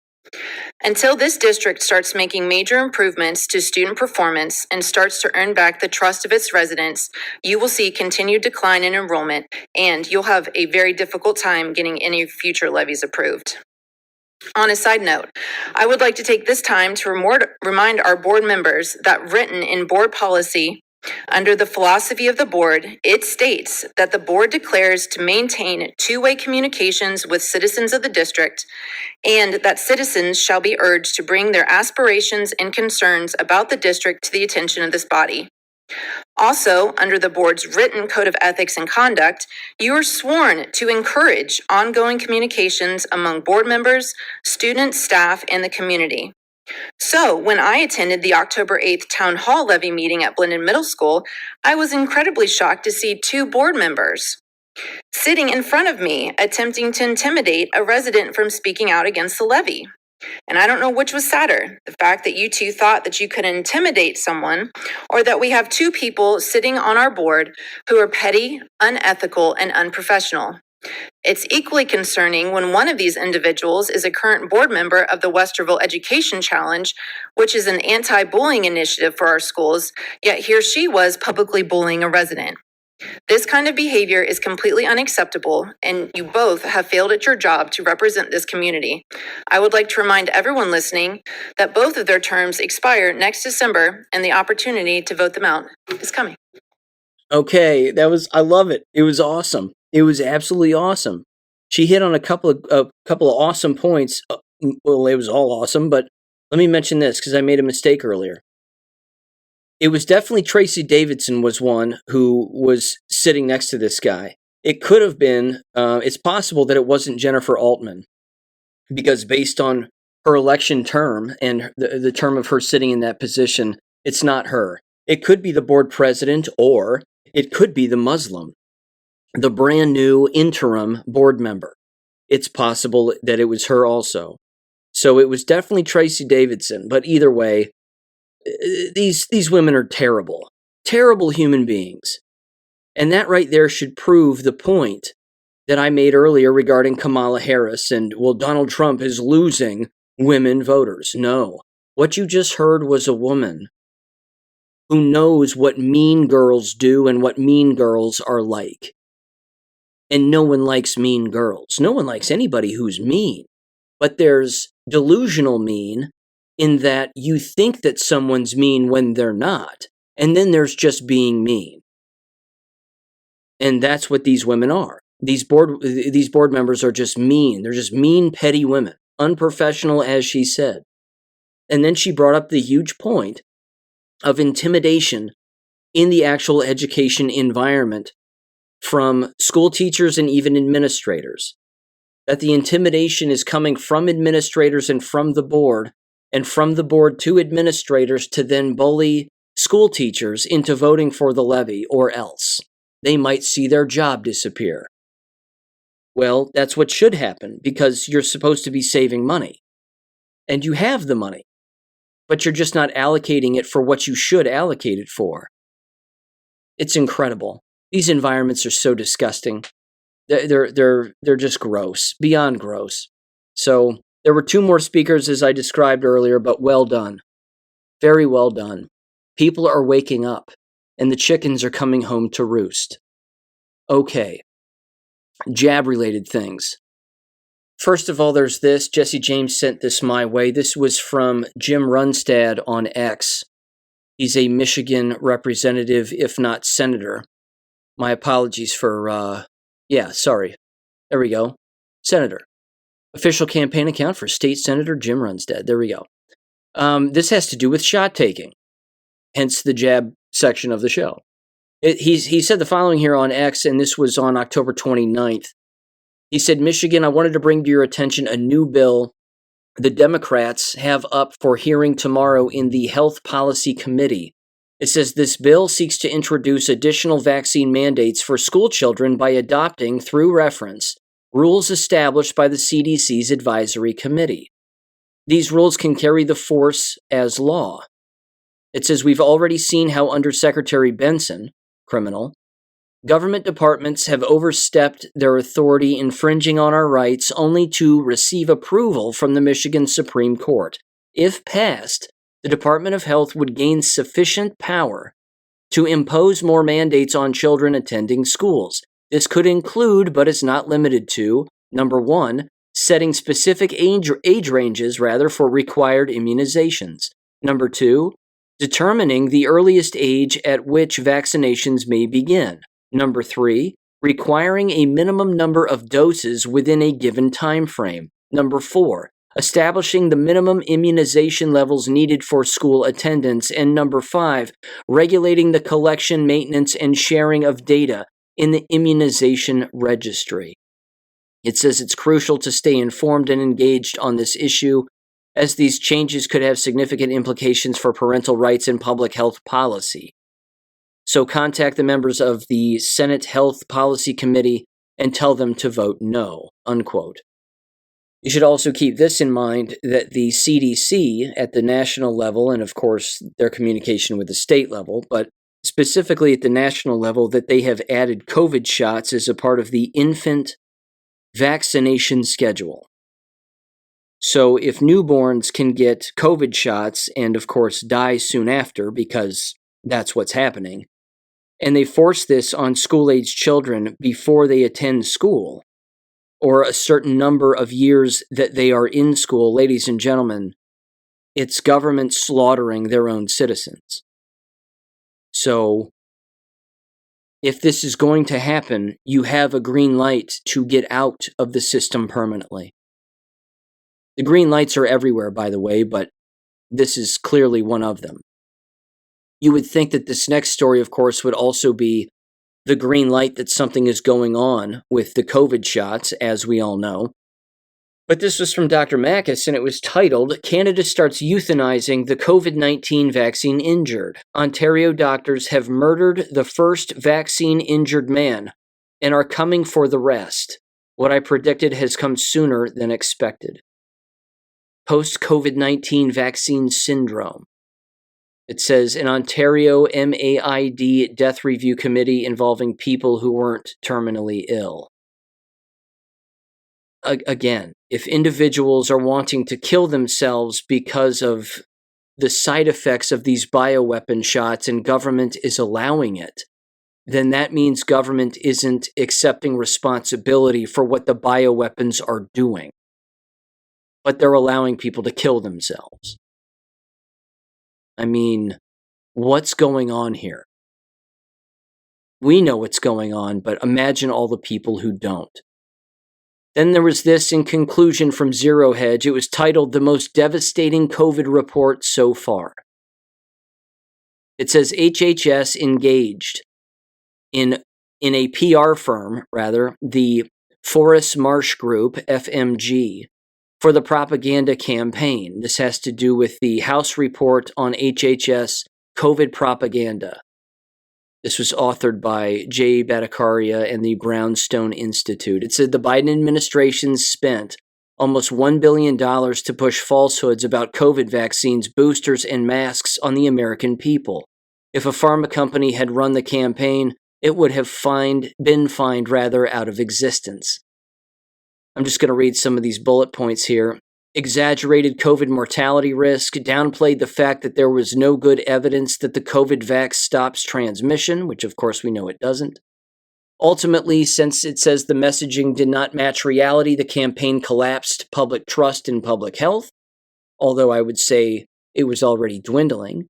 Until this district starts making major improvements to student performance and starts to earn back the trust of its residents, you will see continued decline in enrollment, and you'll have a very difficult time getting any future levies approved. On a side note, I would like to take this time to remind our board members that written in board policy under the philosophy of the board, it states that the board declares to maintain two-way communications with citizens of the district and that citizens shall be urged to bring their aspirations and concerns about the district to the attention of this body. Also, under the board's written code of ethics and conduct, you are sworn to encourage ongoing communications among board members, students, staff, and the community. So, when I attended the October 8th Town Hall levy meeting at Blended Middle School, I was incredibly shocked to see 2 board members sitting in front of me attempting to intimidate a resident from speaking out against the levy. And I don't know which was sadder, the fact that you two thought that you could intimidate someone, or that we have two people sitting on our board who are petty, unethical, and unprofessional. It's equally concerning when one of these individuals is a current board member of the Westerville Education Challenge, which is an anti-bullying initiative for our schools, yet here she was publicly bullying a resident. This kind of behavior is completely unacceptable, and you both have failed at your job to represent this community. I would like to remind everyone listening that both of their terms expire next December, and the opportunity to vote them out is coming. Okay, I love it. It was awesome. It was absolutely awesome. She hit on a couple of awesome points. Well, it was all awesome, but let me mention this because I made a mistake earlier. It was definitely Tracy Davidson was one who was sitting next to this guy. It could have been, it's possible that it wasn't Jennifer Altman, because based on her election term and the term of her sitting in that position, it's not her. It could be the board president, or it could be the Muslim, the brand new interim board member. It's possible that it was her also. So it was definitely Tracy Davidson, but either way, these women are terrible, terrible human beings. And that right there should prove the point that I made earlier regarding Kamala Harris and, well, Donald Trump is losing women voters. No, what you just heard was a woman who knows what mean girls do and what mean girls are like. And no one likes mean girls. No one likes anybody who's mean. But there's delusional mean in that you think that someone's mean when they're not. And then there's just being mean. And that's what these women are. These board members are just mean. They're just mean, petty women. Unprofessional, as she said. And then she brought up the huge point of intimidation in the actual education environment from school teachers and even administrators. That the intimidation is coming from administrators and from the board to administrators to then bully school teachers into voting for the levy, or else they might see their job disappear. Well, that's what should happen, because you're supposed to be saving money. And you have the money, but you're just not allocating it for what you should allocate it for. It's incredible. These environments are so disgusting. They're just gross, beyond gross. So there were two more speakers as I described earlier, but well done. Very well done. People are waking up, and the chickens are coming home to roost. Okay. Jab-related things. First of all, there's this. Jesse James sent this my way. This was from Jim Runstad on X. He's a Michigan representative, if not senator. My apologies for, There we go. Senator. Official campaign account for State Senator Jim Runstad. There we go. This has to do with shot taking, hence the jab section of the show. He said the following here on X, and this was on October 29th. He said, Michigan, I wanted to bring to your attention a new bill the Democrats have up for hearing tomorrow in the Health Policy Committee. It says this bill seeks to introduce additional vaccine mandates for school children by adopting, through reference, rules established by the CDC's Advisory Committee. These rules can carry the force as law. It says we've already seen how Undersecretary Benson, criminal, government departments have overstepped their authority, infringing on our rights only to receive approval from the Michigan Supreme Court. If passed, the Department of Health would gain sufficient power to impose more mandates on children attending schools. This could include, but is not limited to, number one, setting specific age ranges for required immunizations. Number two, determining the earliest age at which vaccinations may begin. Number three, requiring a minimum number of doses within a given time frame. Number four, establishing the minimum immunization levels needed for school attendance. And number five, regulating the collection, maintenance, and sharing of data in the immunization registry. It says it's crucial to stay informed and engaged on this issue, as these changes could have significant implications for parental rights and public health policy. So contact the members of the Senate Health Policy Committee and tell them to vote no, unquote. You should also keep this in mind that the CDC at the national level, and of course their communication with the state level, but specifically at the national level, that they have added COVID shots as a part of the infant vaccination schedule. So if newborns can get COVID shots and of course die soon after, because that's what's happening, and they force this on school-age children before they attend school, or a certain number of years that they are in school, ladies and gentlemen, it's government slaughtering their own citizens. So, if this is going to happen, you have a green light to get out of the system permanently. The green lights are everywhere, by the way, but this is clearly one of them. You would think that this next story, of course, would also be the green light that something is going on with the COVID shots, as we all know. But this was from Dr. Makis, and it was titled, Canada Starts Euthanizing the COVID-19 Vaccine Injured. Ontario doctors have murdered the first vaccine-injured man and are coming for the rest. What I predicted has come sooner than expected. Post-COVID-19 vaccine syndrome. It says, an Ontario MAID death review committee involving people who weren't terminally ill. Again, if individuals are wanting to kill themselves because of the side effects of these bioweapon shots and government is allowing it, then that means government isn't accepting responsibility for what the bioweapons are doing. But they're allowing people to kill themselves. I mean, what's going on here? We know what's going on, but imagine all the people who don't. Then there was this in conclusion from Zero Hedge. It was titled, The Most Devastating COVID Report So Far. It says HHS engaged in a PR firm, the Forest Marsh Group, FMG, for the propaganda campaign. This has to do with the House report on HHS COVID propaganda. This was authored by Jay Bhattacharya and the Brownstone Institute. It said the Biden administration spent almost $1 billion to push falsehoods about COVID vaccines, boosters, and masks on the American people. If a pharma company had run the campaign, it would have been fined out of existence. I'm just going to read some of these bullet points here. Exaggerated COVID mortality risk, downplayed the fact that there was no good evidence that the COVID vax stops transmission, which of course we know it doesn't. Ultimately, since it says the messaging did not match reality, the campaign collapsed public trust in public health, although I would say it was already dwindling.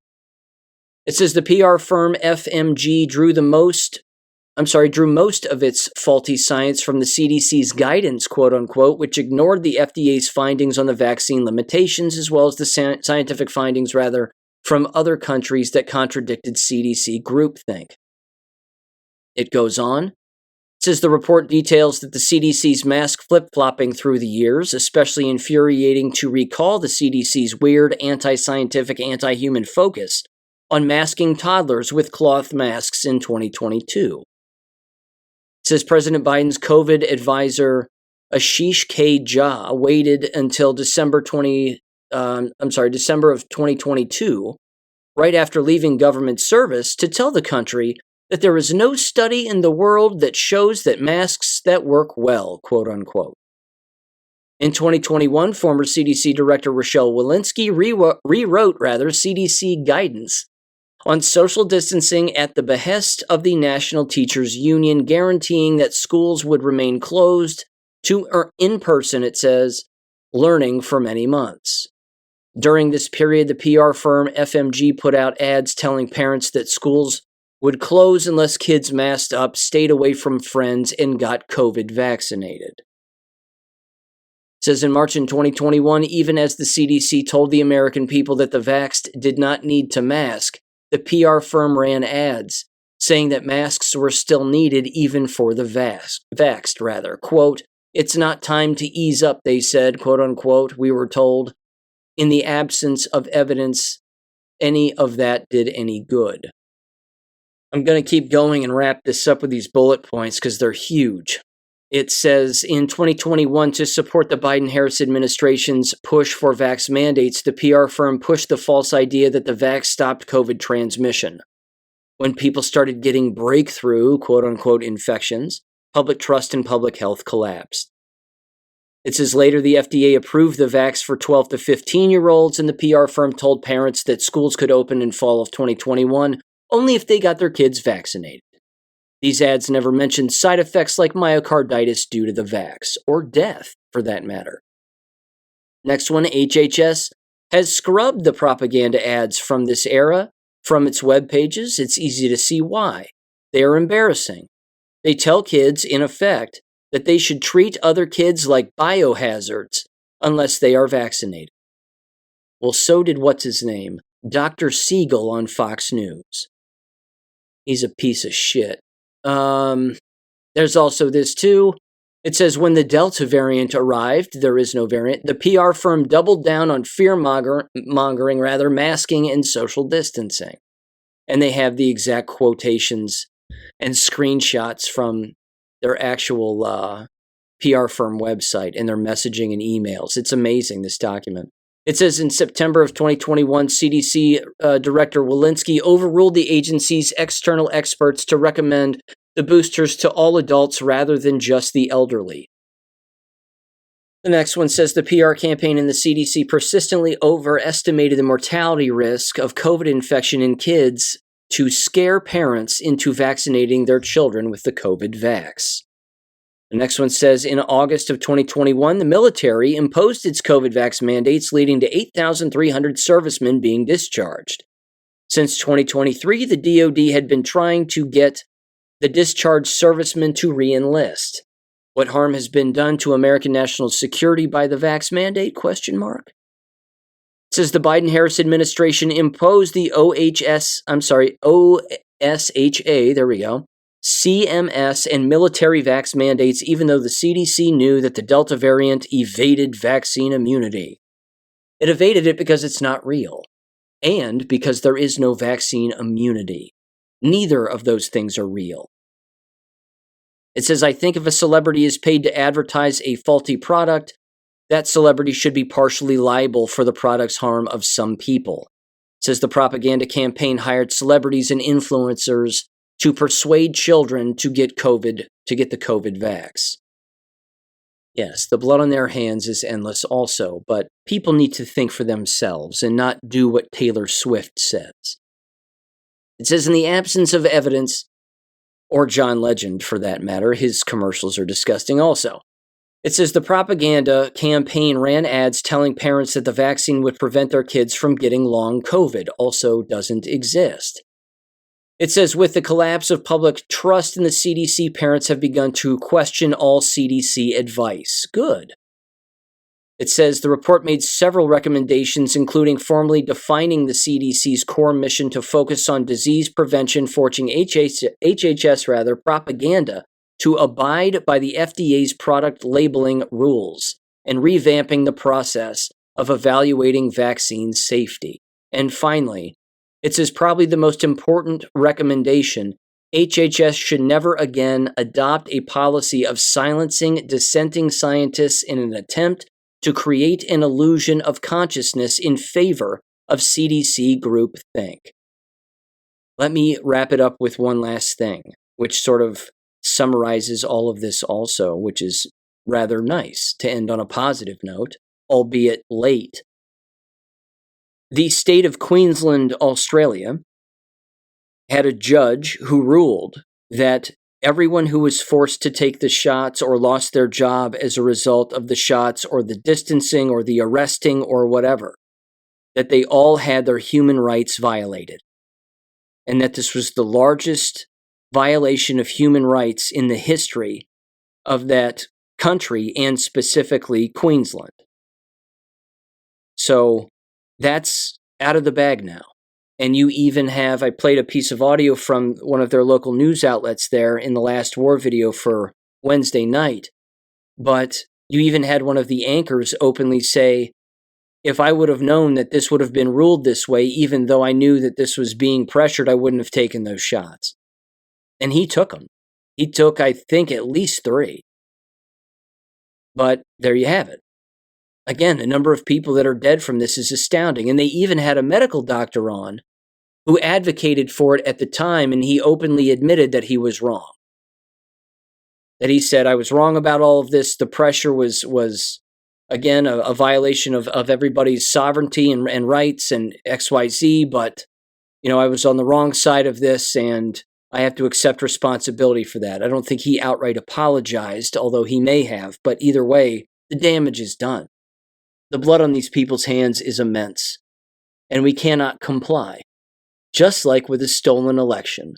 It says the PR firm FMG drew most of its faulty science from the CDC's guidance, quote unquote, which ignored the FDA's findings on the vaccine limitations, as well as the scientific findings, from other countries that contradicted CDC groupthink. It goes on. It says the report details that the CDC's mask flip-flopping through the years, especially infuriating to recall the CDC's weird, anti-scientific, anti-human focus on masking toddlers with cloth masks in 2022. It says President Biden's COVID advisor Ashish K. Jha waited until December of 2022, right after leaving government service, to tell the country that there is no study in the world that shows that masks that work well, quote unquote. In 2021, former CDC Director Rochelle Walensky rewrote CDC guidance on social distancing at the behest of the National Teachers Union, guaranteeing that schools would remain closed to in-person, it says, learning for many months. During this period, the PR firm FMG put out ads telling parents that schools would close unless kids masked up, stayed away from friends, and got COVID vaccinated. It says in March in 2021, even as the CDC told the American people that the vaxxed did not need to mask, the PR firm ran ads saying that masks were still needed even for the vaxxed. Quote, it's not time to ease up, they said, quote unquote, we were told. In the absence of evidence, any of that did any good. I'm going to keep going and wrap this up with these bullet points because they're huge. It says in 2021, to support the Biden-Harris administration's push for vax mandates, the PR firm pushed the false idea that the vax stopped COVID transmission. When people started getting breakthrough, quote-unquote, infections, public trust in public health collapsed. It says later the FDA approved the vax for 12 to 15-year-olds, and the PR firm told parents that schools could open in fall of 2021 only if they got their kids vaccinated. These ads never mentioned side effects like myocarditis due to the vax, or death, for that matter. Next one, HHS has scrubbed the propaganda ads from this era from its web pages. It's easy to see why. They are embarrassing. They tell kids, in effect, that they should treat other kids like biohazards unless they are vaccinated. Well, so did what's-his-name, Dr. Siegel on Fox News. He's a piece of shit. There's also this too. It says when the Delta variant arrived, there is no variant, the PR firm doubled down on fear-mongering, masking and social distancing. And they have the exact quotations and screenshots from their actual PR firm website and their messaging and emails. It's amazing, this document. It says in September of 2021, CDC Director Walensky overruled the agency's external experts to recommend the boosters to all adults rather than just the elderly. The next one says the PR campaign in the CDC persistently overestimated the mortality risk of COVID infection in kids to scare parents into vaccinating their children with the COVID vax. The next one says, in August of 2021, the military imposed its COVID vax mandates, leading to 8,300 servicemen being discharged. Since 2023, the DoD had been trying to get the discharged servicemen to re-enlist. What harm has been done to American national security by the vax mandate? It says the Biden-Harris administration imposed the OSHA, there we go, CMS and military vax mandates, even though the CDC knew that the Delta variant evaded vaccine immunity. It evaded it because it's not real, and because there is no vaccine immunity. Neither of those things are real. It says, I think if a celebrity is paid to advertise a faulty product, that celebrity should be partially liable for the product's harm of some people. It says the propaganda campaign hired celebrities and influencers to persuade children to get the COVID vax. Yes, the blood on their hands is endless also, but people need to think for themselves and not do what Taylor Swift says. It says in the absence of evidence, or John Legend for that matter, his commercials are disgusting also. It says the propaganda campaign ran ads telling parents that the vaccine would prevent their kids from getting long COVID, also doesn't exist. It says, with the collapse of public trust in the CDC, parents have begun to question all CDC advice. Good. It says the report made several recommendations, including formally defining the CDC's core mission to focus on disease prevention, forcing HHS propaganda to abide by the FDA's product labeling rules, and revamping the process of evaluating vaccine safety. And finally, it says probably the most important recommendation, HHS should never again adopt a policy of silencing dissenting scientists in an attempt to create an illusion of consciousness in favor of CDC groupthink. Let me wrap it up with one last thing, which sort of summarizes all of this also, which is rather nice to end on a positive note, albeit late. The state of Queensland, Australia, had a judge who ruled that everyone who was forced to take the shots or lost their job as a result of the shots or the distancing or the arresting or whatever, that they all had their human rights violated. And that this was the largest violation of human rights in the history of that country and specifically Queensland. So that's out of the bag now. And you even have, I played a piece of audio from one of their local news outlets there in the last war video for Wednesday night. But you even had one of the anchors openly say, if I would have known that this would have been ruled this way, even though I knew that this was being pressured, I wouldn't have taken those shots. And he took them. He took, I think, at least 3. But there you have it. Again, the number of people that are dead from this is astounding. And they even had a medical doctor on who advocated for it at the time, and he openly admitted that he was wrong. That he said, I was wrong about all of this. The pressure was again, a violation of everybody's sovereignty and rights and XYZ, but, I was on the wrong side of this, and I have to accept responsibility for that. I don't think he outright apologized, although he may have, but either way, the damage is done. The blood on these people's hands is immense, and we cannot comply. Just like with a stolen election.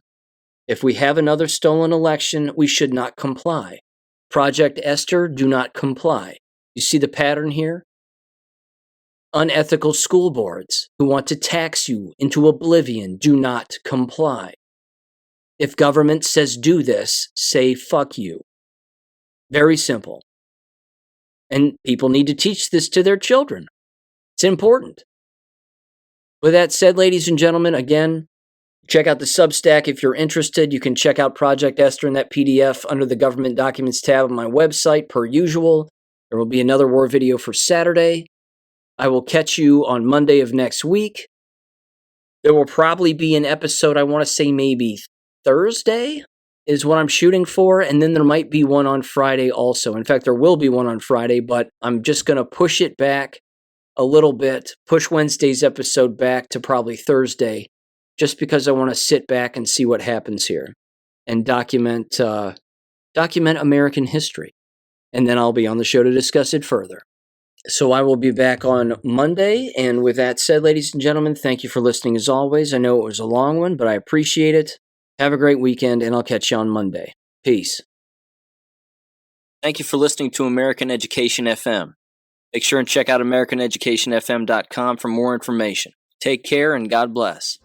If we have another stolen election, we should not comply. Project Esther, do not comply. You see the pattern here? Unethical school boards who want to tax you into oblivion, do not comply. If government says do this, say fuck you. Very simple. And people need to teach this to their children. It's important. With that said, ladies and gentlemen, again, check out the Substack if you're interested. You can check out Project Esther in that PDF under the Government Documents tab on my website, per usual. There will be another war video for Saturday. I will catch you on Monday of next week. There will probably be an episode, I want to say maybe Thursday is what I'm shooting for, and then there might be one on Friday also. In fact, there will be one on Friday, but I'm just going to push it back a little bit, push Wednesday's episode back to probably Thursday, just because I want to sit back and see what happens here and document American history. And then I'll be on the show to discuss it further. So I will be back on Monday. And with that said, ladies and gentlemen, thank you for listening as always. I know it was a long one, but I appreciate it. Have a great weekend, and I'll catch you on Monday. Peace. Thank you for listening to American Education FM. Make sure and check out AmericanEducationFM.com for more information. Take care and God bless.